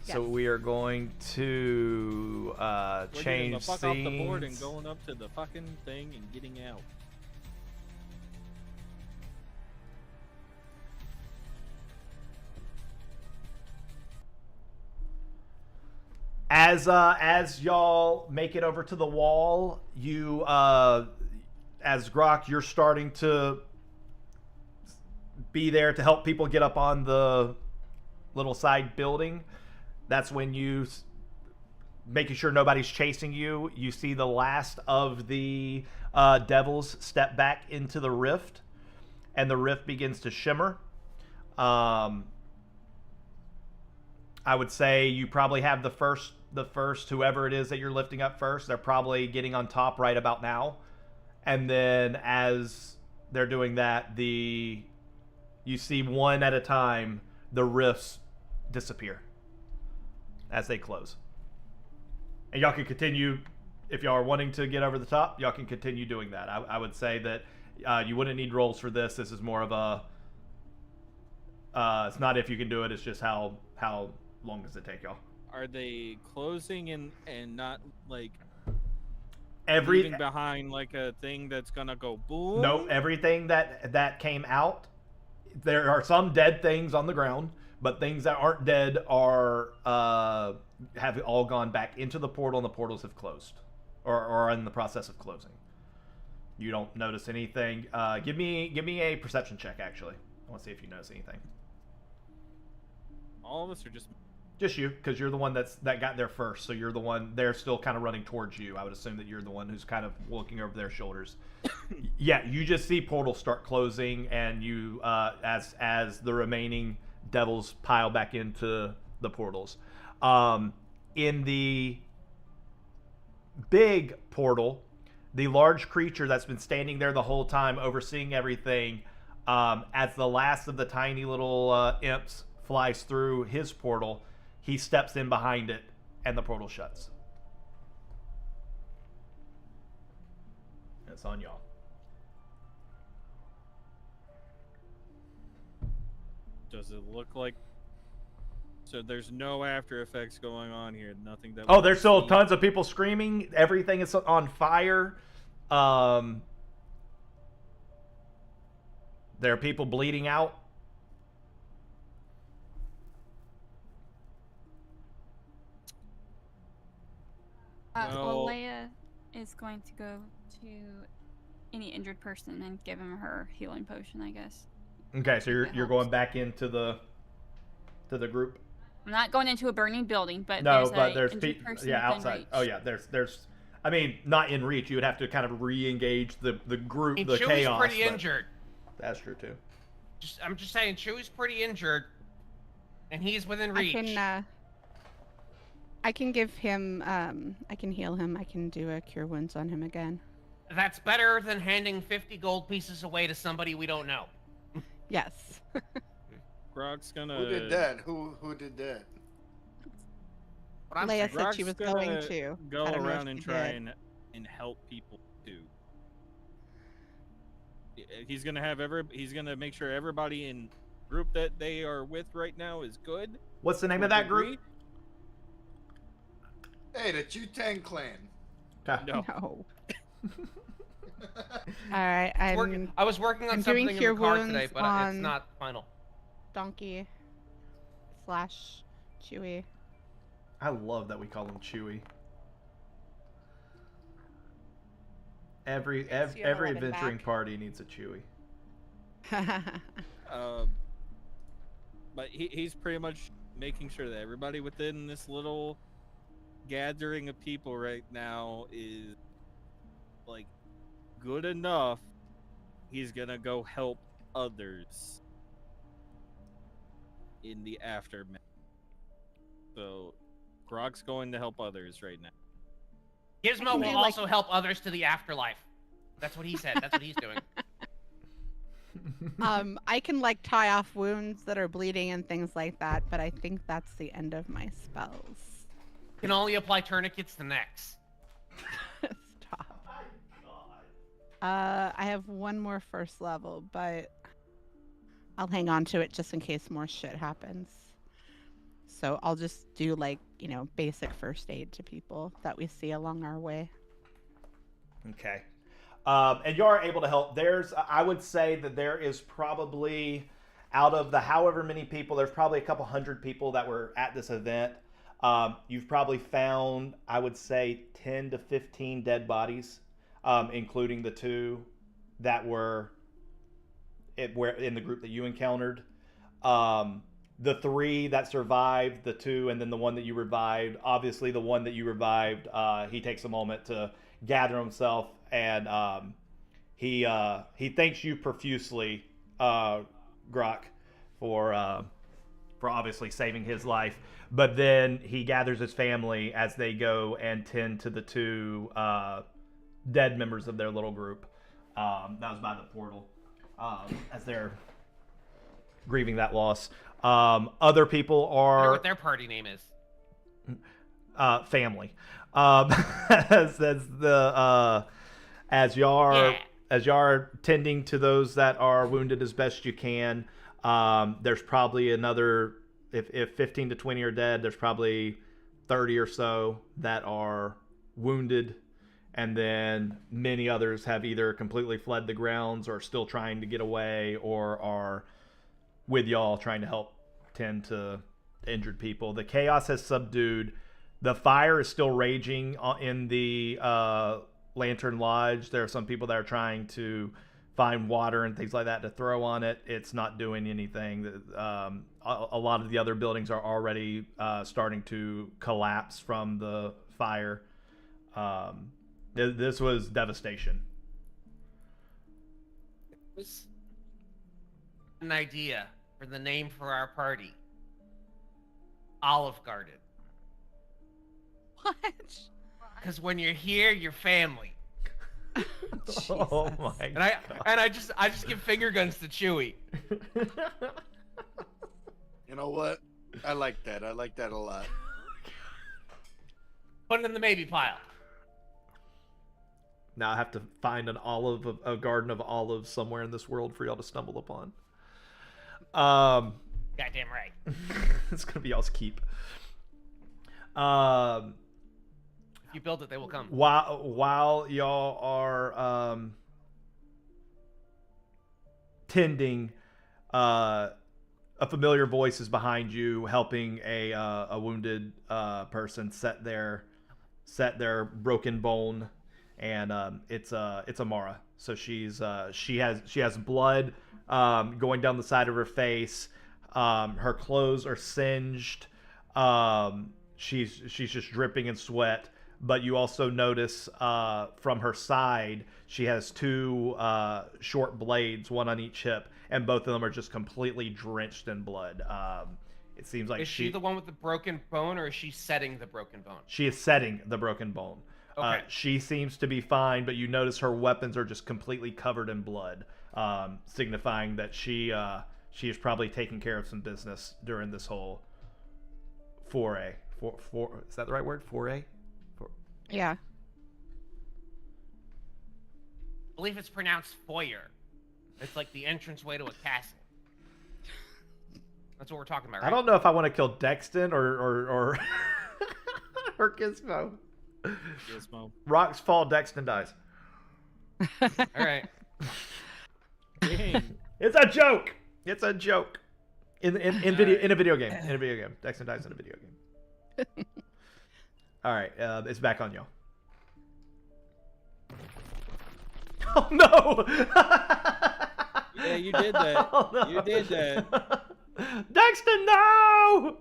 Yes. So we are going to We're change getting the fuck off the board and scenes. going up to the fucking thing and getting out. As y'all make it over to the wall, you as Grok, you're starting to be there to help people get up on the little side building. That's when you making sure nobody's chasing you. You see the last of the devils step back into the rift, and the rift begins to shimmer. I would say you probably have the first whoever it is that you're lifting up first. They're probably getting on top right about now, and then as they're doing that, you see one at a time the rifts disappear as they close. And y'all can continue, if y'all are wanting to get over the top, y'all can continue doing that. I would say that you wouldn't need rolls for this. This is more of a it's not if you can do it, it's just how long does it take y'all. Are they closing and not like Every leaving behind like a thing that's gonna go boom? No, everything that came out, there are some dead things on the ground, but things that aren't dead are have all gone back into the portal, and the portals have closed or are in the process of closing. You don't notice anything. Give me a perception check, actually. I want to see if you notice anything. All of us are just you, because you're the one that got there first, so you're the one. They're still kind of running towards you. I would assume that you're the one who's kind of looking over their shoulders. Yeah, you just see portals start closing, and you as the remaining devils pile back into the portals. In the big portal, the large creature that's been standing there the whole time, overseeing everything, as the last of the tiny little imps flies through his portal, he steps in behind it, and the portal shuts. It's on y'all. Does it look like? So there's no after effects going on here. Nothing that. Oh, there's still tons of people screaming. Everything is on fire. There are people bleeding out. Well- Leia is going to go to any injured person and give him her healing potion, I guess. Okay, so you're That going helps. back into the group. I'm not going into a burning building, but No, there's but a there's injured people. person Yeah, within outside. reach. Oh yeah, there's. I mean, not in reach. You would have to kind of re-engage the group, I mean, the Chewie's chaos. pretty but injured. That's true too. I'm just saying, Chewie's pretty injured, and he's within reach. I can give him I can heal him. I can do a cure wounds on him again. That's better than handing 50 gold pieces away to somebody we don't know. Yes. Grog's gonna. Who did that? Who did that? What I'm Leia saying- said she was Grog's going gonna to. go I don't know if around and she try did. and help people too. He's gonna make sure everybody in group that they are with right now is good. What's the name to of a that group? degree. Hey, the Chu-Tang clan. Okay. No. No. All right, I was working on I'm something doing in cure the car today, wounds but it's on- not final. Donkey / Chewy. I love that we call him Chewy. Every you have every 11 adventuring back. party needs a Chewy. but he's pretty much making sure that everybody within this little gathering of people right now is like good enough. He's gonna go help others in the aftermath. So Grog's going to help others right now. Gizmo will also help others to the afterlife. That's what he said. That's what he's doing. I can like tie off wounds that are bleeding and things like that, but I think that's the end of my spells. Can only apply tourniquets to necks. Stop. I have one more first level, but I'll hang on to it just in case more shit happens. So I'll just do like, basic first aid to people that we see along our way. Okay. And you are able to help. I would say that there is probably, out of the however many people, there's probably a couple hundred people that were at this event. You've probably found, I would say, 10 to 15 dead bodies, including the two that were in the group that you encountered. The three that survived, the two, and then the one that you revived. Obviously, the one that you revived, he takes a moment to gather himself, and he thanks you profusely, Grok, for obviously saving his life. But then he gathers his family as they go and tend to the two dead members of their little group. That was by the portal, as they're grieving that loss. Other people I wonder are what their party name is. family. As y'all are tending to those that are wounded as best you can. There's probably another, if 15 to 20 are dead, there's probably 30 or so that are wounded, and then many others have either completely fled the grounds or still trying to get away, or are with y'all trying to help tend to injured people. The chaos has subdued. The fire is still raging in the Lantern Lodge. There are some people that are trying to find water and things like that to throw on it. It's not doing anything. A lot of the other buildings are already starting to collapse from the fire. This was devastation. Was an idea for the name for our party. Olive Garden. What? Because when you're here, you're family. Oh my god. And I just give finger guns to Chewie. You know what? I like that. I like that a lot. Put it in the maybe pile. Now I have to find a garden of olives somewhere in this world for y'all to stumble upon. Goddamn right. It's gonna be y'all's keep. If you build it, they will come. While y'all are tending, a familiar voice is behind you, helping a wounded person set their broken bone, and it's Amara. So she has blood going down the side of her face. Her clothes are singed. She's just dripping in sweat. But you also notice from her side, she has two short blades, one on each hip, and both of them are just completely drenched in blood. It seems like is she the one with the broken bone, or is she setting the broken bone? She is setting the broken bone. Okay. She seems to be fine, but you notice her weapons are just completely covered in blood, signifying that she is probably taking care of some business during this whole foray. Is that the right word? Foray? Yeah. I believe it's pronounced foyer. It's like the entranceway to a castle. That's what we're talking about, right? I don't know if I want to kill Dexton or or Gizmo. Gizmo. Rocks fall, Dexton dies. All right. Dang. It's a joke. It's a joke. In a video game. In a video game. Dexton dies in a video game. All right, it's back on y'all. Oh no! Yeah, you did that. Oh, no. You did that. Dexter, no!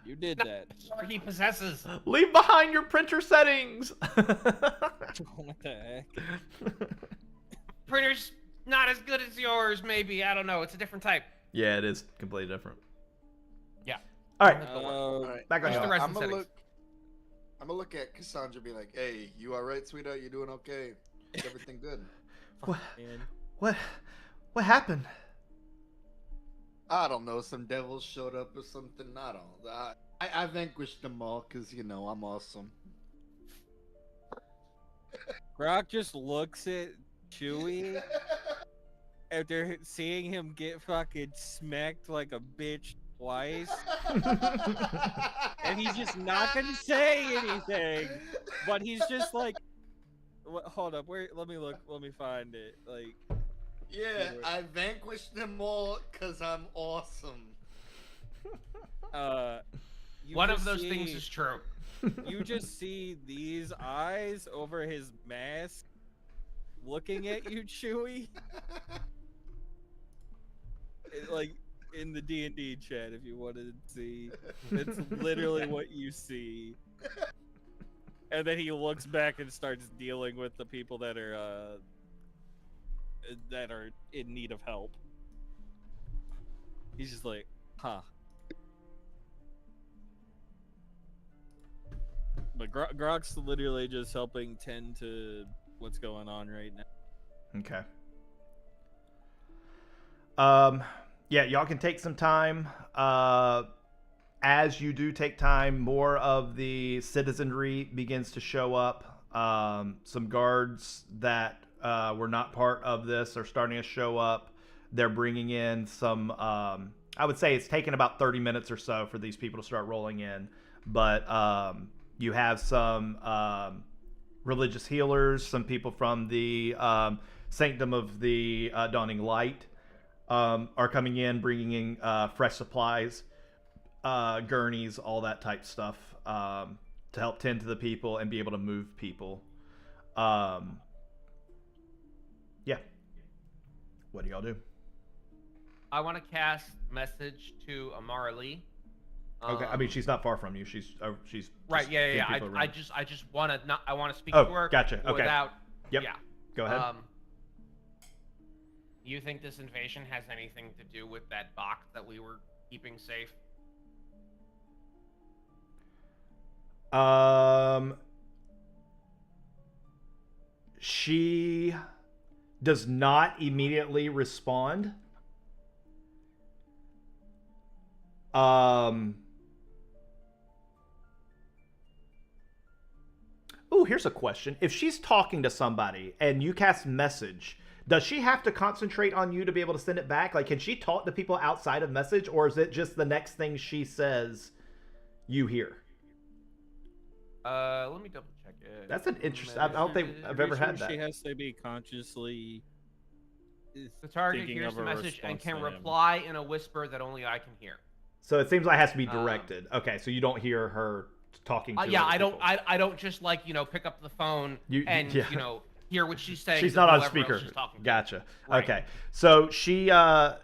You did that. Or he possesses. Leave behind your printer settings. What the heck? Printer's not as good as yours, maybe. I don't know. It's a different type. Yeah, it is completely different. Yeah. All right, All right. back on Just the y'all. rest I'm in gonna settings. look at Cassandra and be like, "Hey, you all right, sweetheart? You doing okay? Is everything good?" What? Man. What happened? I don't know. Some devils showed up or something. I don't know. I vanquished them all because I'm awesome. Brock just looks at Chewie after seeing him get fucking smacked like a bitch twice, and he's just not gonna say anything. But he's just like, hold up, where? Let me look. Let me find it. Like, Yeah, I vanquished them all because I'm awesome. you One just of those things see- is true. You just see these eyes over his mask, looking at you, Chewie. Like in the D&D chat, if you wanted to see, it's literally what you see. And then he looks back and starts dealing with the people that are in need of help. He's just like, huh. But Grok's literally just helping tend to what's going on right now. Okay. Yeah, y'all can take some time. As you do take time, more of the citizenry begins to show up. Some guards that were not part of this are starting to show up. They're bringing in some. I would say it's taken about 30 minutes or so for these people to start rolling in, but you have some religious healers, some people from the Sanctum of the Dawning Light are coming in, bringing in fresh supplies, gurneys, all that type stuff to help tend to the people and be able to move people. Yeah. What do y'all do? I want to cast message to Amara Lee. Okay, I mean she's not far from you. She's right. just Yeah, getting yeah. people I around. just want to not. I want to speak Oh, to her. gotcha, okay. Without. Yep. Yeah. Go ahead. You think this invasion has anything to do with that box that we were keeping safe? She does not immediately respond. Oh, here's a question. If she's talking to somebody and you cast message, does she have to concentrate on you to be able to send it back? Like, can she talk to people outside of message, or is it just the next thing she says you hear? Let me double check it. That's an interesting. I don't think I've ever had that. She has to be consciously. The target thinking hears of the a message and response can to him. reply in a whisper that only I can hear. So it seems like it has to be directed. Okay, so you don't hear her talking to Yeah, other I don't. people. I don't just like pick up the phone and yeah. hear what she's saying. She's to not on whoever else speaker. she's talking to. Gotcha. Right. Okay. So she has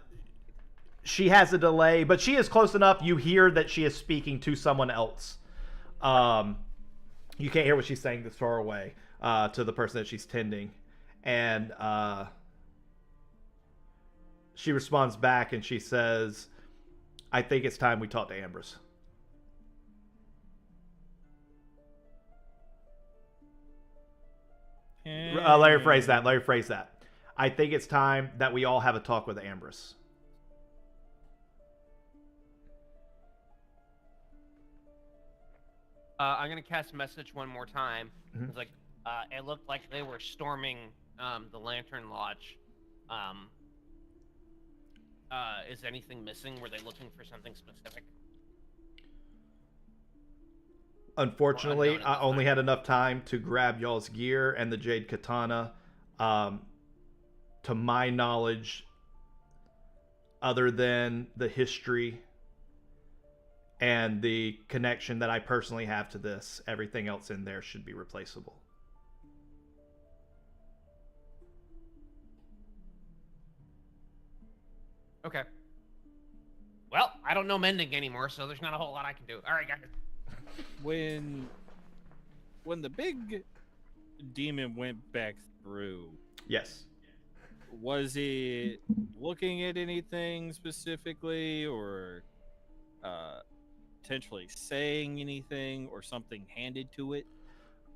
a delay, but she is close enough. You hear that she is speaking to someone else. You can't hear what she's saying this far away to the person that she's tending. And she responds back and she says, I think it's time we talk to Ambrose. Let me rephrase that. I think it's time that we all have a talk with Ambrose. I'm gonna cast message one more time. Mhm. It's like, it looked like they were storming the Lantern Lodge. Is anything missing? Were they looking for something specific? Unfortunately, unknown at I this only time. had enough time to grab y'all's gear and the Jade Katana. To my knowledge, other than the history and the connection that I personally have to this, everything else in there should be replaceable. Okay. don't know mending anymore, so there's not a whole lot I can do. All right, guys. When the big demon went back through, Yes. was he looking at anything specifically, or potentially saying anything, or something handed to it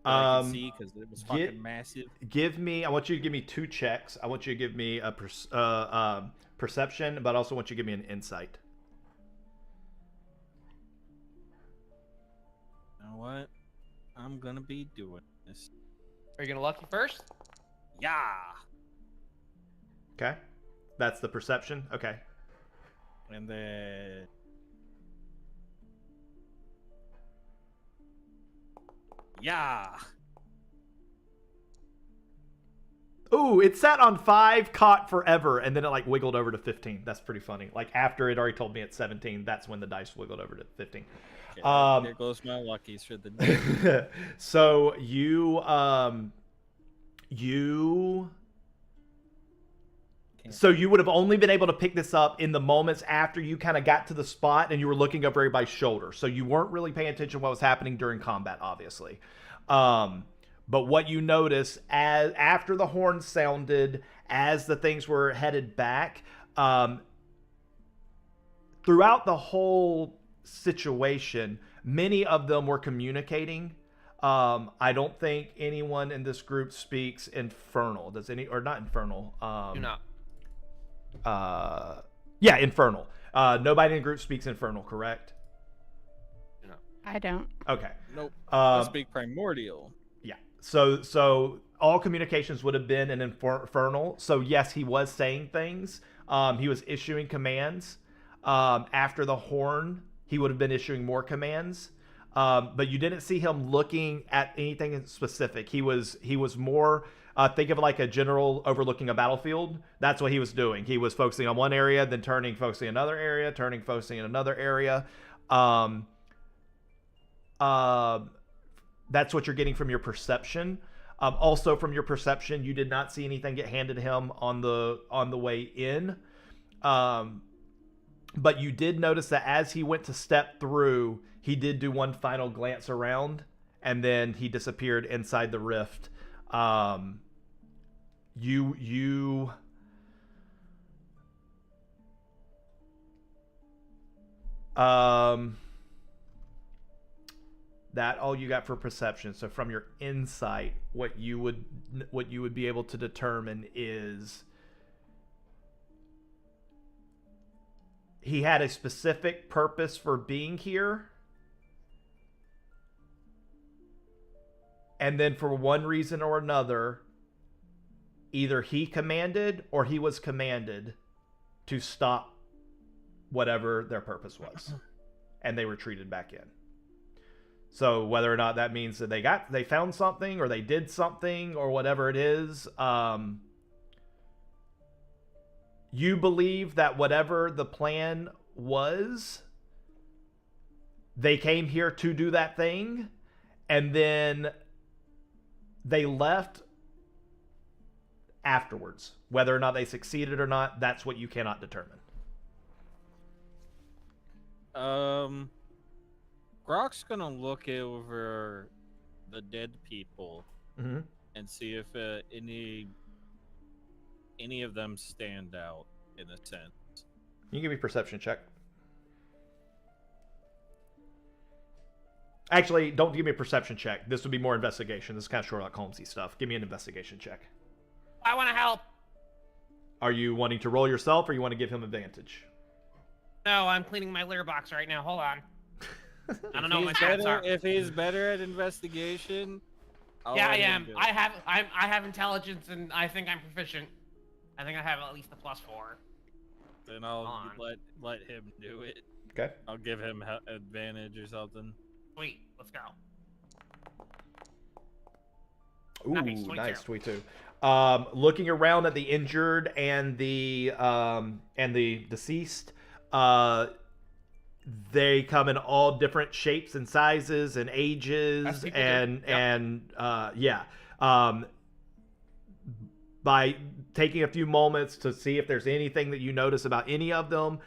that I can see because it was fucking massive? I want you to give me 2 checks. I want you to give me a perception, but I also want you to give me an insight. You know what? I'm gonna be doing this. Are you gonna lucky first? Yeah. Okay. That's the perception. Okay. And then yeah. Ooh, it sat on 5, caught forever, and then it like wiggled over to 15. That's pretty funny. Like after it already told me it's 17, that's when the dice wiggled over to 15. Okay, there goes my luckies for the day. So you so you would have only been able to pick this up in the moments after you kind of got to the spot and you were looking over everybody's shoulder. So you weren't really paying attention to what was happening during combat, obviously. But what you notice as after the horn sounded, as the things were headed back, throughout the whole situation, many of them were communicating. I don't think anyone in this group speaks Infernal. Does any, or not Infernal? Do not. Yeah, Infernal. Nobody in the group speaks Infernal, correct? No. I don't. Okay. Nope. I speak Primordial. Yeah. So all communications would have been in Infernal. So yes, he was saying things. He was issuing commands. After the horn, he would have been issuing more commands. But you didn't see him looking at anything in specific. He was more, think of it like a general overlooking a battlefield. That's what he was doing. He was focusing on one area, then turning, focusing on another area, turning, focusing on another area. That's what you're getting from your perception. Also from your perception, you did not see anything get handed to him on the way in. But you did notice that as he went to step through, he did do one final glance around, and then he disappeared inside the rift. That all you got for perception. So from your insight, what you would be able to determine is he had a specific purpose for being here. And then for one reason or another, either he commanded or he was commanded to stop whatever their purpose was. And they retreated back in. So whether or not that means that they found something or they did something or whatever it is, you believe that whatever the plan was, they came here to do that thing, and then they left afterwards. Whether or not they succeeded or not, that's what you cannot determine. Grok's gonna look over the dead people and see if any of them stand out in a sense. You can give me a perception check. Actually, don't give me a perception check. This would be more investigation. This is kind of Sherlock Holmesy stuff. Give me an investigation check. I want to help. Are you wanting to roll yourself, or you want to give him advantage? No, I'm cleaning my litter box right now. Hold on. I don't know what my He's stats are. If he's better at investigation, Yeah, I am. I have intelligence, and I think I'm proficient. I think I have at least a +4. Then I'll let him do it. Okay. I'll give him advantage or something. Sweet, let's go. Ooh, Nice, 22. Looking around at the injured and the deceased, they come in all different shapes and sizes and ages, by taking a few moments to see if there's anything that you notice about any of them,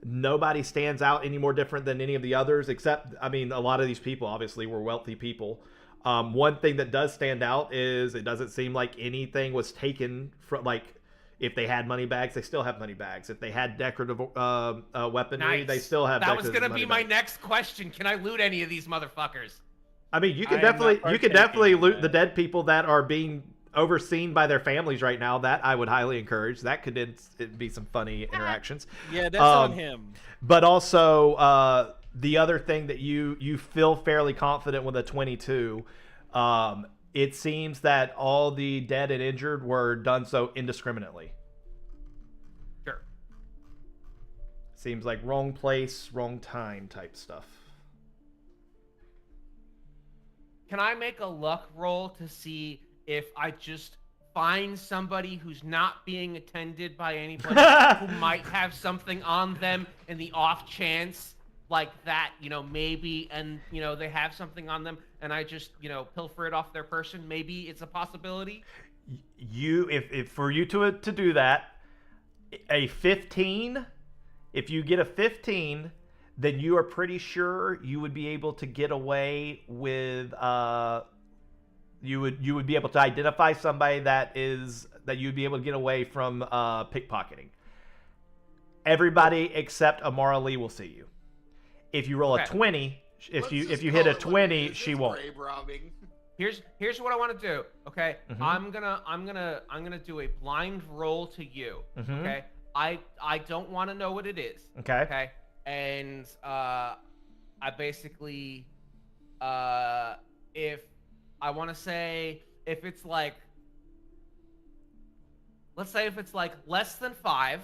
nobody stands out any more different than any of the others, except, I mean, a lot of these people obviously were wealthy people. One thing that does stand out is it doesn't seem like anything was taken from, like, if they had money bags, they still have money bags. If they had decorative weaponry, Nice. they still have That was decorative gonna money be my bags. next question. Can I loot any of these motherfuckers? I mean, you can I am not definitely partaking in loot that. the dead people that are being overseen by their families right now. That I would highly encourage. That could it'd be some funny interactions. Yeah, that's on Um, him. But also, the other thing that you feel fairly confident with a 22, it seems that all the dead and injured were done so indiscriminately. Sure. Seems like wrong place, wrong time type stuff. Can I make a luck roll to see if I just find somebody who's not being attended by anybody who might have something on them in the off chance like that, maybe, and, they have something on them and I just, pilfer it off their person? Maybe it's a possibility. If for you to do that, a 15, if you get a 15, then you are pretty sure you would be able to get away with you would be able to identify somebody that you'd be able to get away from pickpocketing. Everybody except Amara Lee will see you. If you roll a 20, if you hit a 20, she won't. Grave robbing. Here's what I want to do. Okay, Mhm. I'm gonna do a blind roll to you. Mhm. Okay, I don't want to know what it is. Okay. Okay, and I basically if I want to say if it's like, let's say if it's like less than 5,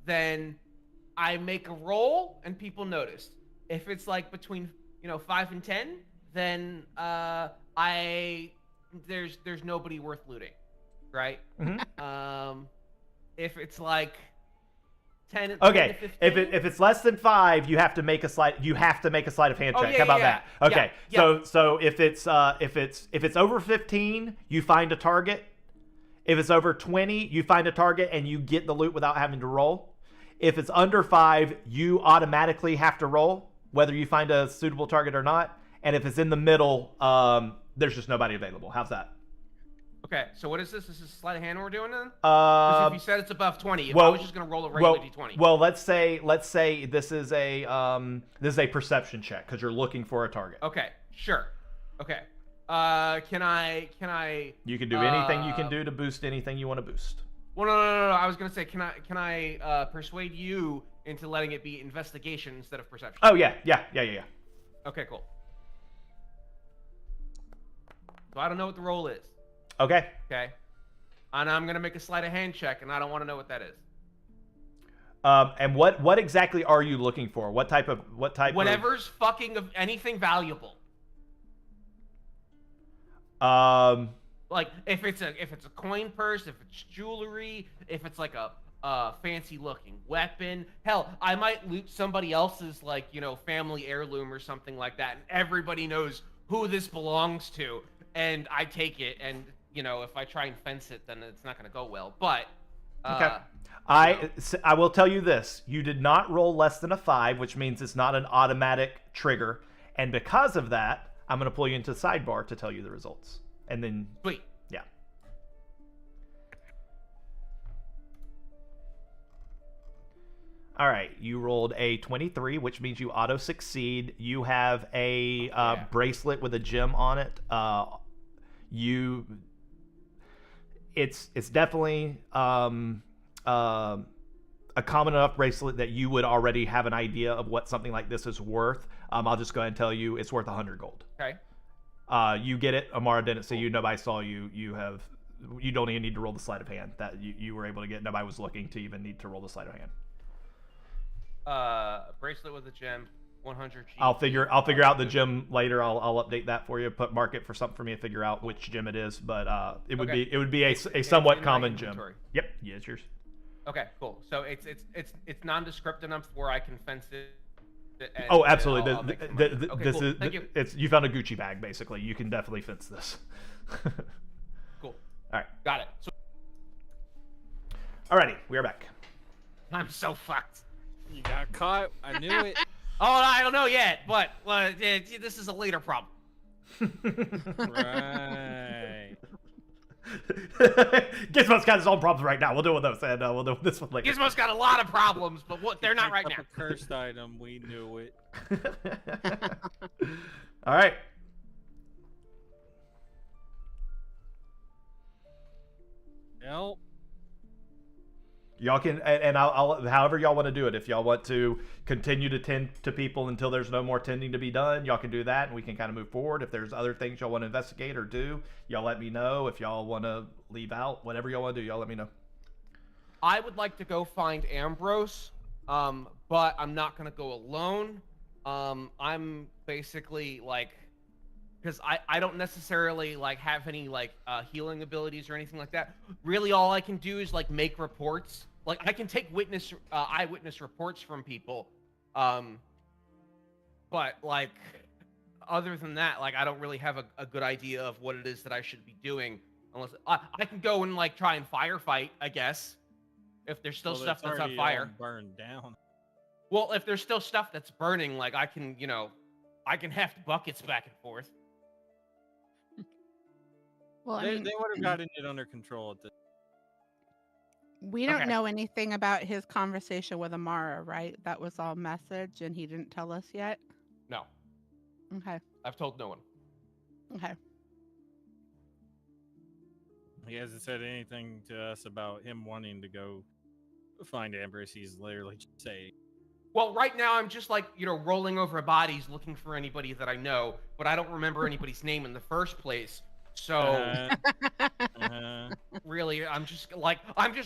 then I make a roll and people notice. If it's like between 5 and 10, then there's nobody worth looting, right? Mhm. If it's like 10 Okay, to 15, if it's less than 5, you have to make a sleight of hand Oh, check. yeah, How about yeah, that? Okay, yeah. so if it's over 15, you find a target. If it's over 20, you find a target and you get the loot without having to roll. If it's under 5, you automatically have to roll, whether you find a suitable target or not. And if it's in the middle, there's just nobody available. How's that? Okay, so what is this? This is sleight of hand we're doing then? Because if you said it's above 20, if I was just gonna roll a regular d20. Well, let's say this is a perception check because you're looking for a target. Okay, sure. Okay. Can I? You can do anything you can do to boost anything you want to boost. Well, no. I was gonna say, can I persuade you into letting it be investigation instead of perception? Oh yeah. Okay, cool. So I don't know what the roll is. Okay. Okay. And I'm gonna make a sleight of hand check, and I don't want to know what that is. And what exactly are you looking for? What type of Whatever's fucking of anything valuable. Like if it's a coin purse, if it's jewelry, if it's like a fancy looking weapon. Hell, I might loot somebody else's family heirloom or something like that, and everybody knows who this belongs to, and I take it, and if I try and fence it, then it's not gonna go well. But okay. I will tell you this: you did not roll less than a 5, which means it's not an automatic trigger, and because of that, I'm going to pull you into the sidebar to tell you the results, and then sweet. Yeah. All right, you rolled a 23, which means you auto succeed. You have a bracelet with a gem on it. It's definitely a common enough bracelet that you would already have an idea of what something like this is worth. I'll just go ahead and tell you it's worth 100 gold. Okay. You get it. Amara didn't see you. Nobody saw you. You don't even need to roll the sleight of hand. That you were able to get. Nobody was looking to even need to roll the sleight of hand. Bracelet with a gem, 100 G. I'll figure out the gem later. I'll update that for you. Mark it for something for me to figure out which gem it is. But it would be a somewhat common gem. Yep. Yeah, it's yours. Okay, cool. So it's nondescript enough where I can fence it. And, oh, absolutely. I'll make some this money. Okay, cool. is Thank you. you found a Gucci bag basically. You can definitely fence this. Cool. All right. Got it. So Alrighty, we are back. I'm so fucked. You got caught. I knew it. Oh, I don't know yet, but this is a later problem. Right. Gizmo's got his own problems right now. We'll deal with those, and we'll deal with this one later. Gizmo's got a lot of problems, but they're not right Picked now. up a cursed item. We knew it. All right. Nope. Y'all can, and I'll however y'all want to do it. If y'all want to continue to tend to people until there's no more tending to be done, y'all can do that, and we can kind of move forward. If there's other things y'all want to investigate or do, y'all let me know. If y'all want to leave out, whatever y'all want to do, y'all let me know. I would like to go find Ambrose, but I'm not gonna go alone. I'm basically like, because I don't necessarily like have any like healing abilities or anything like that. Really, all I can do is like make reports. Like I can take eyewitness reports from people, but like other than that, like I don't really have a good idea of what it is that I should be doing. Unless I can go and like try and firefight, I guess, if there's still stuff that's on fire. Burned down. Well, if there's still stuff that's burning, like I can, I can heft buckets back and forth. Well, I They mean, would have gotten it under control at this. we don't Okay. know anything about his conversation with Amara, right? That was all message, and he didn't tell us yet. No, Okay. I've told no one. Okay. He hasn't said anything to us about him wanting to go find Ambrose. He's literally just saying, Well, right now I'm just like, rolling over bodies looking for anybody that I know, but I don't remember anybody's name in the first place. So really, I'm just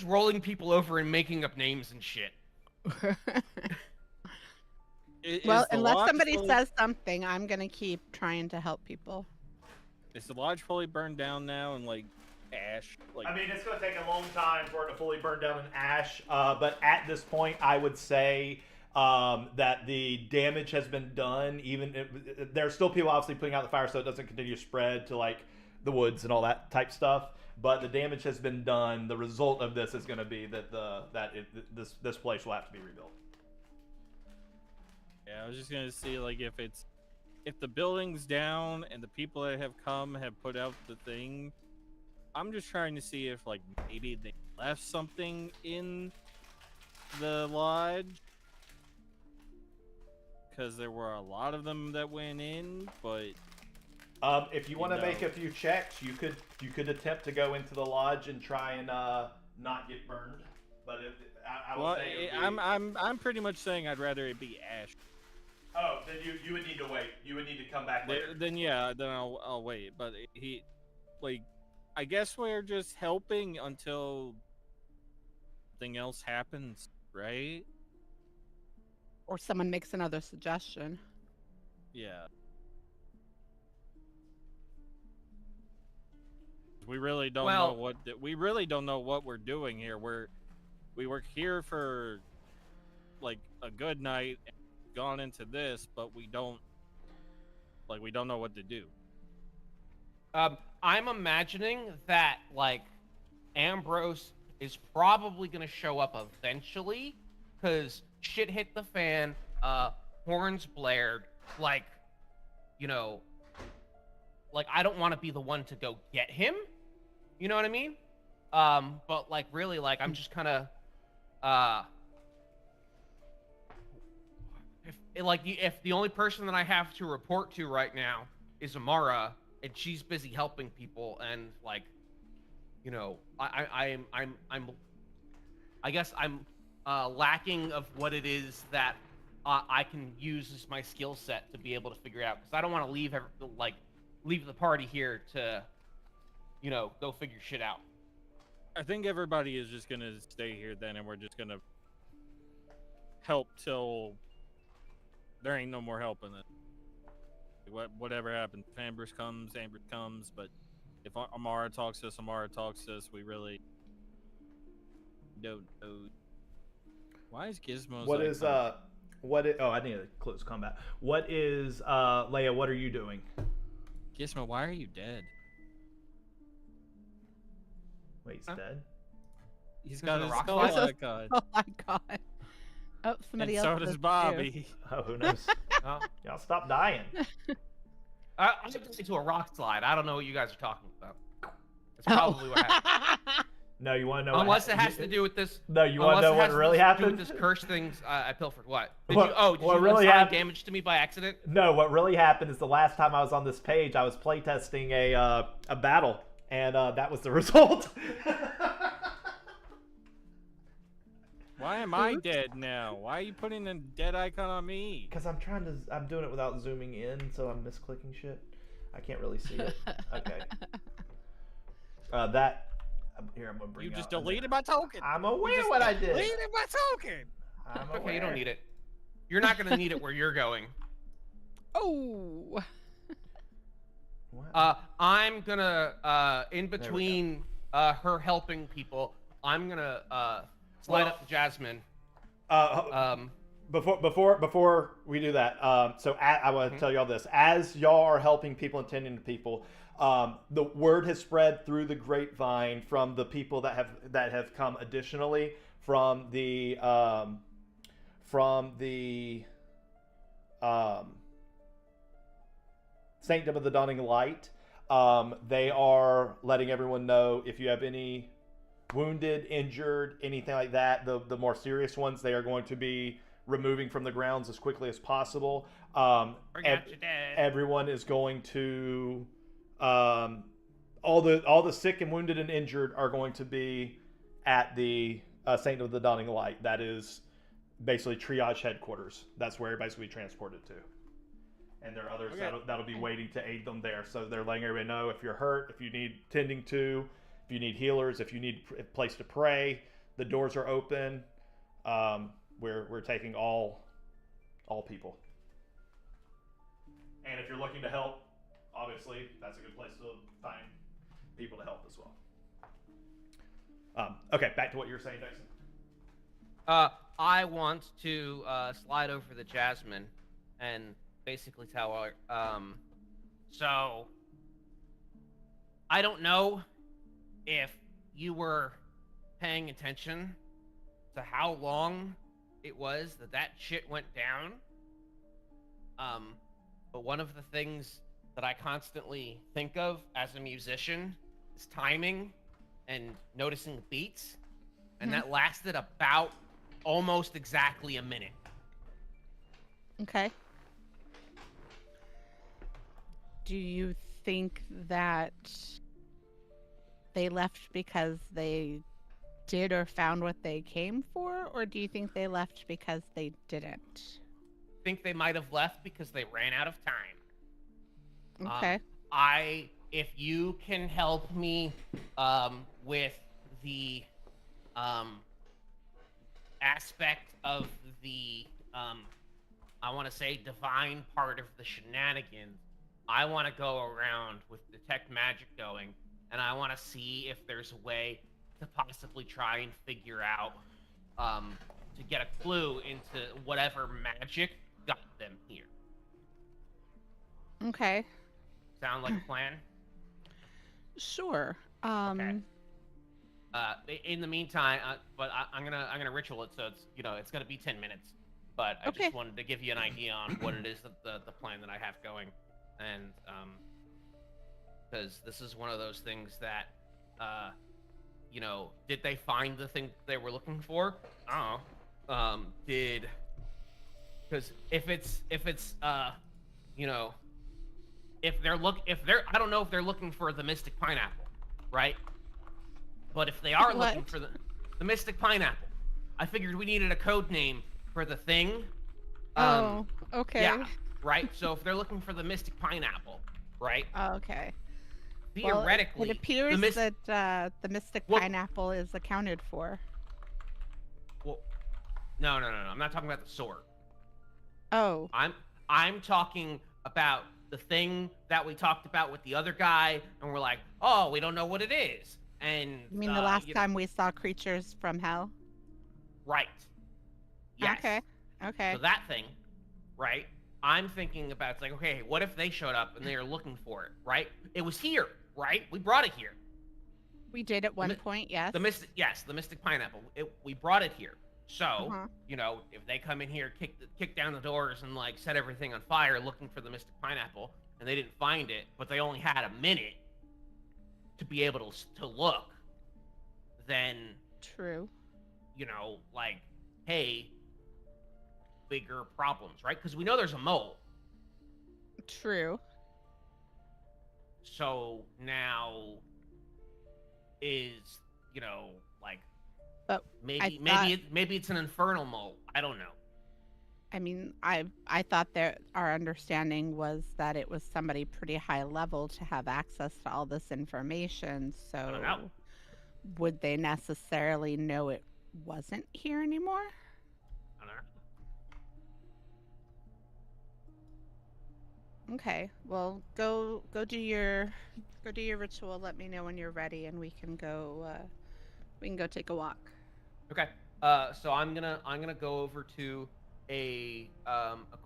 rolling people over and making up names and shit. Well, unless somebody says something, I'm gonna keep trying to help people. Is the lodge fully burned down now and like ash? Like, I mean, it's going to take a long time for it to fully burn down in ash, but at this point, I would say that the damage has been done. There are still people obviously putting out the fire so it doesn't continue to spread to like the woods and all that type stuff. But the damage has been done. The result of this is going to be that this place will have to be rebuilt. yeah, I was just gonna see like if the building's down and the people that have come have put out the thing. I'm just trying to see if like maybe they left something in the lodge. Because there were a lot of them that went in, but if you want to make a few checks, you could attempt to go into the lodge and try and not get burned. But I will say, I'm pretty much saying I'd rather it be ash. Oh, then you would need to wait. You would need to come back later. Then I'll wait. But I guess we're just helping until something else happens, right? Or someone makes another suggestion. Yeah. We really don't know what we're doing here. We were here for like a good night and gone into this, but we don't know what to do. I'm imagining that like Ambrose is probably gonna show up eventually, because shit hit the fan, horns blared, like I don't want to be the one to go get him, you know what I mean? But like really, like I'm just kind of if the only person that I have to report to right now is Amara, and she's busy helping people, and like I guess I'm lacking of what it is that I can use as my skill set to be able to figure out, because I don't want to leave the party here to go figure shit out. I think everybody is just gonna stay here then, and we're just gonna help till there ain't no more helping it. Whatever happens, if Ambrose comes, but if Amara talks to us, we really don't know. Why is Gizmo's I need to close combat. What is Leia, what are you doing? Gizmo, why are you dead? Wait, he's dead? He's Is got it a his rock skull slide? icon. Oh my god. Oh, And somebody else. so does too. Bobby. Oh, who knows? Oh. Y'all stop dying. I'm going to a rock slide. I don't know what you guys are talking about. That's probably what happened. No, you want to know? Unless it has to do with this. No, you want to know what really Do happened? with this curse things I pilfered. What? Did What- you? Oh, did what you really assign happened- damage to me by accident? No, what really happened is the last time I was on this page, I was playtesting a battle, and that was the result. Why am I dead now? Why are you putting a dead icon on me? Because I'm doing it without zooming in, so I'm misclicking shit. I can't really see it. Okay. Here, I'm gonna bring. You just out- deleted my token. I'm You aware just what I did. deleted my token. I'm Okay, you aware. don't need it. You're not gonna need it where you're going. Oh. What? I'm gonna in There we go. between her helping people, I'm gonna slide Well- up to Jasmine. Before we do that, I want to tell y'all this: as y'all are helping people and tending to people, the word has spread through the grapevine from the people that have come additionally from the Sanctum of the Dawning Light. They are letting everyone know if you have any wounded, injured, anything like that, the more serious ones, they are going to be removing from the grounds as quickly as possible. Everyone is going to all the sick and wounded and injured are going to be at the Sanctum of the Dawning Light. That is basically triage headquarters. That's where everybody's going to be transported to. And there are others that'll be waiting to aid them there. So they're letting everybody know if you're hurt, if you need tending to, if you need healers, if you need a place to pray, the doors are open. We're taking all people. And if you're looking to help, obviously that's a good place to find people to help as well. Okay, back to what you were saying, Jason. I want to slide over to Jasmine and basically tell her. So I don't know if you were paying attention to how long it was that shit went down. But one of the things that I constantly think of as a musician is timing and noticing beats. And that lasted about almost exactly a minute. Okay. Do you think that they left because they did or found what they came for, or do you think they left because they didn't? I think they might have left because they ran out of time. Okay. If you can help me with the aspect of the I want to say divine part of the shenanigans, I want to go around with detect magic going, and I want to see if there's a way to possibly try and figure out to get a clue into whatever magic got them here. Okay. Sound like a plan? Sure. Okay. In the meantime, but I'm gonna ritual it, so it's gonna be 10 minutes. But I Okay. just wanted to give you an idea on what it is the plan that I have going, and because this is one of those things that did they find the thing they were looking for? I don't know. Because if they're I don't know if they're looking for the mystic pineapple, right? But if they are looking What? for the mystic pineapple, I figured we needed a code name for the thing. Oh, okay. Yeah, right? So if they're looking for the mystic pineapple, right? Okay. Well, Theoretically, it appears the that the mystic Well- pineapple is accounted for. Well, no. I'm not talking about the sword. Oh. I'm talking about the thing that we talked about with the other guy, and we're like, oh, we don't know what it is. And You mean the last time we saw creatures from hell? right? Yes. Okay. So that thing, right? I'm thinking about it's like, okay, what if they showed up and they are looking for it, right? It was here, right? We brought it here. We did at one mi- point, yes. The mystic pineapple. We brought it here. So, Uh-huh. if they come in here, kick down the doors, and like set everything on fire looking for the mystic pineapple, and they didn't find it, but they only had a minute to be able to look, then True. like, hey, bigger problems, right? Because we know there's a mole. True. So now is like But maybe thought- maybe it's an infernal mole. I don't know. I mean, I thought that our understanding was that it was somebody pretty high level to have access to all this information. don't So know. would they necessarily know it wasn't here anymore? I don't know. Okay. Well, go do your ritual. Let me know when you're ready, and we can go take a walk. Okay. So I'm gonna go over to a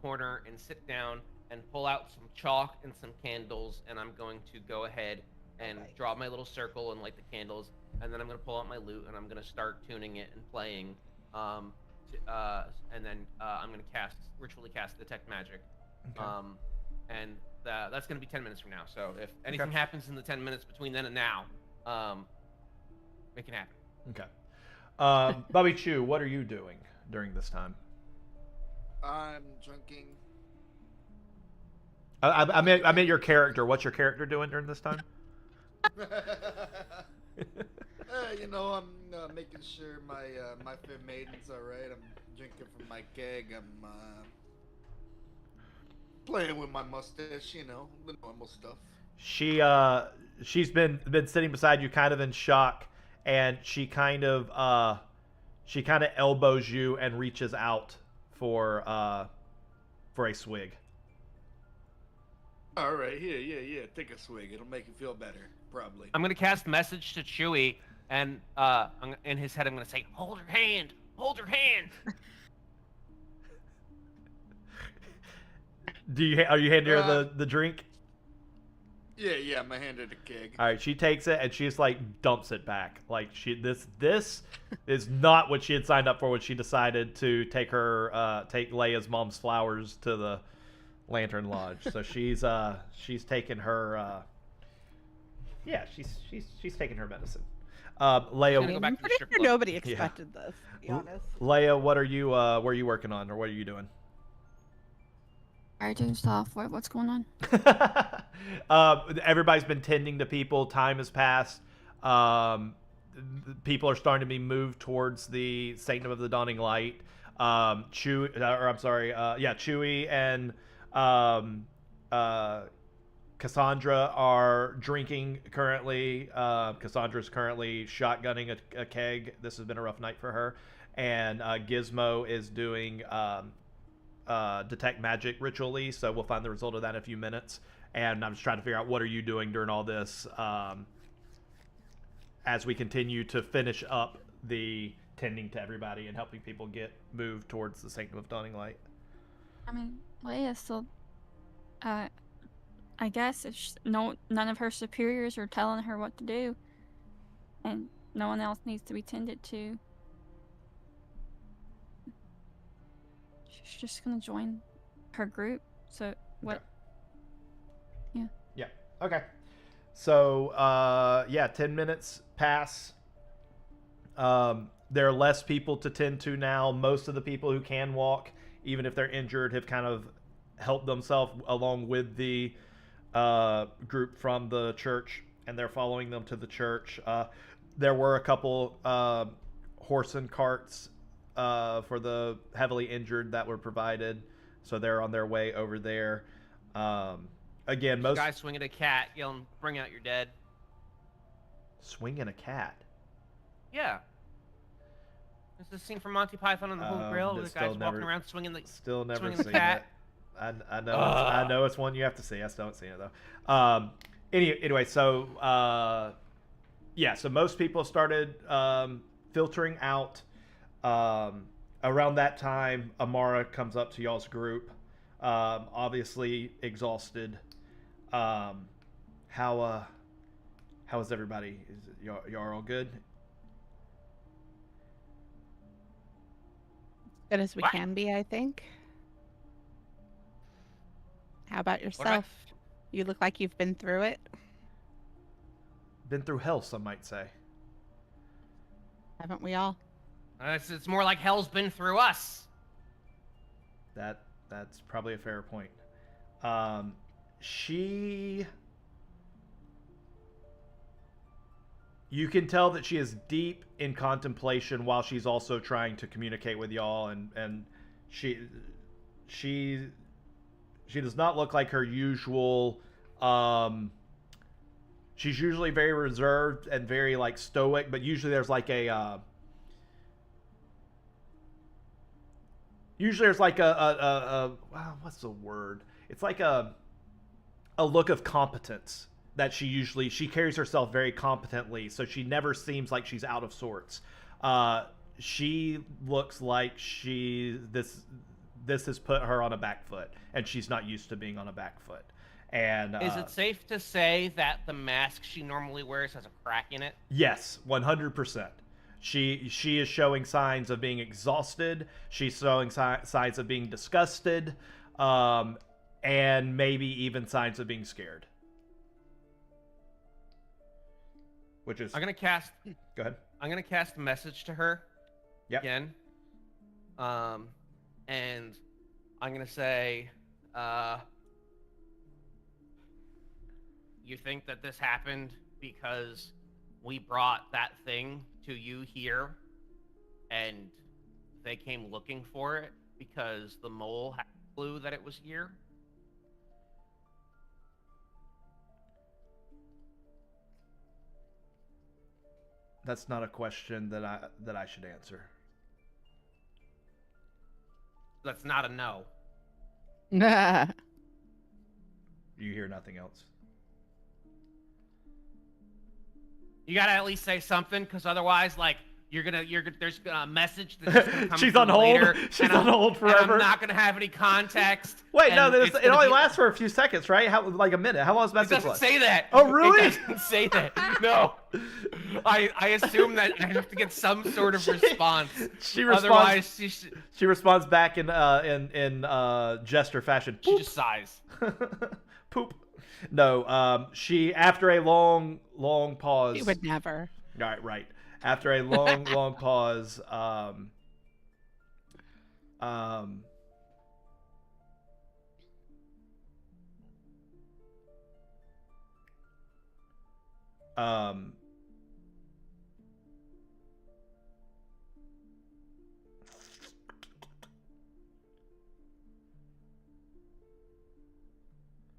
corner and sit down and pull out some chalk and some candles, and I'm going to go ahead and Okay. draw my little circle and light the candles, and then I'm gonna pull out my lute and I'm gonna start tuning it and playing. And then I'm gonna ritually cast detect magic. Okay. And that's gonna be 10 minutes from now. So if anything happens in the 10 minutes between then and now, it can happen. Okay. Bobby Chu, what are you doing during this time? I'm drinking. I meant your character. What's your character doing during this time? I'm making sure my fair maiden's all right. I'm drinking from my keg. I'm playing with my mustache. The normal stuff. She's been sitting beside you, kind of in shock, and she kind of elbows you and reaches out for a swig. All right, here, yeah. Take a swig. It'll make you feel better, probably. I'm gonna cast message to Chewie, and in his head I'm gonna say, "Hold her hand, hold her hand." Are you handing her the drink? Yeah. I'm gonna hand her the keg. All right, she takes it and she just like dumps it back. Like this is not what she had signed up for when she decided to take Leia's mom's flowers to the Lantern Lodge. So she's taking her she's taking her medicine. Leia, Go back I'm to the pretty strip sure club. nobody expected this, to be honest. Leia, what are you working on, or what are you doing? Alright, doing stuff. What's going on? Everybody's been tending to people. Time has passed. People are starting to be moved towards the Sanctum of the Dawning Light. Chewie and Cassandra are drinking currently. Cassandra's currently shotgunning a keg. This has been a rough night for her. And Gizmo is doing detect magic ritually, so we'll find the result of that in a few minutes. And I'm just trying to figure out, what are you doing during all this as we continue to finish up the tending to everybody and helping people get moved towards the Sanctum of Dawning Light. I mean, Leia still, I guess if none of her superiors are telling her what to do, and no one else needs to be tended to, she's just gonna join her group. So what? Okay. Yeah. Yeah. Okay. So 10 minutes pass. There are less people to tend to now. Most of the people who can walk, even if they're injured, have kind of helped themselves along with the group from the church, and they're following them to the church. There were a couple horse and carts for the heavily injured that were provided, so they're on their way over there. Again, most guy swinging a cat, yelling, "Bring out your dead!" Swinging a cat. Yeah. It's the scene from Monty Python and the Holy Grail where the guy's walking around swinging the Still never swinging seen the cat. it. I know. I know it's one you have to see. I still haven't seen it though. Anyway, so so most people started filtering out. Around that time, Amara comes up to y'all's group, obviously exhausted. How How is everybody? Y'all all good? Good as we What? can be, I think. How about What yourself? You look like you've been through it. Been through hell, some might say. Haven't we all? It's more like hell's been through us. That's probably a fair point. You can tell that she is deep in contemplation while she's also trying to communicate with y'all, and she does not look like her usual. She's usually very reserved and very like stoic, but usually there's like a wow, what's the word? It's like a look of competence that she carries herself very competently, so she never seems like she's out of sorts. She looks like this has put her on a back foot, and she's not used to being on a back foot. And Is it safe to say that the mask she normally wears has a crack in it? Yes, 100%. She is showing signs of being exhausted. She's showing signs of being disgusted, and maybe even signs of being scared. Which is I'm gonna cast. Go ahead. I'm gonna cast a message to her. Yep. Again. And I'm gonna say, you think that this happened because we brought that thing to you here, and they came looking for it because the mole had a clue that it was here? That's not a question that I should answer. That's not a no. You hear nothing else. You gotta at least say something, because otherwise, like, there's a message that's just gonna come She's through on hold. later, She's and on hold forever. And I'm not gonna have any context. Wait, no, and it's it gonna only be- lasts for a few seconds, right? Like a minute. How long does It message doesn't last? say that. Oh, really? It doesn't say that. No. I assume that I have to get some sort of response. She responds. Otherwise, She responds back in gesture fashion. she Poop. just sighs. Poop. No. She, after a long pause. She would never. Right. After a long pause,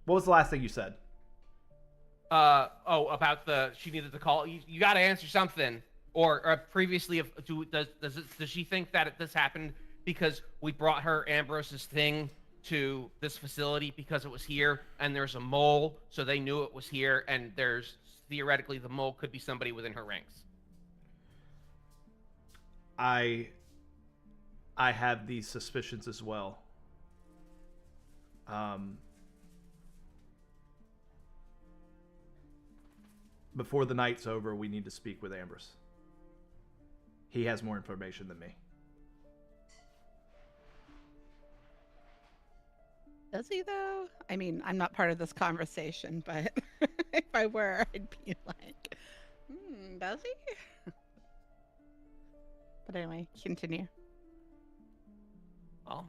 what was the last thing you said? About she needed to call. You got to answer something. Or previously, does she think that this happened because we brought her Ambrose's thing to this facility because it was here, and there's a mole, so they knew it was here, and there's theoretically the mole could be somebody within her ranks. I have these suspicions as well. Before the night's over, we need to speak with Ambrose. He has more information than me. Does he, though? I mean, I'm not part of this conversation, but if I were, I'd be like, does he? But anyway, continue. Well,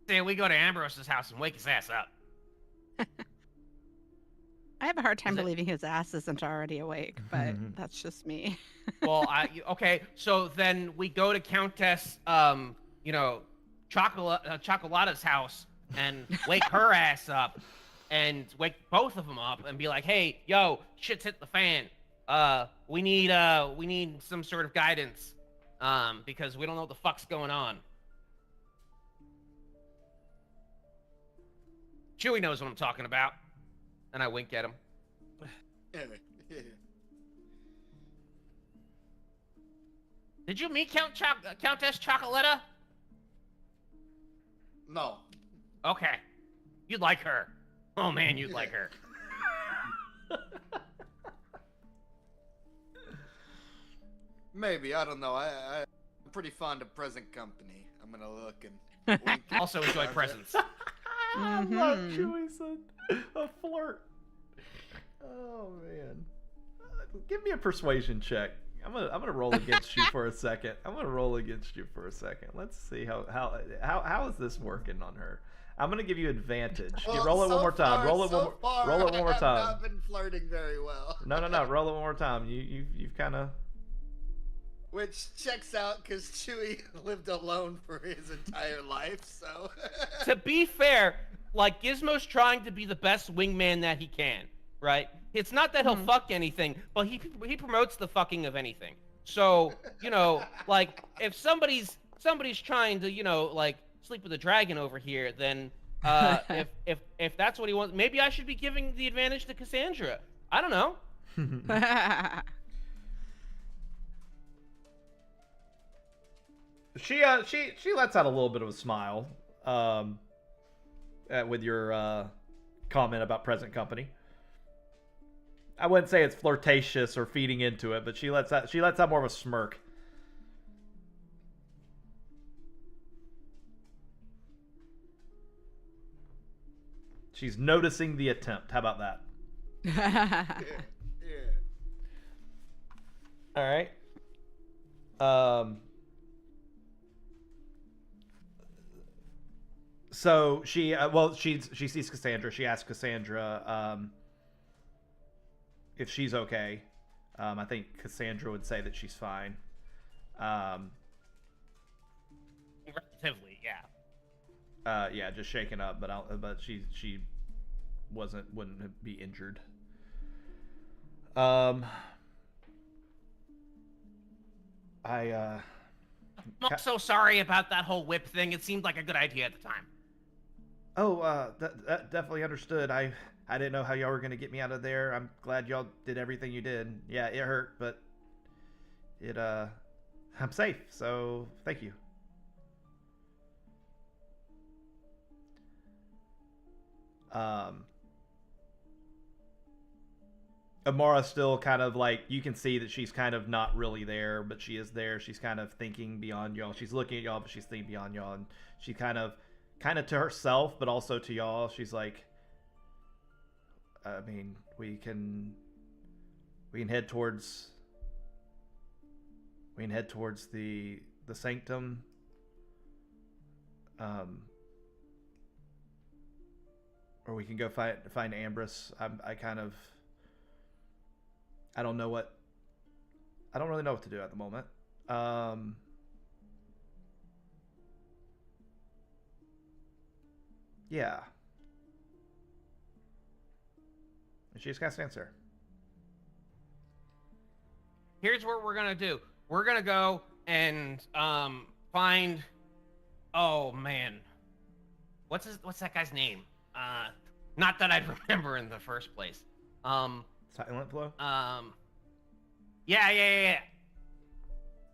say we go to Ambrose's house and wake his ass up. I have a hard time Is it- believing his ass isn't already awake, but that's just me. Well, okay, so then we go to Countess, Chocolata's house and wake her ass up, and wake both of them up and be like, "Hey, yo, shit's hit the fan. We need some sort of guidance, because we don't know what the fuck's going on." Chewie knows what I'm talking about, and I wink at him. Did you meet Countess Chocolata? No. Okay. You'd like her. Oh man, you'd like her. Maybe, I don't know. I'm pretty fond of present company. I'm gonna look and wink at Also enjoy Cassandra. presents. I love Mhm. Chewie son. A flirt. Oh man. Give me a persuasion check. I'm gonna roll against you for a second. Let's see how is this working on her. I'm gonna give you advantage. Well, roll it so one more time. far- Roll it so one more. far, Roll it one more I have time. not been flirting very well. No. Roll it one more time. You've kind of. Which checks out because Chewie lived alone for his entire life, so. To be fair, like Gizmo's trying to be the best wingman that he can, right? It's not that he'll fuck anything, but he promotes the fucking of anything. So, you know, like if somebody's trying to, you know, like sleep with a dragon over here, then if that's what he wants, maybe I should be giving the advantage to Cassandra. I don't know. She lets out a little bit of a smile with your comment about present company. I wouldn't say it's flirtatious or feeding into it, but she lets out more of a smirk. She's noticing the attempt. How about that? Yeah. All right. So she she sees Cassandra. She asks Cassandra if she's okay. I think Cassandra would say that she's fine. Relatively, yeah. Yeah, just shaken up, but she wouldn't be injured. I'm so sorry about that whole whip thing. It seemed like a good idea at the time. That definitely understood. I didn't know how y'all were gonna get me out of there. I'm glad y'all did everything you did. Yeah, it hurt, but I'm safe, so thank you. Amara still kind of like, you can see that she's kind of not really there, but she is there. She's kind of thinking beyond y'all. She's looking at y'all, but she's thinking beyond y'all, and she kind of to herself, but also to y'all. She's like, I mean, we can head towards the sanctum. Or we can go find Ambrose. I don't really know what to do at the moment. Yeah. And she just got to answer. Here's what we're gonna do. We're gonna go and find. Oh man, what's that guy's name? Not that I'd remember in the first place. Silent Flow? Yeah.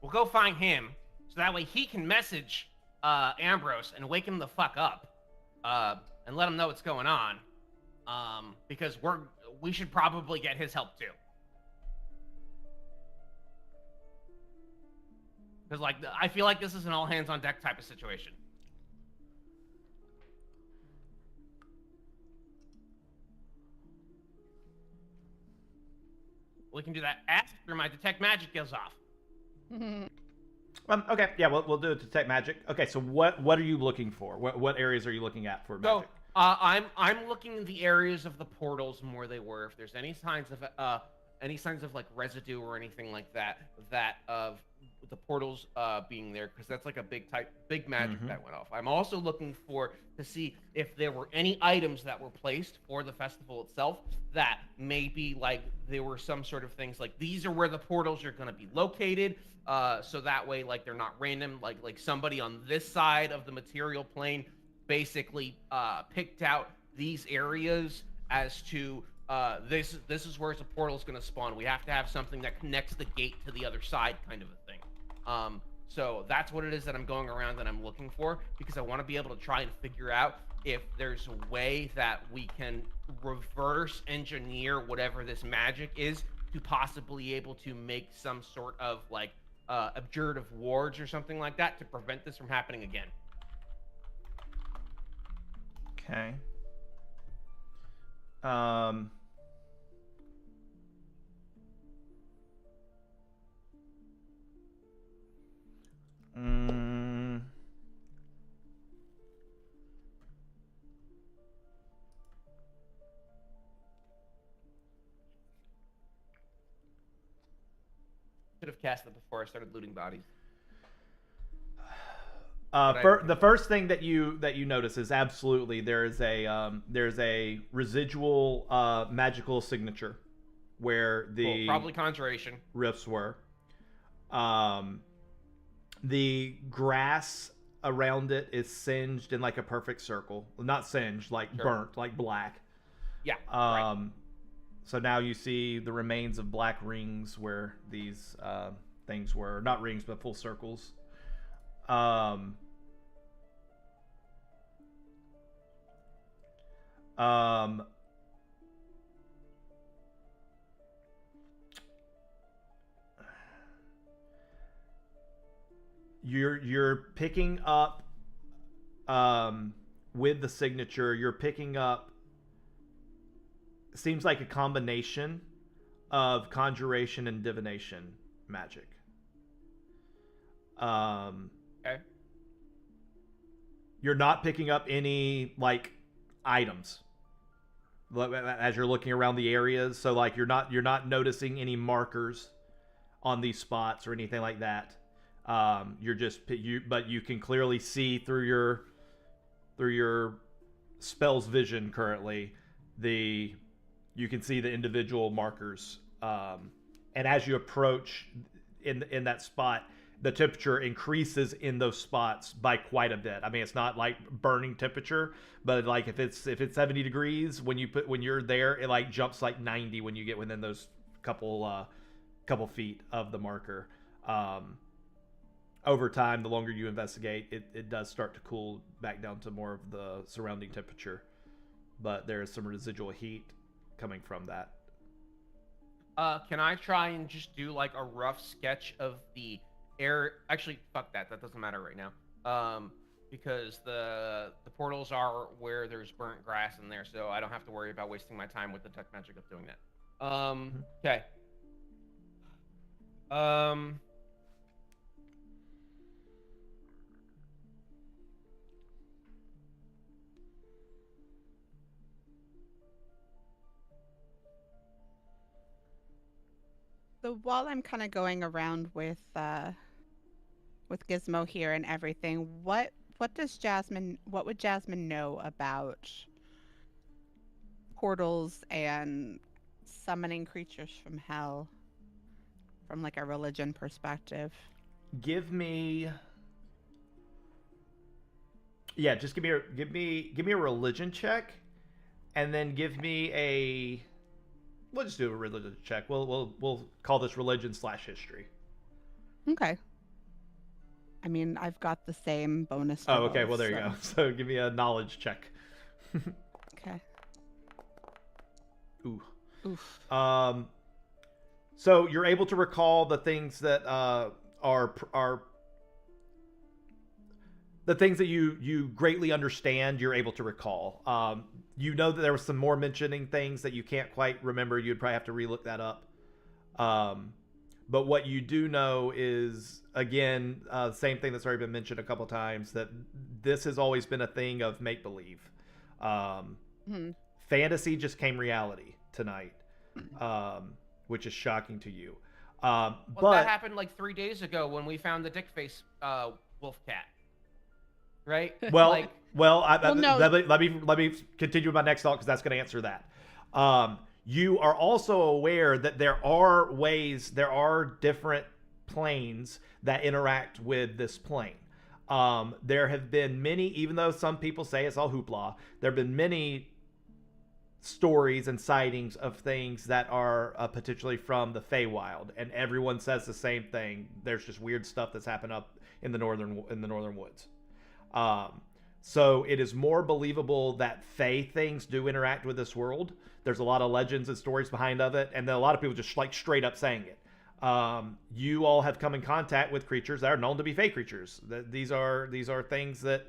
We'll go find him, so that way he can message Ambrose and wake him the fuck up, and let him know what's going on. Because we should probably get his help too. Because like I feel like this is an all hands on deck type of situation. We can do that after my detect magic goes off. Okay, yeah, we'll do it to detect magic. Okay, so what are you looking for? What areas are you looking at for magic? So I'm looking in the areas of the portals and where they were. If there's any signs of like residue or anything like that of the portals being there, because that's like a big magic that went off. I'm also looking to see if there were any items that were placed for the festival itself that maybe like there were some sort of things like these are where the portals are going to be located, so that way like they're not random, like somebody on this side of the material plane basically picked out these areas as to this is where the portal is going to spawn. We have to have something that connects the gate to the other side, kind of a thing. So that's what it is that I'm going around that I'm looking for, because I want to be able to try and figure out if there's a way that we can reverse engineer whatever this magic is to possibly able to make some sort of like abjurative wards or something like that to prevent this from happening again. Okay. Um. mm, Should have cast it before I started looting bodies. But the first thing that you notice is absolutely there's a residual magical signature where the Cool. Probably conjuration. rifts were. The grass around it is singed in like a perfect circle. Not singed, like Sure. burnt, like black. Yeah. Right. So now you see the remains of black rings where these things were. Not rings, but full circles. You're picking up with the signature, you're picking up seems like a combination of conjuration and divination magic. Okay. You're not picking up any like items as you're looking around the areas, so like you're not noticing any markers on these spots or anything like that. You're just but you can clearly see through your spell's vision currently you can see the individual markers, and as you approach in that spot, the temperature increases in those spots by quite a bit. I mean, it's not like burning temperature, but like if it's 70 degrees when you're there, it like jumps like 90 when you get within those couple feet of the marker. Over time, the longer you investigate, it does start to cool back down to more of the surrounding temperature, but there is some residual heat coming from that. Can I try and just do like a rough sketch of the air? Actually, fuck that. That doesn't matter right now. Because the portals are where there's burnt grass in there, so I don't have to worry about wasting my time with the tech magic of doing that. Okay. So while I'm kind of going around with Gizmo here and everything, what would Jasmine know about portals and summoning creatures from hell from like a religion perspective? Give me a religion check, and then give me a. We'll just do a religion check. We'll call this religion/history. Okay. I mean, I've got the same bonus. Oh, okay. Well, there you go. So give me a knowledge check. Okay. Ooh. Oof. So you're able to recall the things that are the things that you greatly understand. You're able to recall. You know that there was some more mentioning things that you can't quite remember. You'd probably have to relook that up. But what you do know is, again, same thing that's already been mentioned a couple times, that this has always been a thing of make-believe. Fantasy just came reality tonight, which is shocking to you. Well, but that happened like 3 days ago when we found the dick face wolf cat. Right? Well, like, no. let me continue with my next thought, because that's going to answer that. You are also aware that there are different planes that interact with this plane. There have been many, even though some people say it's all hoopla, there have been many stories and sightings of things that are potentially from the Feywild, and everyone says the same thing. There's just weird stuff that's happened up in the northern woods. So it is more believable that Fey things do interact with this world. There's a lot of legends and stories behind of it, and then a lot of people just like straight up saying it. You all have come in contact with creatures that are known to be fey creatures. These are things that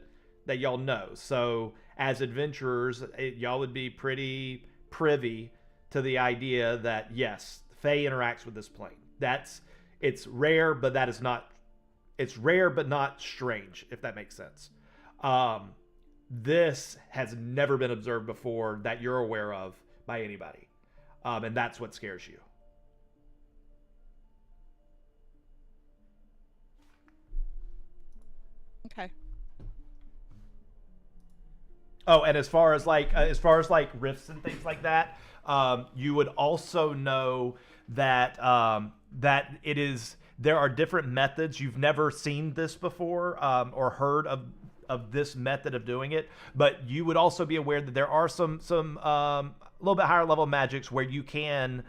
y'all know. So as adventurers, y'all would be pretty privy to the idea that yes, fey interacts with this plane. It's rare, but that is not. It's rare, but not strange, if that makes sense. This has never been observed before that you're aware of by anybody, and that's what scares you. Okay. Oh, and as far as like rifts and things like that, you would also know that that it is there are different methods. You've never seen this before or heard of this method of doing it, but you would also be aware that there are some a little bit higher level magics where you can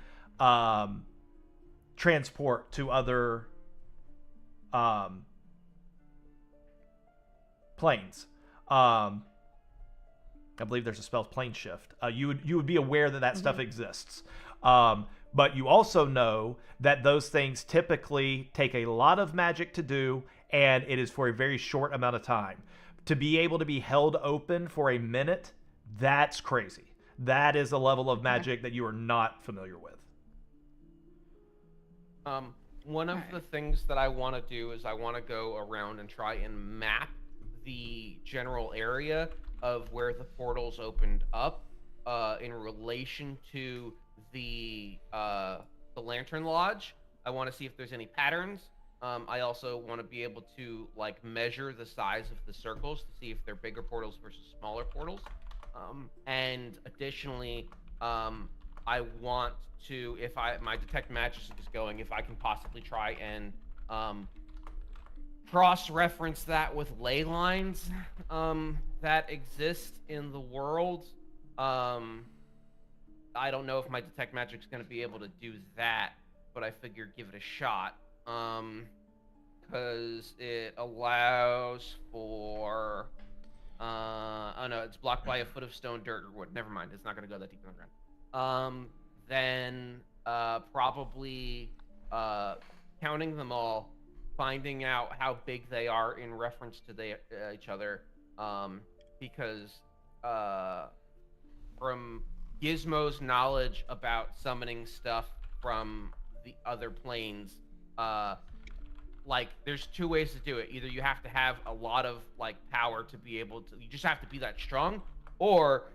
transport to other planes. I believe there's a spell plane shift. You would be aware that stuff exists. But you also know that those things typically take a lot of magic to do, and it is for a very short amount of time. To be able to be held open for a minute, that's crazy. That is a level of magic that you are not familiar with. One of the things that I want to do is I want to go around and try and map the general area of where the portals opened up in relation to the Lantern Lodge. I want to see if there's any patterns. I also want to be able to like measure the size of the circles to see if they're bigger portals versus smaller portals. And additionally, I want to, if my detect magic is going, if I can possibly try and cross-reference that with ley lines that exist in the world. I don't know if my detect magic's going to be able to do that, but I figured give it a shot. Because it allows for oh no, it's blocked by a foot of stone, dirt, or wood. Never mind, it's not going to go that deep in the ground. Then probably counting them all, finding out how big they are in reference to each other, because from Gizmo's knowledge about summoning stuff from the other planes, like there's two ways to do it. Either you have to have a lot of like power to be able to, you just have to be that strong, or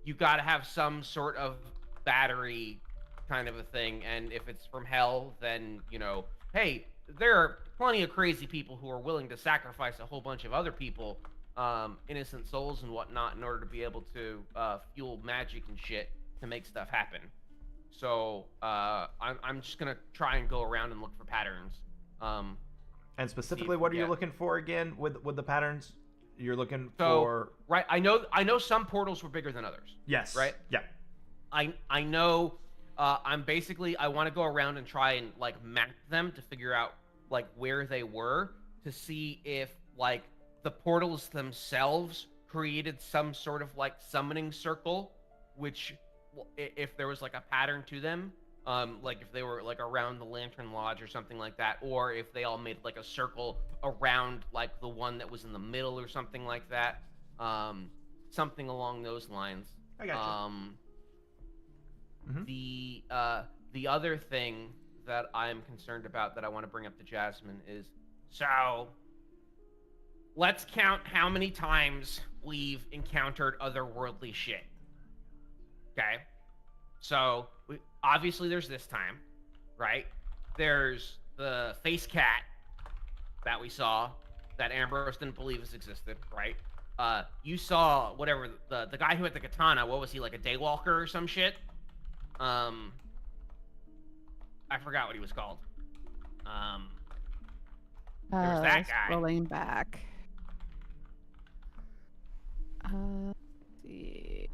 you got to have some sort of battery kind of a thing. And if it's from hell, then you know, hey, there are plenty of crazy people who are willing to sacrifice a whole bunch of other people, innocent souls and whatnot, in order to be able to fuel magic and shit to make stuff happen. So I'm just gonna try and go around and look for patterns. And specifically, what are you looking for again with the patterns? You're looking so, for right. I know some portals were bigger than others. Yes. Right. Yeah. I know. I want to go around and try and like map them to figure out like where they were, to see if like the portals themselves created some sort of like summoning circle, which if there was like a pattern to them, like if they were like around the Lantern Lodge or something like that, or if they all made like a circle around like the one that was in the middle or something like that, something along those lines. I got you. The other thing that I'm concerned about that I want to bring up to Jasmine is, so let's count how many times we've encountered otherworldly shit. Okay? So, obviously there's this time, right? There's the face cat that we saw that Ambrose didn't believe has existed, right? You saw whatever, the guy who had the katana, what was he, like a daywalker or some shit? I forgot what he was called. There's that guy. Scrolling back. Let's see.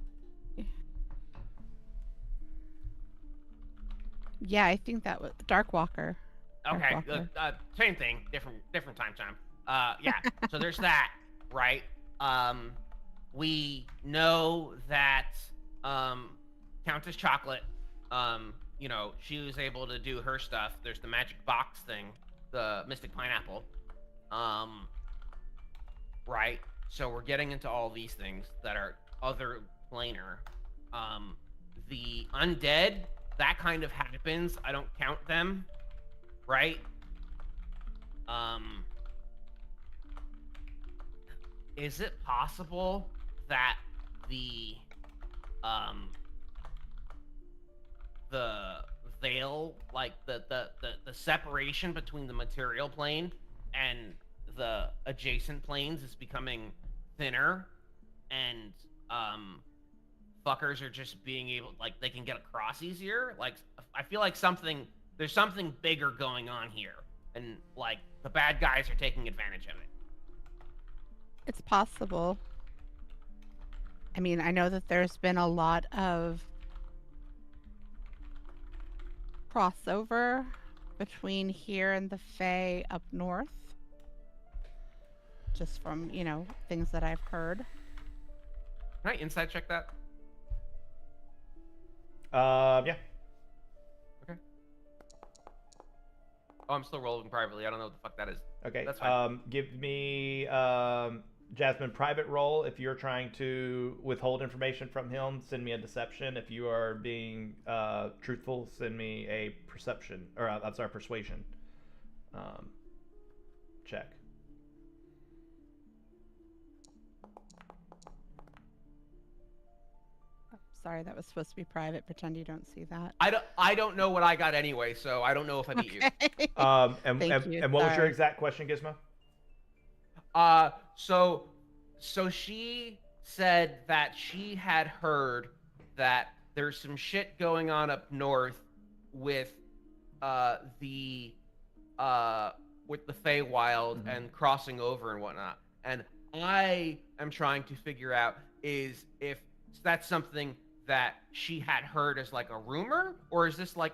Yeah, I think that was Darkwalker. Okay, same thing, different time. Yeah. So there's that, right? We know that Countess Chocolate she was able to do her stuff. There's the magic box thing, the Mystic Pineapple. Right? So we're getting into all these things that are other planar. The undead, that kind of happens. I don't count them, right? Is it possible that the veil, like the separation between the material plane and the adjacent planes is becoming thinner, and fuckers are just being able, like, they can get across easier? Like, I feel like there's something bigger going on here, and like the bad guys are taking advantage of it. It's possible. I mean, I know that there's been a lot of crossover between here and the Fae up north. Just from, things that I've heard. Can I insight check that? Yeah. Okay. Oh, I'm still rolling privately. I don't know what the fuck that is. Okay. That's fine. Give me Jasmine private roll. If you're trying to withhold information from him, send me a deception. If you are being truthful, send me a perception, or I'm sorry, persuasion check. Sorry, that was supposed to be private. Pretend you don't see that. I don't know what I got anyway, so I don't know if I beat you. And what was your Sorry. exact question, Gizmo? So she said that she had heard that there's some shit going on up north with the Feywild and crossing over and whatnot. And I am trying to figure out is if that's something that she had heard as like a rumor, or is this like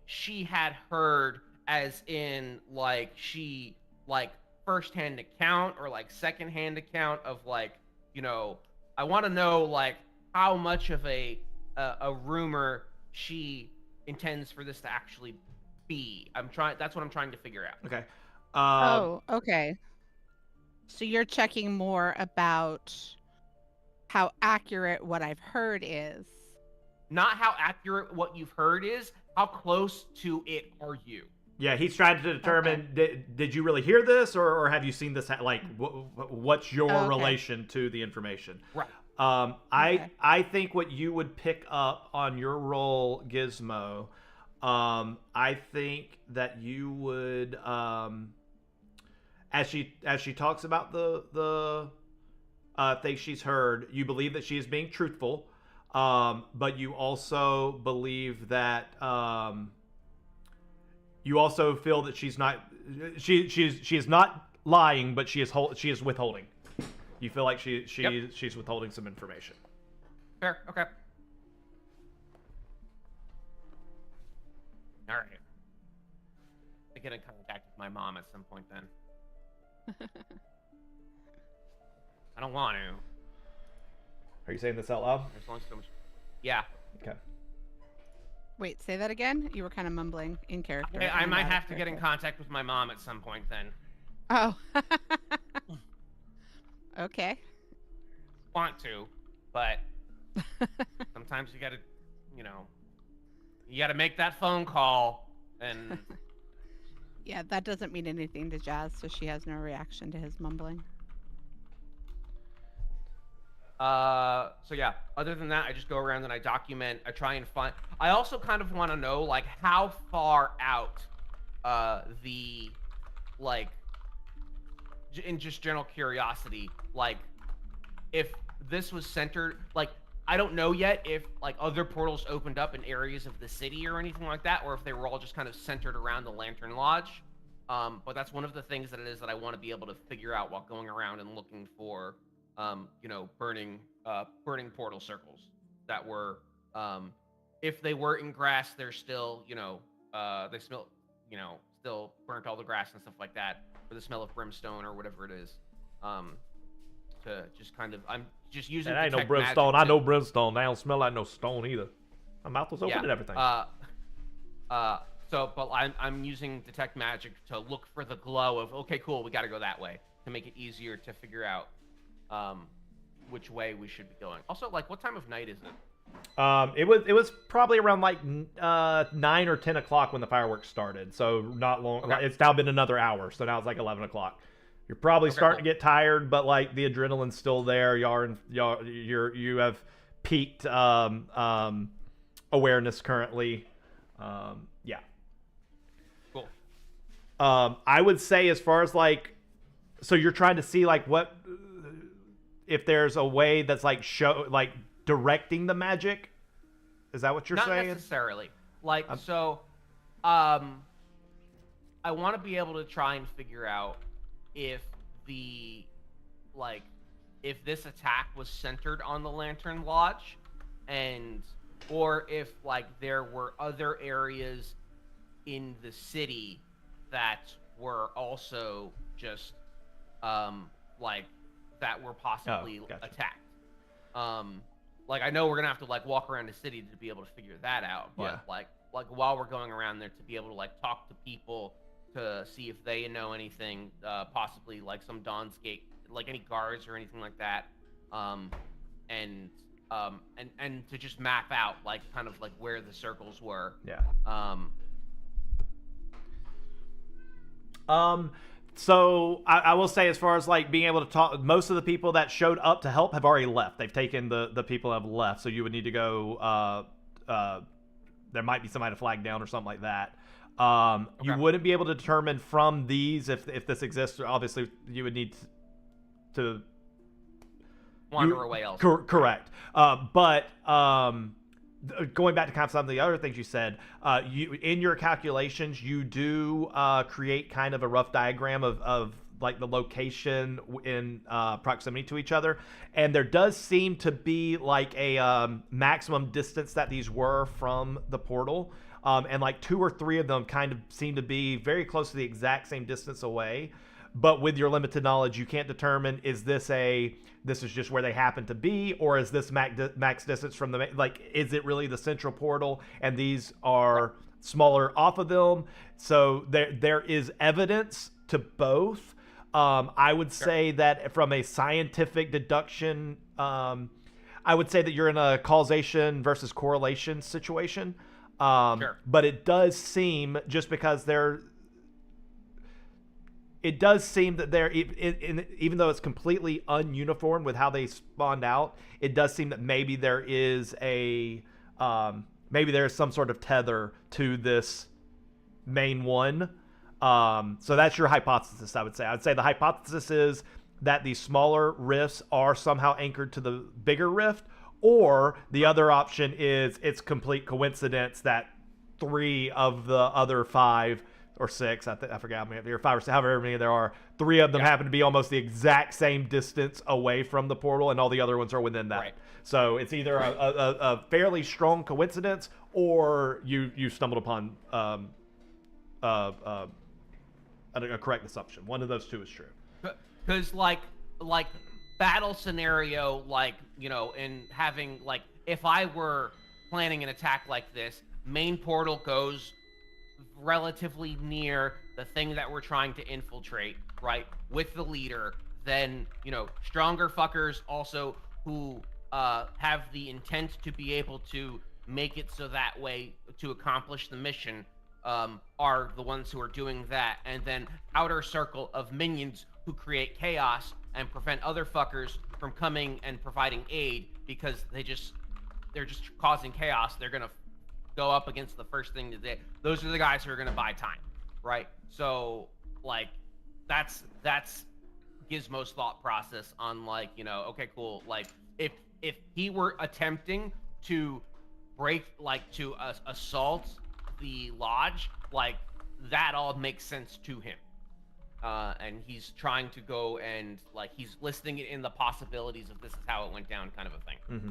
she had heard as in like she like first-hand account or like second-hand account of like, I want to know like how much of a rumor she intends for this to actually be. That's what I'm trying to figure out. Okay. Okay. So you're checking more about how accurate what I've heard is. Not how accurate what you've heard is, how close to it are you? Yeah, he's trying to determine, did you really hear this, or have you seen this? Like, what's your relation to the information? Right. I think what you would pick up on your roll, Gizmo, I think that you would, as she talks about the things she's heard, you believe that she is being truthful, but you also believe that you also feel that she's not she is not lying, but she is withholding. You feel like she's withholding some information. Fair. Okay. All right. I get in contact with my mom at some point then. I don't want to. Are you saying this out loud? There's only so much. Yeah. Okay. Wait, say that again? You were kind of mumbling in character. I and might out of have to get in character. contact with my mom at some point then. Oh. Okay. Want to, but sometimes you gotta, you gotta make that phone call, and Yeah, that doesn't mean anything to Jazz, so she has no reaction to his mumbling. so yeah, other than that, I just go around and I document, I try and find, I also kind of want to know, like, how far out, in just general curiosity, like, if this was centered, like, I don't know yet if, like, other portals opened up in areas of the city or anything like that, or if they were all just kind of centered around the Lantern Lodge, but that's one of the things that it is that I want to be able to figure out while going around and looking for burning portal circles that were, if they were in grass, they're still, they smell, still burnt all the grass and stuff like that, or the smell of brimstone or whatever it is. To just kind of, I'm just using. And I know brimstone. I know brimstone. They don't smell like no stone either. My mouth was open and everything. But I'm using detect magic to look for the glow of okay, cool, we got to go that way to make it easier to figure out which way we should be going. Also, like, what time of night is it? It was probably around like 9 or 10 o'clock when the fireworks started. So not long. Okay. It's now been another hour. So now it's like 11 o'clock. You're probably starting to get tired, but like the adrenaline's still there. You have peaked awareness currently. Yeah. Cool. I would say as far as like, so you're trying to see like what if there's a way that's like directing the magic. Is that what you're saying? Not necessarily. Like, I want to be able to try and figure out if if this attack was centered on the Lantern Lodge, or if like there were other areas in the city that were also just that were possibly attacked. Like, I know we're gonna have to like walk around the city to be able to figure that out, but like while we're going around there, to be able to like talk to people to see if they know anything, possibly like some Dawn's Gate, like any guards or anything like that, and to just map out like kind of like where the circles were. Yeah. So I will say, as far as like being able to talk, most of the people that showed up to help have already left. They've taken the people that have left. So you would need to go. There might be somebody to flag down or something like that. You wouldn't be able to determine from these if this exists. Obviously, you would need to wander away elsewhere. Correct. But going back to kind of some of the other things you said, you in your calculations, you do create kind of a rough diagram of like the location in proximity to each other, and there does seem to be like a maximum distance that these were from the portal, and like 2 or 3 of them kind of seem to be very close to the exact same distance away. But with your limited knowledge, you can't determine, is this is just where they happen to be, or is this max distance from the, like, is it really the central portal and these are smaller off of them? So there is evidence to both. I would say that from a scientific deduction, I would say that you're in a causation versus correlation situation. But it does seem, just because it does seem that even though it's completely ununiform with how they spawned out, it does seem that maybe there is some sort of tether to this main one. So that's your hypothesis, I would say. I'd say the hypothesis is that these smaller rifts are somehow anchored to the bigger rift, or the other option is it's complete coincidence that 3 of the other 5 or 6, I forget how many there are, 5 or 6, however many there are, 3 of them happen to be almost the exact same distance away from the portal, and all the other ones are within that. Right. So it's either a fairly strong coincidence, or you stumbled upon a correct assumption. One of those 2 is true. Because like battle scenario, like, you know, and having, like, if I were planning an attack like this, main portal goes relatively near the thing that we're trying to infiltrate, right, with the leader. Then, you know, stronger fuckers also who have the intent to be able to make it so that way to accomplish the mission are the ones who are doing that. And then outer circle of minions who create chaos and prevent other fuckers from coming and providing aid, because they're just causing chaos. They're gonna go up against the first thing that those are the guys who are gonna buy time, right? So like that's Gizmo's thought process on, like, you know, okay, cool, like if he were attempting to assault the lodge, like that all makes sense to him, and he's trying to go and, like, he's listing it in the possibilities of this is how it went down, kind of a thing. Mm-hmm.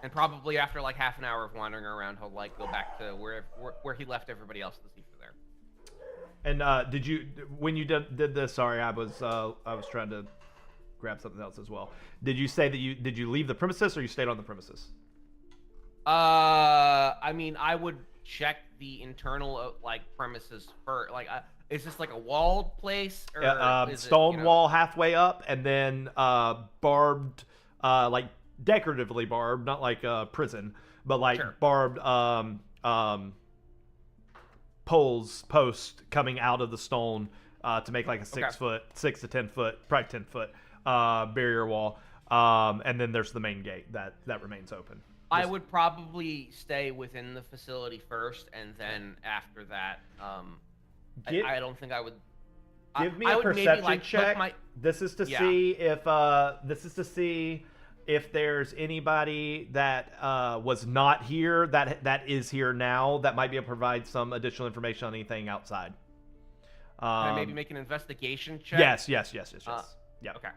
And probably after like half an hour of wandering around, he'll like go back to where he left everybody else to see if they're there. And did you, when you did this? Sorry, I was trying to grab something else as well. Did you say that did you leave the premises or you stayed on the premises? I mean, I would check the internal like premises for like. Is this like a walled place or is stone it, wall halfway up, and then barbed, like decoratively barbed, not like a prison, but like Sure. barbed posts coming out of the stone to make like a 6 to 10 foot, probably 10 foot barrier wall. And then there's the main gate that remains open. I would probably stay within the facility first, and then after that, I don't think I would. Give me I a would maybe, perception like, check. This is to see if there's anybody that was not here that is here now that might be able to provide some additional information on anything outside. Can I maybe make an investigation check? Yes. Yeah. Okay.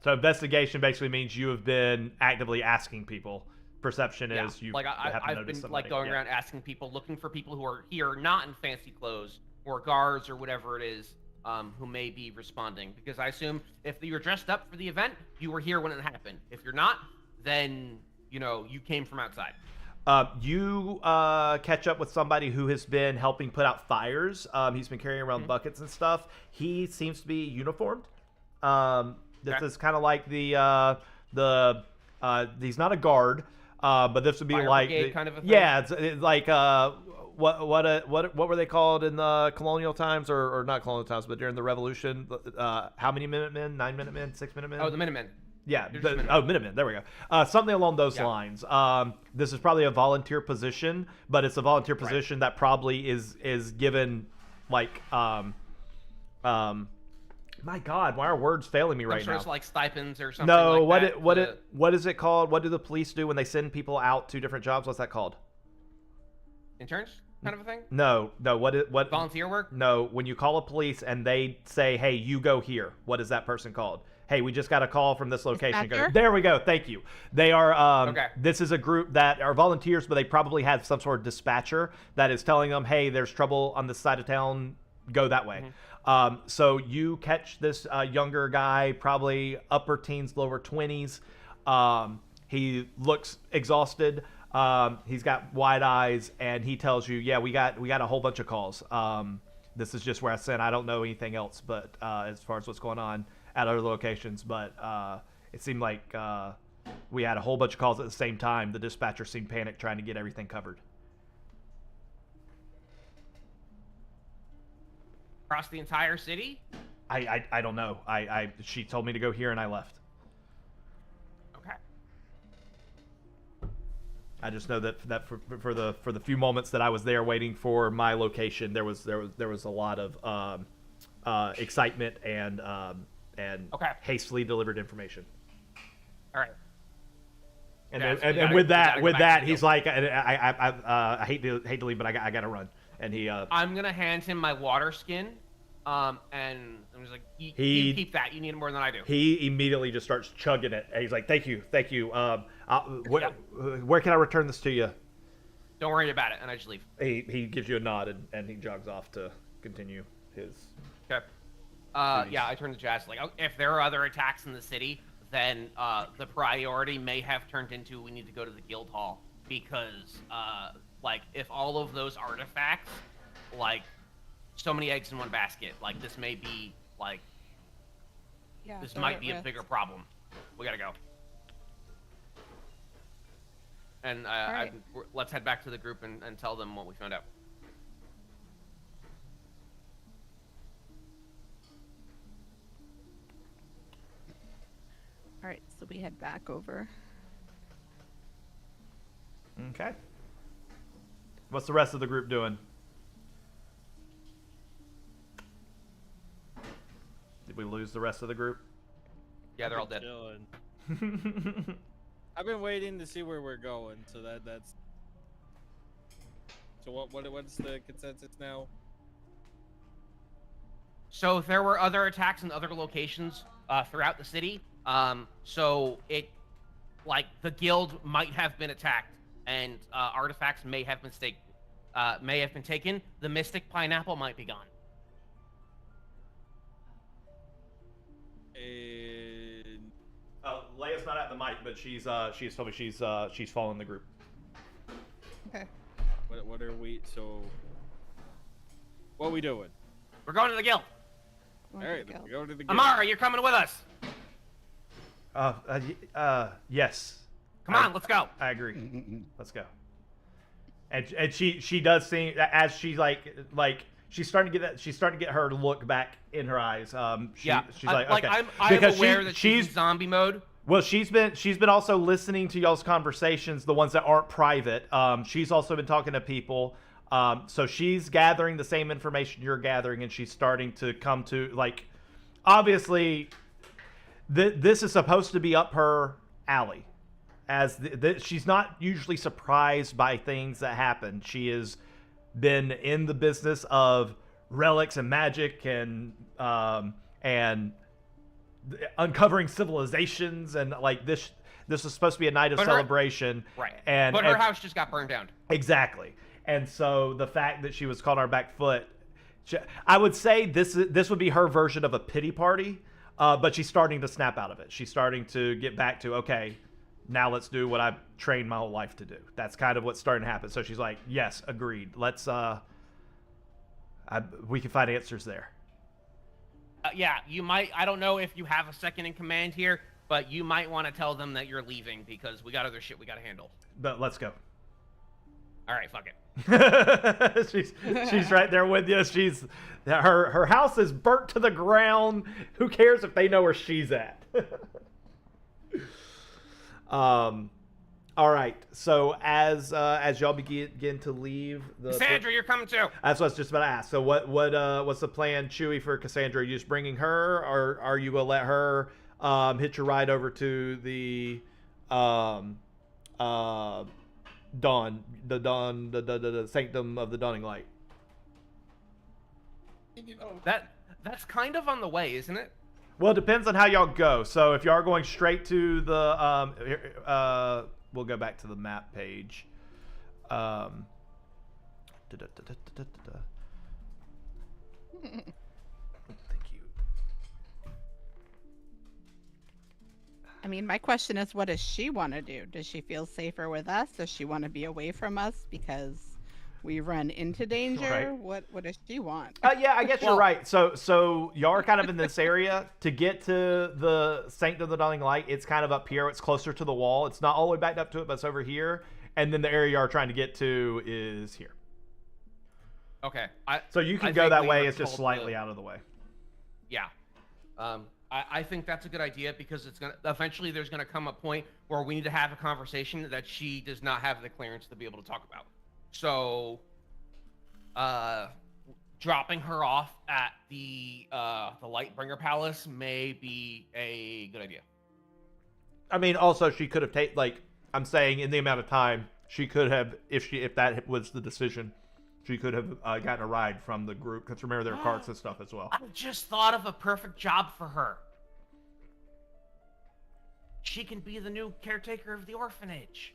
So investigation basically means you have been actively asking people. Perception is you like I've been somebody. like going around asking people, looking for people who are here not in fancy clothes or guards or whatever it is, who may be responding. Because I assume if you're dressed up for the event, you were here when it happened. If you're not, then you came from outside. You catch up with somebody who has been helping put out fires. He's been carrying around buckets and stuff. He seems to be uniformed. This is kind of like the he's not a guard. But this would be Fire like brigade kind of a thing? Yeah, it's like what were they called in the colonial times or not colonial times, but during the Revolution? How many Minutemen? 9 Minutemen? 6 Minutemen? Oh, the Minutemen. Yeah. Minutemen. Minutemen. There we go. Something along those lines. This is probably a volunteer position, but it's a volunteer position that probably is given like my God, why are words failing me right now? It's like stipends or something. No, like what is it called? What do the police do when they send people out to different jobs? What's that called? Interns, kind of a thing. No. What volunteer work? No, when you call a police and they say, "Hey, you go here." What is that person called? Hey, we just got a call from this location. There we go. Thank you. They are. This is a group that are volunteers, but they probably have some sort of dispatcher that is telling them, "Hey, there's trouble on this side of town. Go that way." So you catch this younger guy, probably upper teens, lower 20s. He looks exhausted. He's got wide eyes, and he tells you, "Yeah, we got a whole bunch of calls. This is just where I sent. I don't know anything else, but as far as what's going on at other locations, but it seemed like we had a whole bunch of calls at the same time. The dispatcher seemed panicked, trying to get everything covered." Across the entire city? I don't know. She told me to go here and I left. Okay. I just know that for the few moments that I was there waiting for my location, there was a lot of excitement and hastily delivered information. All right. And with that, he's like, I hate to leave, but I gotta run. And he I'm gonna hand him my water skin, and I'm just like, you keep that. You need it more than I do. He immediately just starts chugging it, and he's like, thank you. Where can I return this to you? Don't worry about it, and I just leave. He gives you a nod, and he jogs off to continue his. Okay. I turn to Jazz like, if there are other attacks in the city, then the priority may have turned into we need to go to the guild hall because like if all of those artifacts, like so many eggs in one basket, like this may be like this might be a bigger problem. We gotta go. And right. let's head back to the group and tell them what we found out. All right, so we head back over. Okay. What's the rest of the group doing? Did we lose the rest of the group? Yeah, they're all dead. I've been waiting to see where we're going, so that's. So what's the consensus now? So there were other attacks in other locations throughout the city. So it, like, the guild might have been attacked, and artifacts may have been taken. The mystic pineapple might be gone. got the mic, but she's told me she's following the group. Okay. What are we? So, what are we doing? We're going to the guild. All right, let's go to the guild. Amara, you're coming with us. Yes. Come on, let's go. I agree. Let's go. And she does seem, as she she's starting to get her look back in her eyes. She's like, okay. I'm aware that she's in zombie mode. Well, she's been also listening to y'all's conversations, the ones that aren't private. She's also been talking to people. So she's gathering the same information you're gathering, and she's starting to come to, like, obviously, this is supposed to be up her alley. As she's not usually surprised by things that happen. She has been in the business of relics and magic and uncovering civilizations, and like this is supposed to be a night of celebration. Right. And but her house just got burned down. Exactly. And so the fact that she was caught on her back foot, I would say this would be her version of a pity party, but she's starting to snap out of it. She's starting to get back to, okay, now let's do what I've trained my whole life to do. That's kind of what's starting to happen. So she's like, yes, agreed. Let's, we can find answers there. Yeah, you might, I don't know if you have a second in command here, but you might want to tell them that you're leaving because we got other shit we got to handle. But let's go. All right, fuck it. she's right there with you. Her house is burnt to the ground. Who cares if they know where she's at? All right. So as y'all begin to leave the Cassandra, you're coming too. That's what I was just about to ask. So what's the plan, Chewie, for Cassandra? Are you just bringing her, or are you gonna let her hitch a ride over to the the Sanctum of the Dawning Light? That's kind of on the way, isn't it? Well, it depends on how y'all go. So if y'all are going straight to the we'll go back to the map page. Thank you. I mean, my question is, what does she want to do? Does she feel safer with us? Does she want to be away from us because we run into danger? Right. What does she want? Yeah, I guess you're right. So y'all are kind of in this area. To get to the Sanctum of the Dawning Light, it's kind of up here. It's closer to the wall. It's not all the way backed up to it, but it's over here. And then the area you are trying to get to is here. Okay. So you can go that way. It's just slightly out of the way. Yeah. I think that's a good idea because it's gonna eventually there's gonna come a point where we need to have a conversation that she does not have the clearance to be able to talk about. So, dropping her off at the Lightbringer Palace may be a good idea. I mean, also she could have I'm saying in the amount of time she could have, if that was the decision, she could have gotten a ride from the group. Because remember, there are carts and stuff as well. I just thought of a perfect job for her. She can be the new caretaker of the orphanage,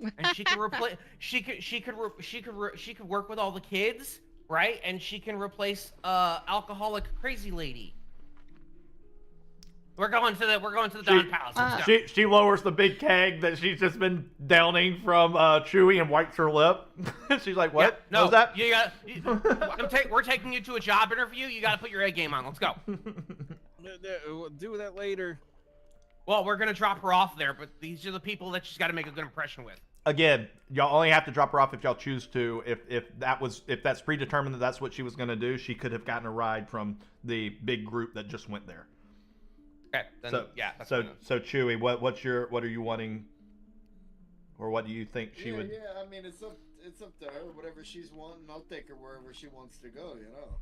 and she can replace. She could work with all the kids, right? And she can replace alcoholic crazy lady. We're going to the Dawn Palace. Let's go. She lowers the big keg that she's just been downing from Chewie and wipes her lip. She's like, "What? Yeah, no, what was that? We're taking you to a job interview. You got to put your A game on. Let's go." We'll do that later. Well, we're gonna drop her off there, but these are the people that she's got to make a good impression with. Again, y'all only have to drop her off if y'all choose to. If that's predetermined that that's what she was gonna do, she could have gotten a ride from the big group that just went there. Okay, then that's so Chewie, what are you wanting, or what do you think she would? Yeah, I mean it's up to her. Whatever she's wanting, I'll take her wherever she wants to go. You know.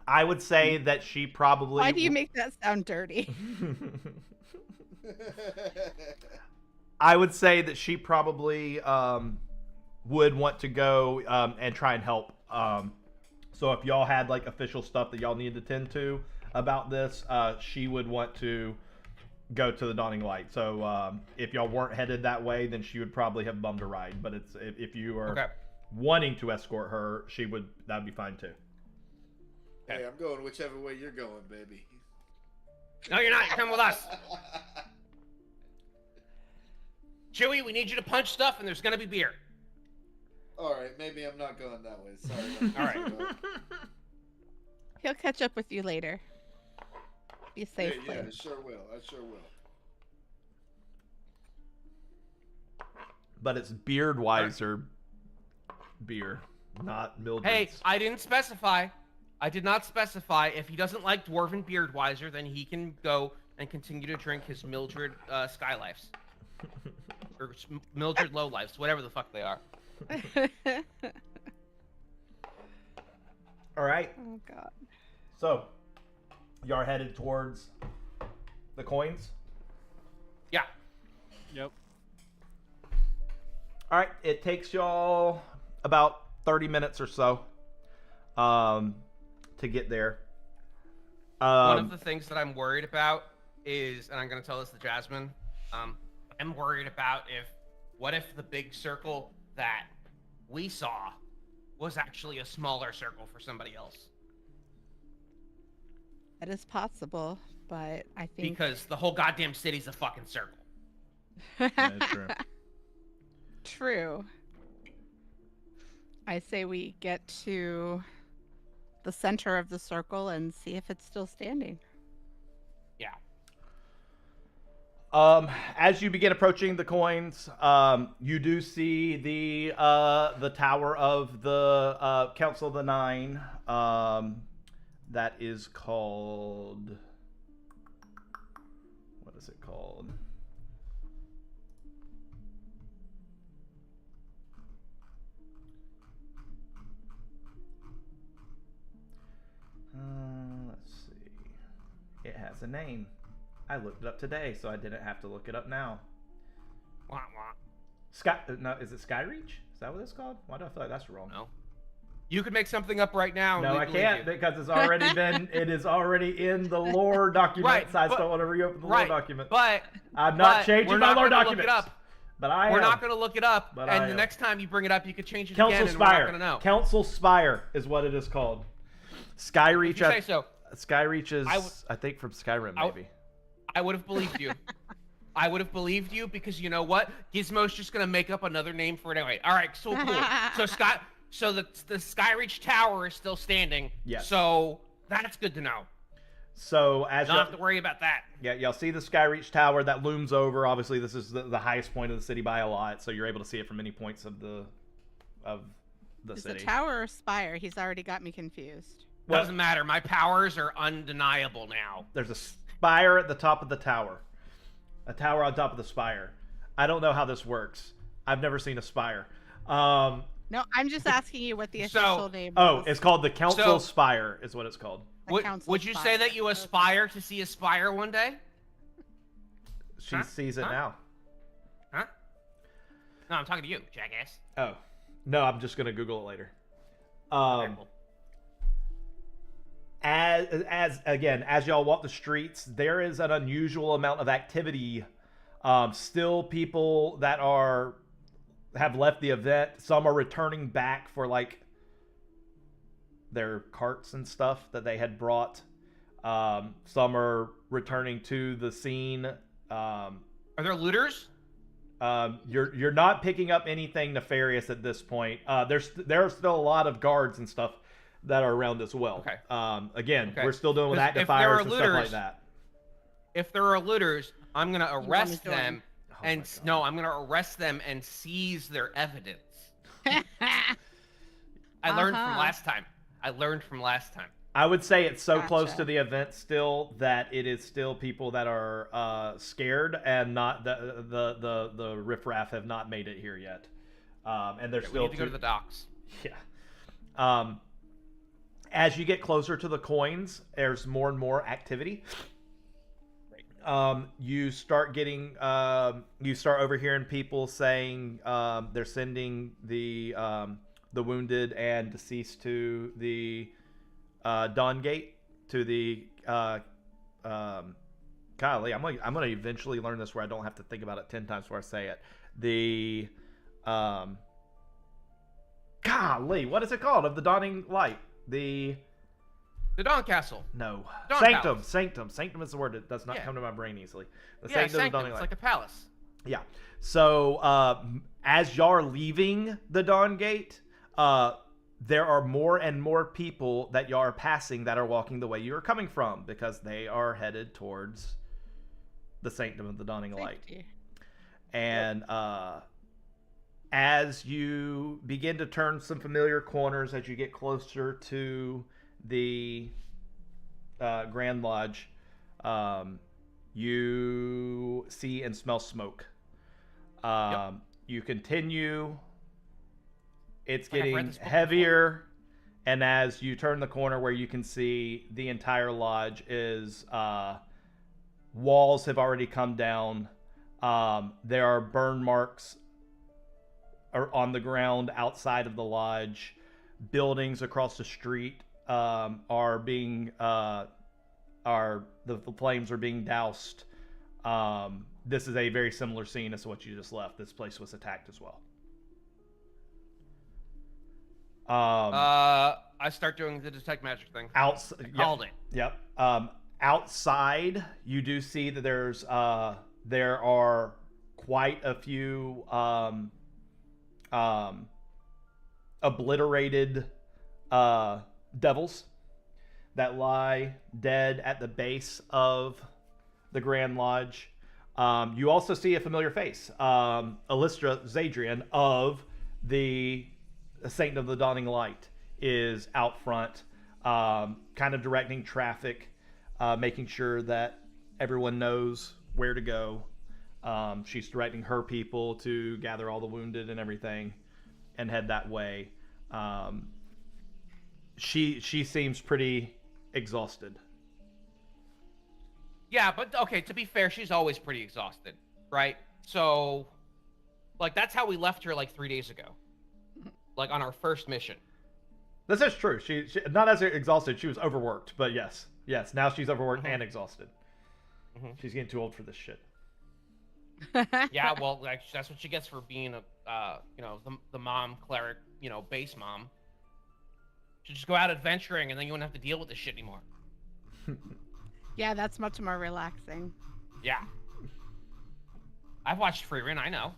I would say that she probably. Why do you make that sound dirty? I would say that she probably would want to go and try and help. So if y'all had like official stuff that y'all need to tend to about this, she would want to go to the Dawning Light. So if y'all weren't headed that way, then she would probably have bummed a ride. But if you are wanting to escort her, that'd be fine too. Hey, I'm going whichever way you're going, baby. No, you're not. You're coming with us. Chewie, we need you to punch stuff, and there's gonna be beer. All right, maybe I'm not going that way. Sorry. All right. He'll catch up with you later. Be safe, Yeah, Flynn. I sure will. I sure will. But it's Beardweiser beer, not Mildred's. Hey, I didn't specify. I did not specify. If he doesn't like Dwarven Beardweiser, then he can go and continue to drink his Mildred Skylifes. Or Mildred Lowlifes, whatever the fuck they are. All right. Oh god. So, y'all are headed towards the coins. Yeah. Yep. All right. It takes y'all about 30 minutes or so to get there. One of the things that I'm worried about is, and I'm going to tell this to Jasmine, I'm worried about what if the big circle that we saw was actually a smaller circle for somebody else? That is possible, but I think Because the whole goddamn city's a fucking circle. That's true. True. I say we get to the center of the circle and see if it's still standing. Yeah. As you begin approaching the coins, you do see the tower of the Council of the Nine. That is called. What is it called? Let's see. It has a name. I looked it up today, so I didn't have to look it up now. Wah, wah. No, is it Skyreach? Is that what it's called? Why do I feel like that's wrong? No. You could make something up right now. And No, we I believe can't you. because it's already been. It is already in the lore documents. Right, I but- don't want to reopen the lore document. But I'm not but changing we're my not lore gonna documents. Look it up. But I We're am. not going to look it up, But I and the am. next time you bring it up, you could change it Council again, and we're not Spire. going to know. Council Spire is what it is called. Skyreach. If you say so. Skyreach is, I would- I think, from Skyrim, I would- maybe. I would have believed you. I would have believed you because you know what? Gizmo's just gonna make up another name for it anyway. All right, so cool. So the Skyreach Tower is still standing. Yes. So that's good to know. So as Don't y'all, have to worry about that. yeah, y'all see the Skyreach Tower that looms over. Obviously, this is the highest point of the city by a lot, so you're able to see it from any points of the Is city. it tower or spire? He's already got me confused. Well- Doesn't matter. My powers are undeniable now. There's a spire at the top of the tower. A tower on top of the spire. I don't know how this works. I've never seen a spire. No, I'm just asking you what the So- official name Oh, is. it's called the Council So- Spire, is what it's called. The Would, council would you say spire. that you aspire to see a spire one day? She Huh? sees it Huh? now. Huh? No, I'm talking to you, jackass. Oh, no, I'm just gonna Google it later. Okay, cool. As y'all walk the streets, there is an unusual amount of activity. Still, people that have left the event. Some are returning back for like their carts and stuff that they had brought. Some are returning to the scene. Are there looters? You're not picking up anything nefarious at this point. There are still a lot of guards and stuff that are around as well. Okay. Again, Okay. we're still dealing with 'Cause active if there fires are and stuff like looters- that. If there are looters, I'm gonna wanna arrest join? them, Oh and my God. no, I'm gonna arrest them and seize their evidence. I learned from Uh-huh. last time. I learned from last time. I would say it's so close Gotcha. to the event still that it is still people that are scared and not the riffraff have not made it here yet. And they're Okay, we still need to go to the docks. Yeah. As you get closer to the coins, there's more and more activity. You start getting, you start overhearing people saying they're sending the wounded and deceased to the Dawn Gate, to the golly, I'm gonna eventually learn this where I don't have to think about it 10 times before I say it. The golly, what is it called? Of the Dawning Light. The Dawn Castle. no. Dawn Sanctum. Palace. Sanctum. Sanctum is the word that does not Yeah. come to my brain easily. The Yeah, Sanctum of the sanctum. Dawning It's Light. like a palace. Yeah. So as y'all are leaving the Dawn Gate, there are more and more people that y'all are passing that are walking the way you are coming from because they are headed towards the Sanctum of the Dawning Light. Safety. And as you begin to turn some familiar corners as you get closer to the Grand Lodge, you see and smell smoke. You continue. It's Like I've read getting this book heavier, and as you turn the corner where you can see the entire lodge is walls have already come down. There are burn marks on the ground outside of the lodge. Buildings across the street are being the flames are being doused. This is a very similar scene as to what you just left. This place was attacked as well. I start doing the detect magic thing. Called it. Yep. Outside, you do see that there are quite a few obliterated devils that lie dead at the base of the Grand Lodge. You also see a familiar face, Alistra Zadrian of the Saint of the Dawning Light is out front, kind of directing traffic, making sure that everyone knows where to go. She's directing her people to gather all the wounded and everything and head that way. She seems pretty exhausted. Yeah, but okay, to be fair, she's always pretty exhausted, right? So, like, that's how we left her like 3 days ago. Like, on our first mission. This is true. She not as exhausted, she was overworked, but yes. Now she's overworked and exhausted. She's getting too old for this shit. Yeah, well, like, that's what she gets for being the mom cleric, base mom. She just go out adventuring, and then you wouldn't have to deal with this shit anymore. Yeah, that's much more relaxing. Yeah. I've watched Freerun, I know.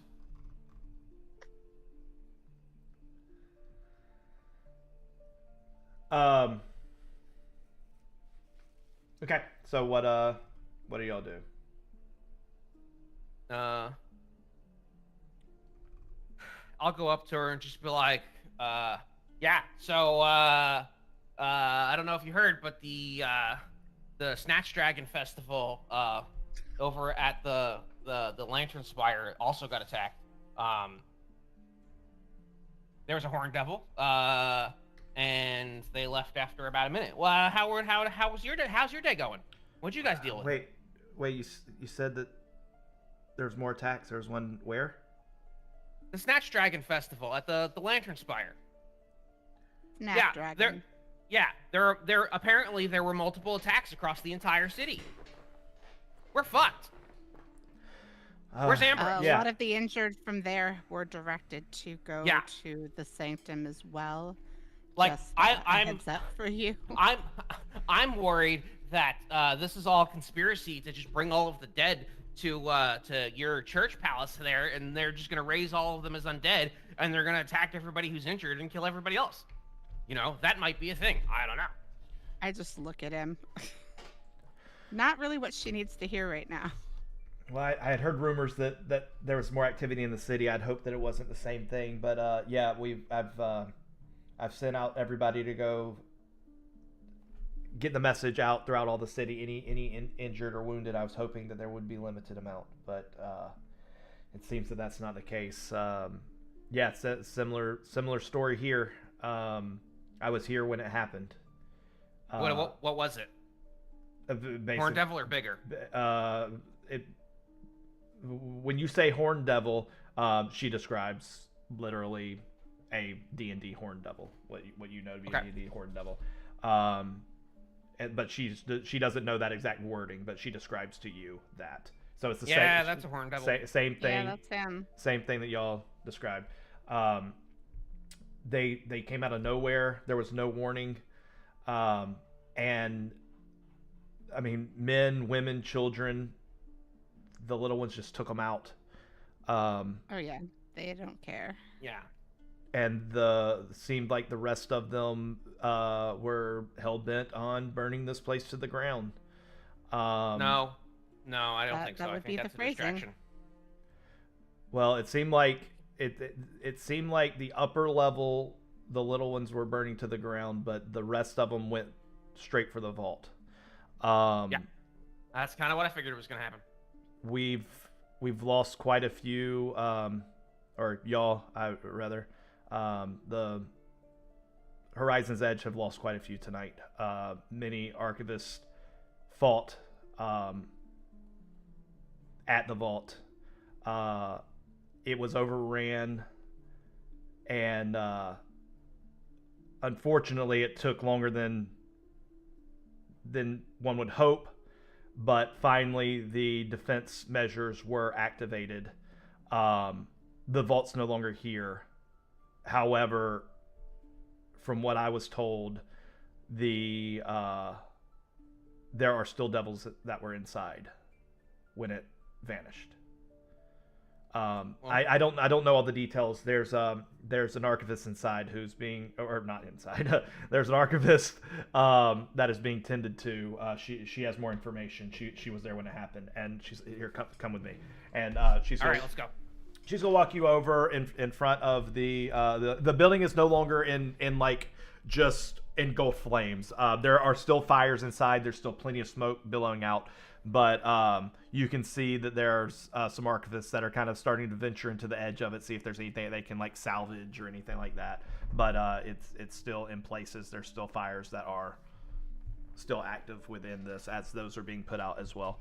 Okay, so what do y'all do? I'll go up to her and just be like, yeah, so, I don't know if you heard, but the Snatch Dragon Festival, over at the Lantern Spire also got attacked. There was a Horned Devil, and they left after about a minute. Well, how was your day? How's your day going? What'd you guys deal with? Wait, you said that there's more attacks. There's one where? The Snatch Dragon Festival at the Lantern Spire. Snap Dragon. There apparently there were multiple attacks across the entire city. We're fucked. Where's Amber? A lot of the injured from there were directed to go to the Sanctum as well. Like, just, I'm heads up for you. I'm worried that this is all a conspiracy to just bring all of the dead to your church palace there, and they're just gonna raise all of them as undead, and they're gonna attack everybody who's injured and kill everybody else. That might be a thing. I don't know. I just look at him. Not really what she needs to hear right now. Well, I had heard rumors that there was more activity in the city. I'd hoped that it wasn't the same thing, but I've sent out everybody to go get the message out throughout all the city. Any injured or wounded, I was hoping that there would be limited amount, but it seems that that's not the case. It's a similar story here. I was here when it happened. What was it? Horned Devil or bigger? When you say Horned Devil, she describes literally a D&D Horned Devil. What you know to be a D&D Horned Devil. But she doesn't know that exact wording, but she describes to you that. So it's the same. Yeah, that's a Horned Devil. Same thing. Yeah, that's him. Same thing that y'all described. They came out of nowhere. There was no warning, and I mean, men, women, children. The little ones just took them out. Oh yeah, they don't care. Yeah. And seemed like the rest of them were hell bent on burning this place to the ground. No, I don't think That so. I would think be the that's a phrasing. distraction. Well, it seemed like it seemed like the upper level, the little ones were burning to the ground, but the rest of them went straight for the vault. Yeah. That's kind of what I figured was going to happen. We've lost quite a few, or y'all, rather. The Horizon's Edge have lost quite a few tonight. Many archivists fought at the vault. It was overran, and unfortunately, it took longer than one would hope. But finally, the defense measures were activated. The vault's no longer here. However, from what I was told, there are still devils that were inside when it vanished. I don't know all the details. There's an archivist inside who's being, or not inside. There's an archivist that is being tended to. She has more information. She was there when it happened, and she's here. Come with me, and she's All right, let's go. She's gonna walk you over in front of the building is no longer in like just engulfed flames. There are still fires inside. There's still plenty of smoke billowing out. But you can see that there's some archivists that are kind of starting to venture into the edge of it, see if there's anything they can like salvage or anything like that. But it's still in places. There's still fires that are still active within this as those are being put out as well.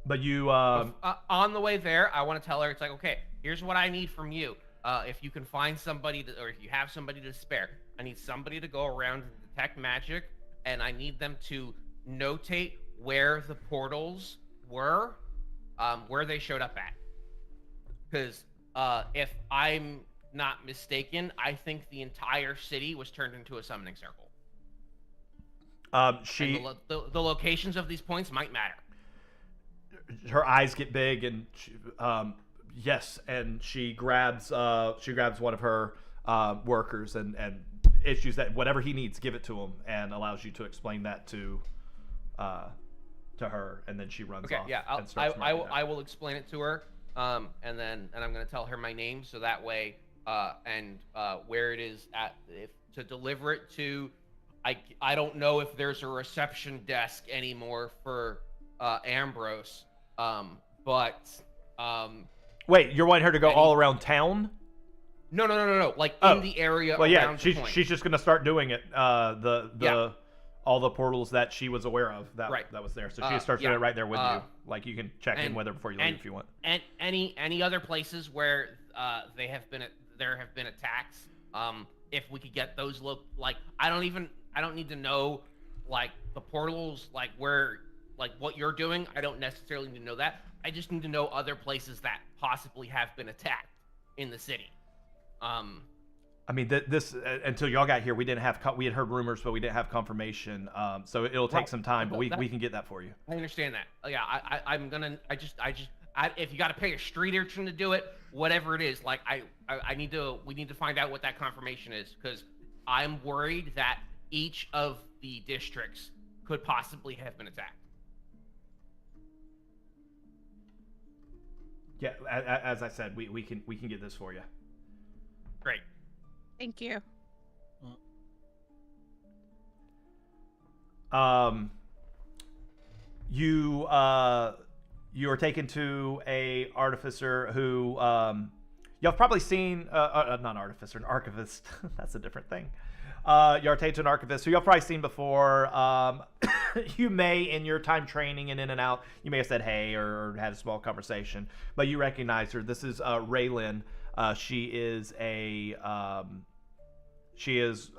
But you on the way there, I want to tell her, it's like, okay, here's what I need from you. If you can find somebody or if you have somebody to spare, I need somebody to go around and detect magic, and I need them to notate where the portals were, where they showed up at. Because if I'm not mistaken, I think the entire city was turned into a summoning circle. The locations of these points might matter. Her eyes get big, and yes, and she grabs one of her workers and issues that whatever he needs, give it to him, and allows you to explain that to her, and then she runs off. Yeah, I will explain it to her, and I'm gonna tell her my name, so that way, and where it is at, to deliver it to. I don't know if there's a reception desk anymore for Ambrose, but wait, you're wanting her to go all around town? No. Like in the area. Well, yeah, around the point. she's just gonna start doing it. All the portals that she was aware of that was there. So she starts doing it right there with you. Like you can check in with her before you leave if you want. And any other places where there have been attacks. If we could get those I don't need to know like the portals, like where, like what you're doing. I don't necessarily need to know that. I just need to know other places that possibly have been attacked in the city. I mean, this until y'all got here, we had heard rumors, but we didn't have confirmation. So it'll take some time, but we can get that for you. I understand that. If you got to pay a street urchin to do it, whatever it is, like we need to find out what that confirmation is, because I'm worried that each of the districts could possibly have been attacked. Yeah, as I said, we can get this for you. Great. Thank you. You are taken to a artificer who you've probably seen. Not artificer, an archivist. That's a different thing. You're taken to an archivist who you've probably seen before. You may, in your time training and in and out, you may have said hey or had a small conversation, but you recognize her. This is Raylin. She is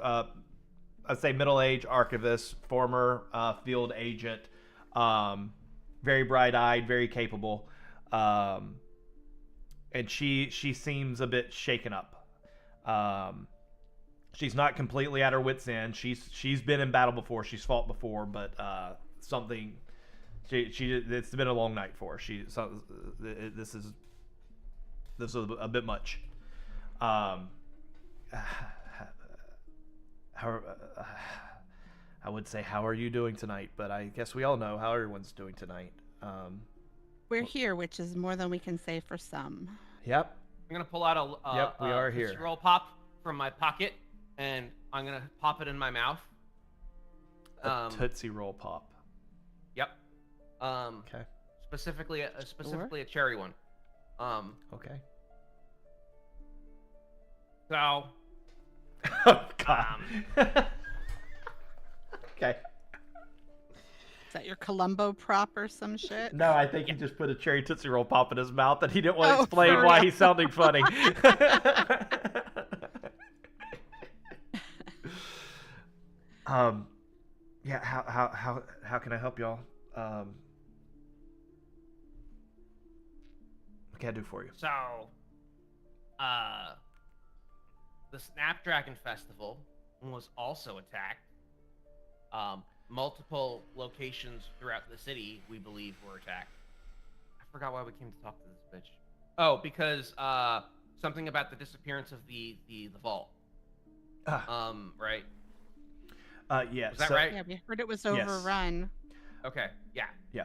I'd say middle-aged archivist, former field agent, very bright-eyed, very capable, and she seems a bit shaken up. She's not completely at her wits' end. She's been in battle before. She's fought before, but something It's been a long night for her. This is a bit much. How I would say, how are you doing tonight? But I guess we all know how everyone's doing tonight. We're here, which is more than we can say for some. Yep. I'm gonna pull out a Yep, we are Tootsie here. Roll Pop from my pocket, and I'm gonna pop it in my mouth. A Tootsie Roll Pop. Yep. Okay. Specifically a cherry one. Okay. So. Oh God. Okay. Is that your Columbo prop or some shit? No, I think he just put a cherry Tootsie Roll Pop in his mouth, and he didn't want to Oh, explain for why real? he's sounding funny. Yeah. How can I help y'all? What can I do for you? So, the Snapdragon Festival was also attacked. Multiple locations throughout the city, we believe, were attacked. I forgot why we came to talk to this bitch. Oh, because something about the disappearance of the vault. Right? Yeah. Was that right? Yeah, we heard it was Yes. overrun. Okay. Yeah. Yeah.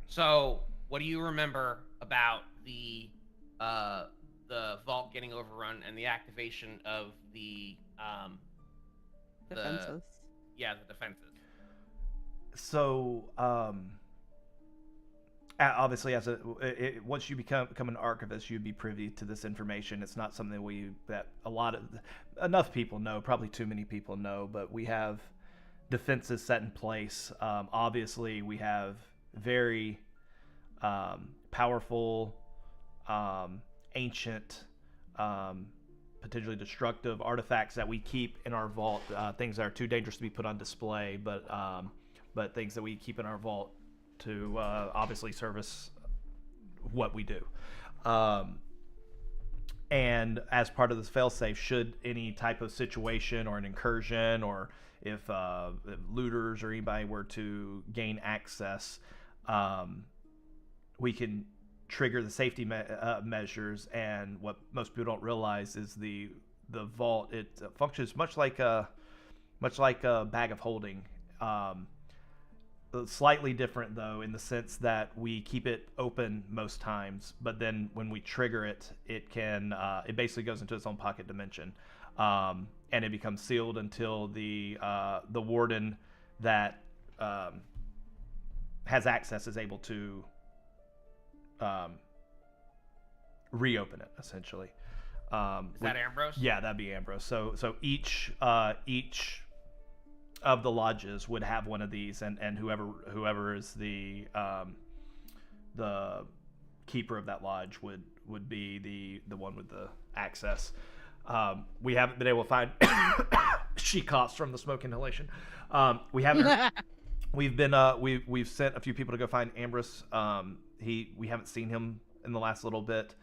So, what do you remember about the vault getting overrun and the activation of the Defenses. the defenses? So, obviously, once you become an archivist, you'd be privy to this information. It's not something that enough people know. Probably too many people know, but we have defenses set in place. Obviously, we have very powerful, ancient, potentially destructive artifacts that we keep in our vault. Things that are too dangerous to be put on display, but things that we keep in our vault to obviously service what we do. And as part of this failsafe, should any type of situation or an incursion, or if looters or anybody were to gain access, we can trigger the safety measures. And what most people don't realize is the vault, it functions much like a bag of holding. Slightly different though, in the sense that we keep it open most times, but then when we trigger it, it can it basically goes into its own pocket dimension, and it becomes sealed until the warden that has access is able to reopen it, essentially. Is that Ambrose? Yeah, that'd be Ambrose. So each of the lodges would have one of these, and whoever is the keeper of that lodge would be the one with the access. We haven't been able to find she coughs from the smoke inhalation. We haven't. We've sent a few people to go find Ambrose. We haven't seen him in the last little bit.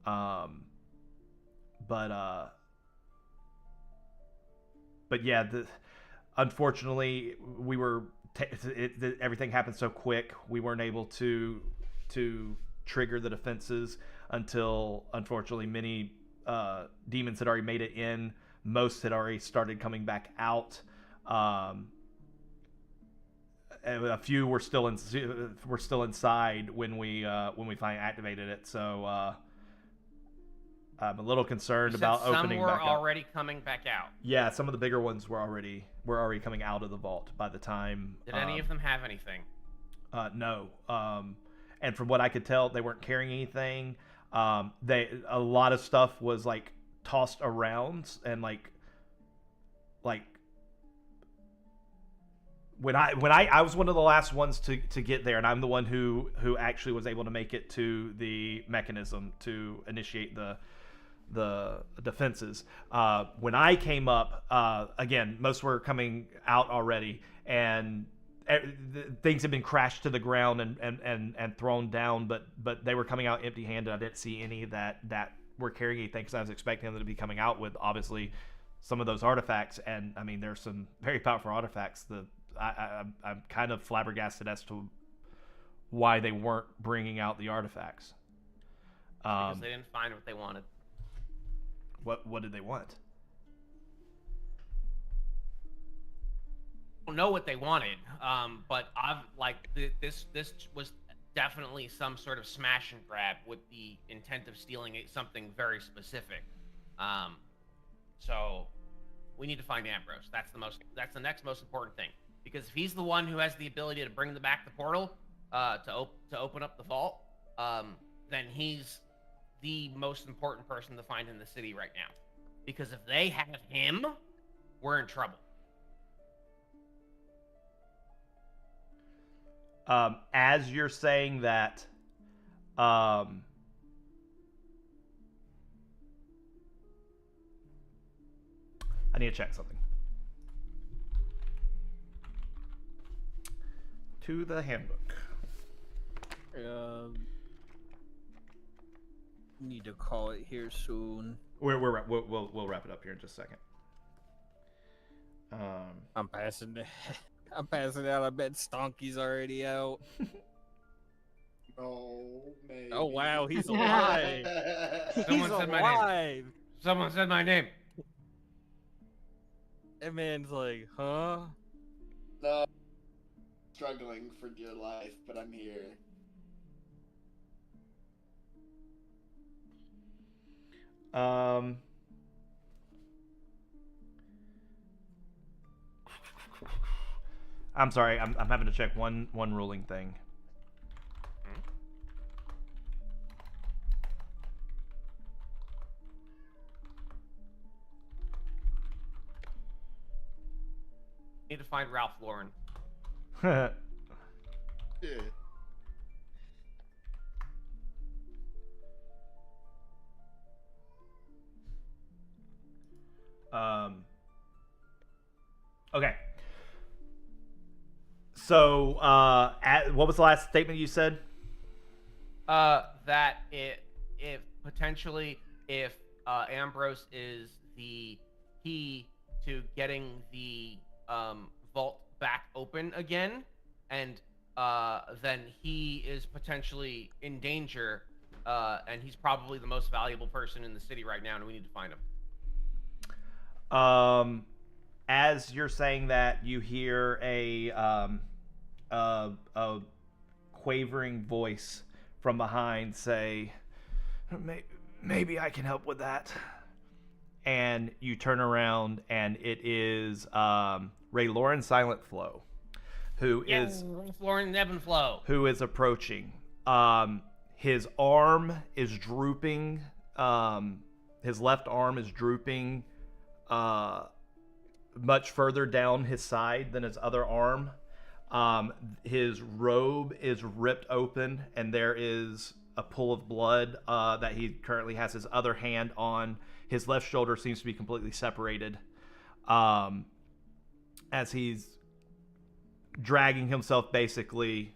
But yeah, unfortunately, we were everything happened so quick. We weren't able to trigger the defenses until, unfortunately, many demons had already made it in. Most had already started coming back out. And a few were still inside when we finally activated it. So I'm a little concerned about opening back up. Some were already coming back out. Yeah, some of the bigger ones were already coming out of the vault by the time. Did any of them have anything? No. And from what I could tell, they weren't carrying anything. A lot of stuff was like tossed around, and like when I was one of the last ones to get there, and I'm the one who actually was able to make it to the mechanism to initiate the defenses. When I came up, again, most were coming out already, and things had been crashed to the ground and thrown down, but they were coming out empty-handed. I didn't see any that were carrying anything, because I was expecting them to be coming out with, obviously, some of those artifacts. And I mean, there's some very powerful artifacts. I'm kind of flabbergasted as to why they weren't bringing out the artifacts. Because they didn't find what they wanted. What did they want? I don't know what they wanted, but this was definitely some sort of smash and grab with the intent of stealing something very specific. So we need to find Ambrose. That's the next most important thing, because if he's the one who has the ability to bring back the portal to open up the vault, then he's the most important person to find in the city right now. Because if they have him, we're in trouble. As you're saying that, I need to check something. To the handbook. Need to call it here soon. We'll wrap it up here in just a second. I'm passing out. I bet Stonky's already out. Oh, maybe. Oh wow, he's alive. Someone said my name. Someone said my name. That man's like, huh? No. Struggling for dear life, but I'm here. I'm sorry. I'm having to check one ruling thing. Need to find Ralph Lauren. Yeah. Okay. So, what was the last statement you said? That if potentially Ambrose is the key to getting the vault back open again, and then he is potentially in danger, and he's probably the most valuable person in the city right now, and we need to find him. As you're saying that, you hear a quavering voice from behind say, "Maybe I can help with that." And you turn around, and it is Ray Lauren Silent Flow, who is Lauren Ebb and Flow, who is approaching. His arm is drooping. His left arm is drooping much further down his side than his other arm. His robe is ripped open, and there is a pool of blood that he currently has his other hand on. His left shoulder seems to be completely separated as he's dragging himself basically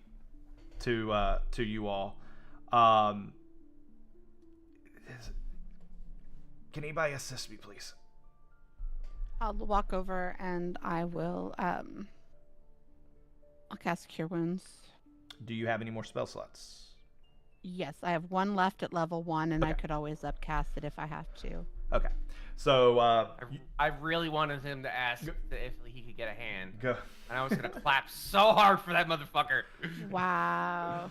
to you all. Can anybody assist me, please? I'll walk over and I will I'll cast Cure Wounds. Do you have any more spell slots? Yes, I have one left at level 1, and I Okay. could always upcast it if I have to. Okay. So I really wanted him to ask if he could get a hand, go and I was gonna clap so hard for that motherfucker. Wow.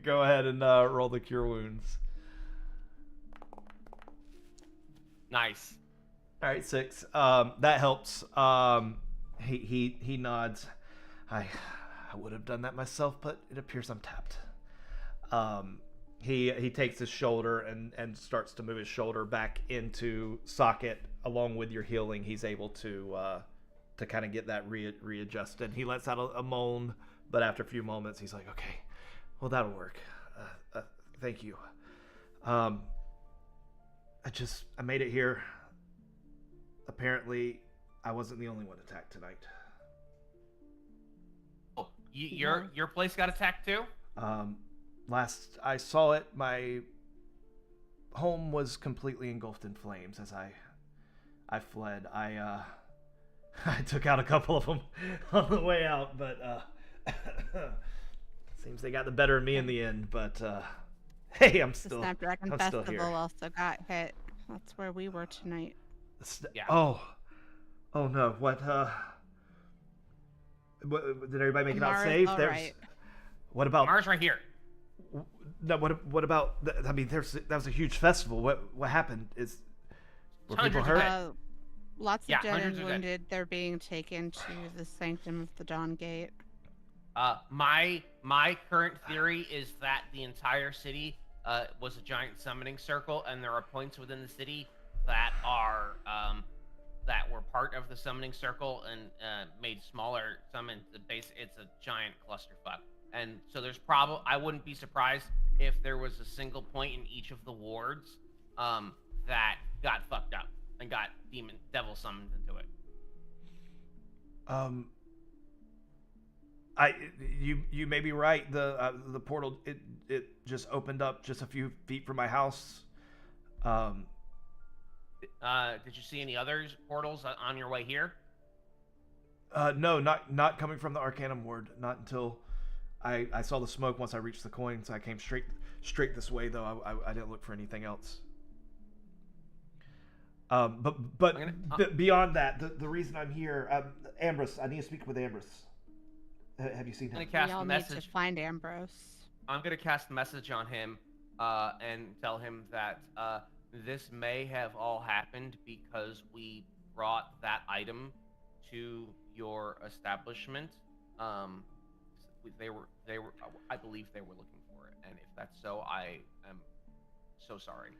go ahead and roll the cure wounds. Nice. All right, 6. That helps. He nods. I would have done that myself, but it appears I'm tapped. He takes his shoulder and starts to move his shoulder back into socket. Along with your healing, he's able to kind of get that readjusted. He lets out a moan, but after a few moments, he's like, "Okay, well that'll work. Thank you. I made it here. Apparently, I wasn't the only one attacked tonight. Oh, your place got attacked too? Last I saw it, my home was completely engulfed in flames as I fled. I took out a couple of them on the way out, but Seems they got the better of me in the end, but hey, I'm The still Snapdragon I'm still Festival here. also got hit. That's where we were tonight. Yeah. Oh no, what did everybody make it out Mara's safe? all There's right. what about Mars right here. no, what about I mean that was a huge festival. What happened? Were people Hundreds of hurt? dead. Lots Yeah, of dead hundreds and of dead. wounded. They're being taken to the Sanctum of the Dawn Gate. My current theory is that the entire city was a giant summoning circle, and there are points within the city that are that were part of the summoning circle and made smaller. It's a giant clusterfuck, and so there's I wouldn't be surprised if there was a single point in each of the wards that got fucked up and got devil summoned into it. You may be right. The portal it just opened up just a few feet from my house. Did you see any others portals on your way here? No, not coming from the Arcanum ward. Not until I saw the smoke once I reached the coin, so I came straight this way. Though I didn't look for anything else. But beyond that, the reason I'm here, Ambrose, I need to speak with Ambrose. Have you seen him? I'm gonna cast We a all need message. to find Ambrose. I'm gonna cast a message on him, and tell him that this may have all happened because we brought that item to your establishment. They were. I believe they were looking for it, and if that's so, I am so sorry.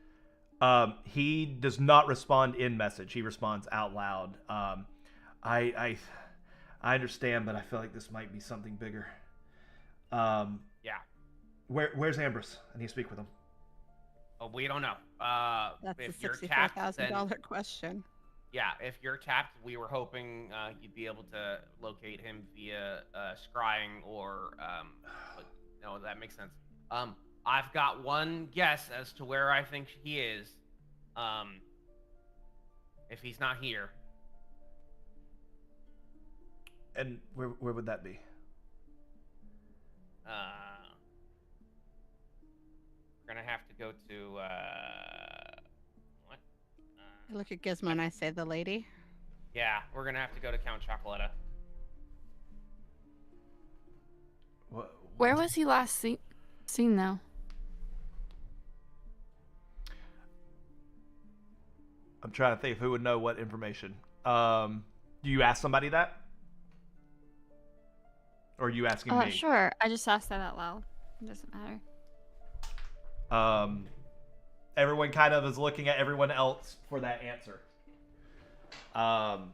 He does not respond in message. He responds out loud. I understand, but I feel like this might be something bigger. Yeah. Where's Ambrose? I need to speak with him. Oh, we don't know. That's if a you're tapped, then $64,000 question. yeah, if you're tapped, we were hoping you'd be able to locate him via scrying or but no, that makes sense. I've got one guess as to where I think he is. If he's not here. And where would that be? We're gonna have to go to what? I look at Gizmo and I say, the lady. Yeah, we're gonna have to go to Count Chocolata. What? Where was he last seen though? I'm trying to think of who would know what information. Do you ask somebody that? Or are you asking me? Sure. I just asked that out loud. It doesn't matter. Everyone kind of is looking at everyone else for that answer. You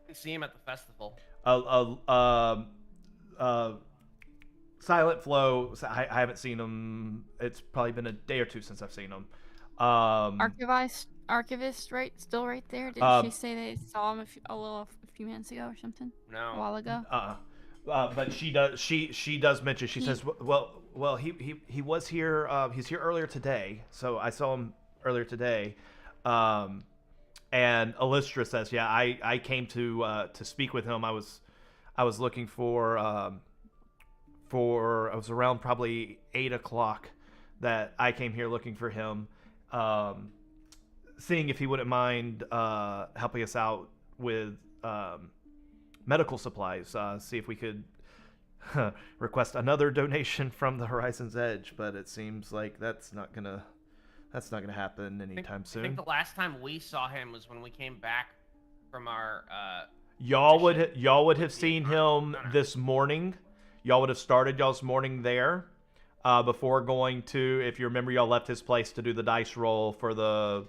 can see him at the festival. Silent Flow. I haven't seen him. It's probably been a day or two since I've seen him. Archivist, right? Still right there. Didn't she say they saw him a few minutes ago or something? No. A while ago. But she does. She does mention. She says, "Well, he was here. He's here earlier today. So I saw him earlier today." And Illustra says, "Yeah, I came to speak with him. I was looking for I was around probably 8 o'clock that I came here looking for him, seeing if he wouldn't mind helping us out with medical supplies. See if we could request another donation from the Horizon's Edge, but it seems like that's not gonna happen anytime soon. I think the last time we saw him was when we came back from our y'all would have seen him this morning. Y'all would have started y'all's morning there before going to, if you remember, y'all left his place to do the dice roll for the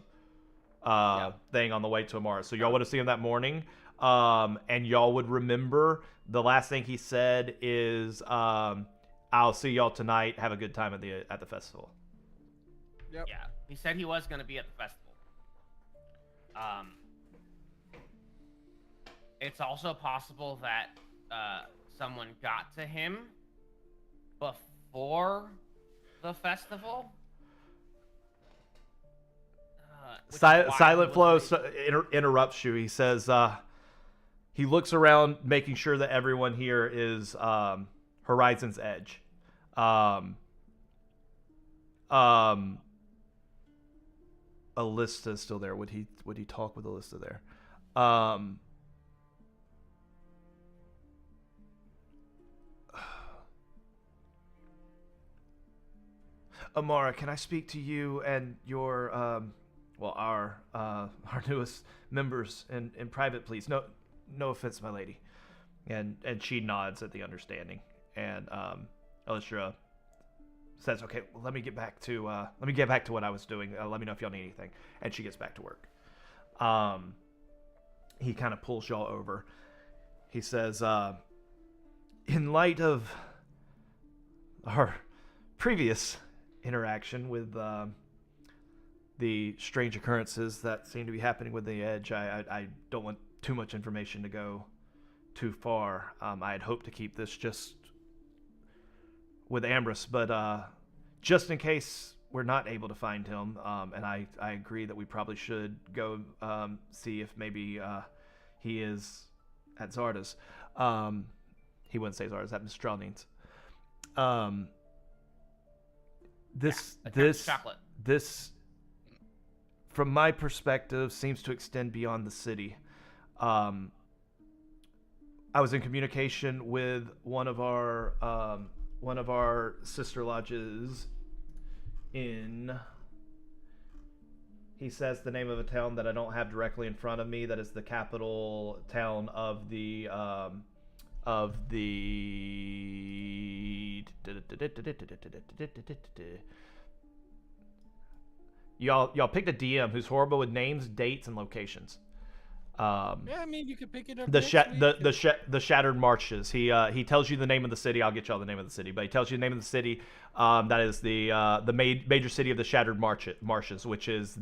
thing on the way to Amara. So y'all would have seen him that morning. And y'all would remember the last thing he said is, "I'll see y'all tonight. Have a good time at the festival." Yep. Yeah, he said he was going to be at the festival. It's also possible that someone got to him before the festival. Silent Flow interrupts you. He says, he looks around, making sure that everyone here is Horizon's Edge. Allista's still there. Would he talk with Allista there? Amara, can I speak to you and your our newest members in private, please? No offense, my lady. And she nods at the understanding. And Elistra says, "Okay, well, let me get back to what I was doing. Let me know if y'all need anything." And she gets back to work. He kind of pulls y'all over. He says, "In light of our previous interaction with the strange occurrences that seem to be happening with the Edge, I don't want too much information to go too far. I had hoped to keep this just with Ambrose, but just in case we're not able to find him, and I agree that we probably should go see if maybe he is at Zarda's. He wouldn't say Zarda's, at Mr. Strawneed's. This, from my perspective, seems to extend beyond the city. I was in communication with one of our sister lodges in. He says the name of a town that I don't have directly in front of me. That is the capital town of the Y'all picked a DM who's horrible with names, dates, and locations. Yeah, I mean, you could pick it up. The Shattered Marshes. He tells you the name of the city. I'll get y'all the name of the city, but he tells you the name of the city. That is the major city of the Shattered Marshes, which is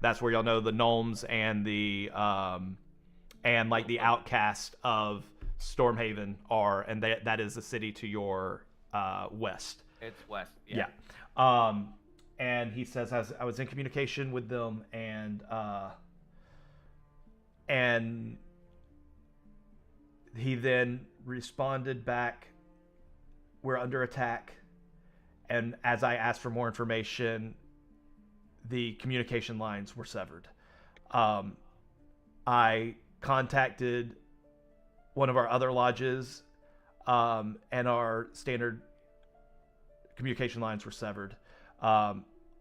that's where y'all know the gnomes and the the outcast of Stormhaven are, and that is the city to your west. It's west. Yeah. And he says, I was in communication with them, and he then responded back, "We're under attack." And as I asked for more information, the communication lines were severed. I contacted one of our other lodges, and our standard communication lines were severed.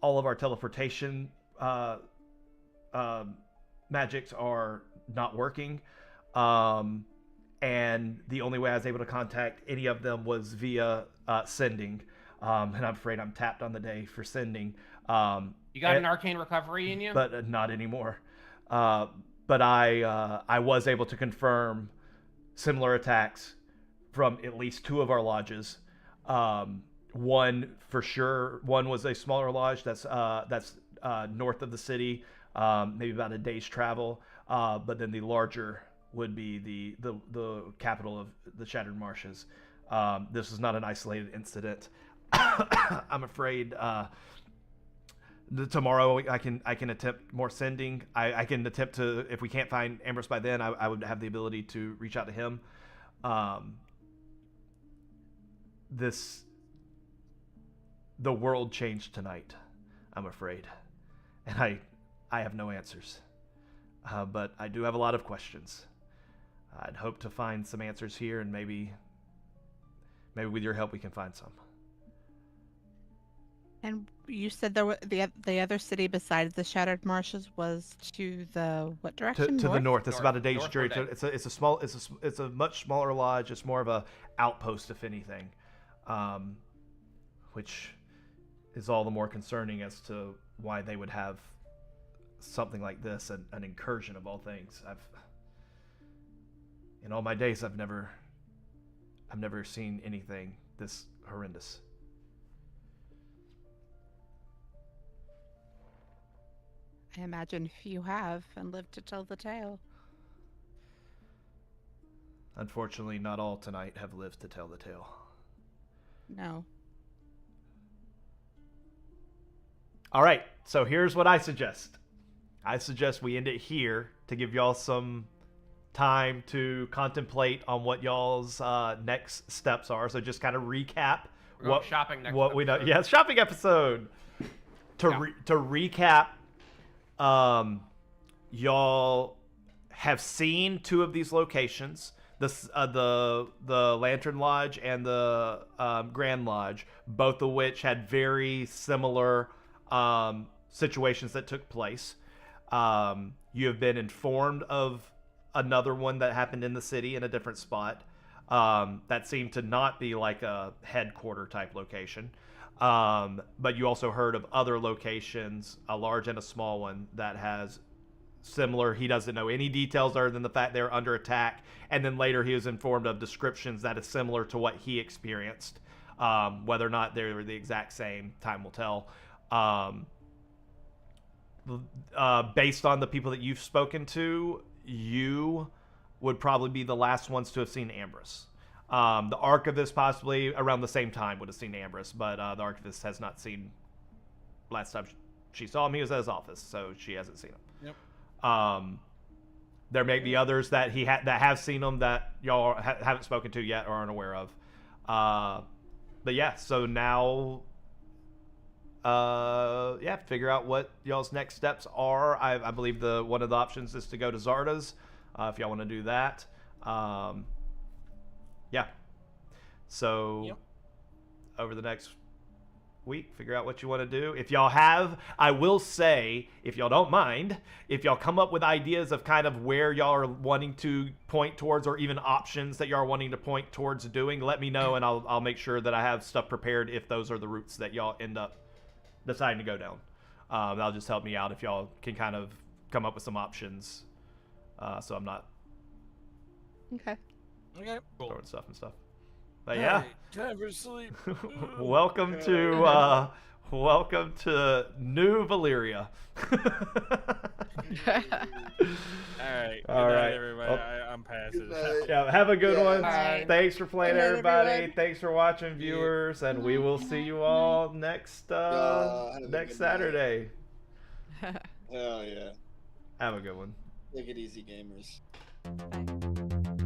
All of our teleportation magics are not working, and the only way I was able to contact any of them was via sending, and I'm afraid I'm tapped on the day for sending. You got an arcane recovery in you? But not anymore. But I was able to confirm similar attacks from at least two of our lodges. One for sure. One was a smaller lodge that's north of the city, maybe about a day's travel. But then the larger would be the capital of the Shattered Marshes. This is not an isolated incident. I'm afraid tomorrow I can attempt more sending. I can attempt to, if we can't find Ambrose by then, I would have the ability to reach out to him. The world changed tonight, I'm afraid, and I have no answers, but I do have a lot of questions. I'd hope to find some answers here, and maybe with your help we can find some. And you said there the other city besides the Shattered Marshes was to the what direction? To the north. It's North. about a day's North journey. or day. It's a much smaller lodge. It's more of a outpost, if anything, which is all the more concerning as to why they would have something like this, an incursion of all things. In all my days, I've never seen anything this horrendous. I imagine few have and lived to tell the tale. Unfortunately, not all tonight have lived to tell the tale. No. All right, so here's what I suggest. I suggest we end it here to give y'all some time to contemplate on what y'all's next steps are. So just kind of recap We're going shopping next what we know. episode. Yes, shopping episode. Yeah. To recap, y'all have seen two of these locations. The Lantern Lodge and the Grand Lodge, both of which had very similar situations that took place. You have been informed of another one that happened in the city in a different spot that seemed to not be like a headquarter type location. But you also heard of other locations, a large and a small one, that has similar. He doesn't know any details other than the fact they're under attack, and then later he was informed of descriptions that is similar to what he experienced. Whether or not they're the exact same, time will tell. Based on the people that you've spoken to, you would probably be the last ones to have seen Ambrose. The Archivist possibly around the same time would have seen Ambrose, but the Archivist has not seen. Last time she saw him, he was at his office, so she hasn't seen him. Yep. There may be others that that have seen him that y'all haven't spoken to yet or aren't aware of. But yeah, so now, figure out what y'all's next steps are. I believe one of the options is to go to Zarda's, if y'all want to do that. Yeah. So, Yep. over the next week, figure out what you want to do. If y'all have, I will say, if y'all don't mind, if y'all come up with ideas of kind of where y'all are wanting to point towards, or even options that y'all are wanting to point towards doing, let me know, and I'll make sure that I have stuff prepared if those are the routes that y'all end up deciding to go down. That'll just help me out if y'all can kind of come up with some options, so I'm not Okay. Okay. throwing stuff and stuff. But yeah. Time for sleep. Welcome to New Valyria. All right. Good All night, right. everybody. Oh. I'm passing. Yeah, have a good one. Bye. Thanks for playing, Good night, everybody. everyone. Thanks for watching, viewers, and we will see you all next have a good night. Saturday. Hell yeah. Have a good one. Take it easy, gamers. Bye.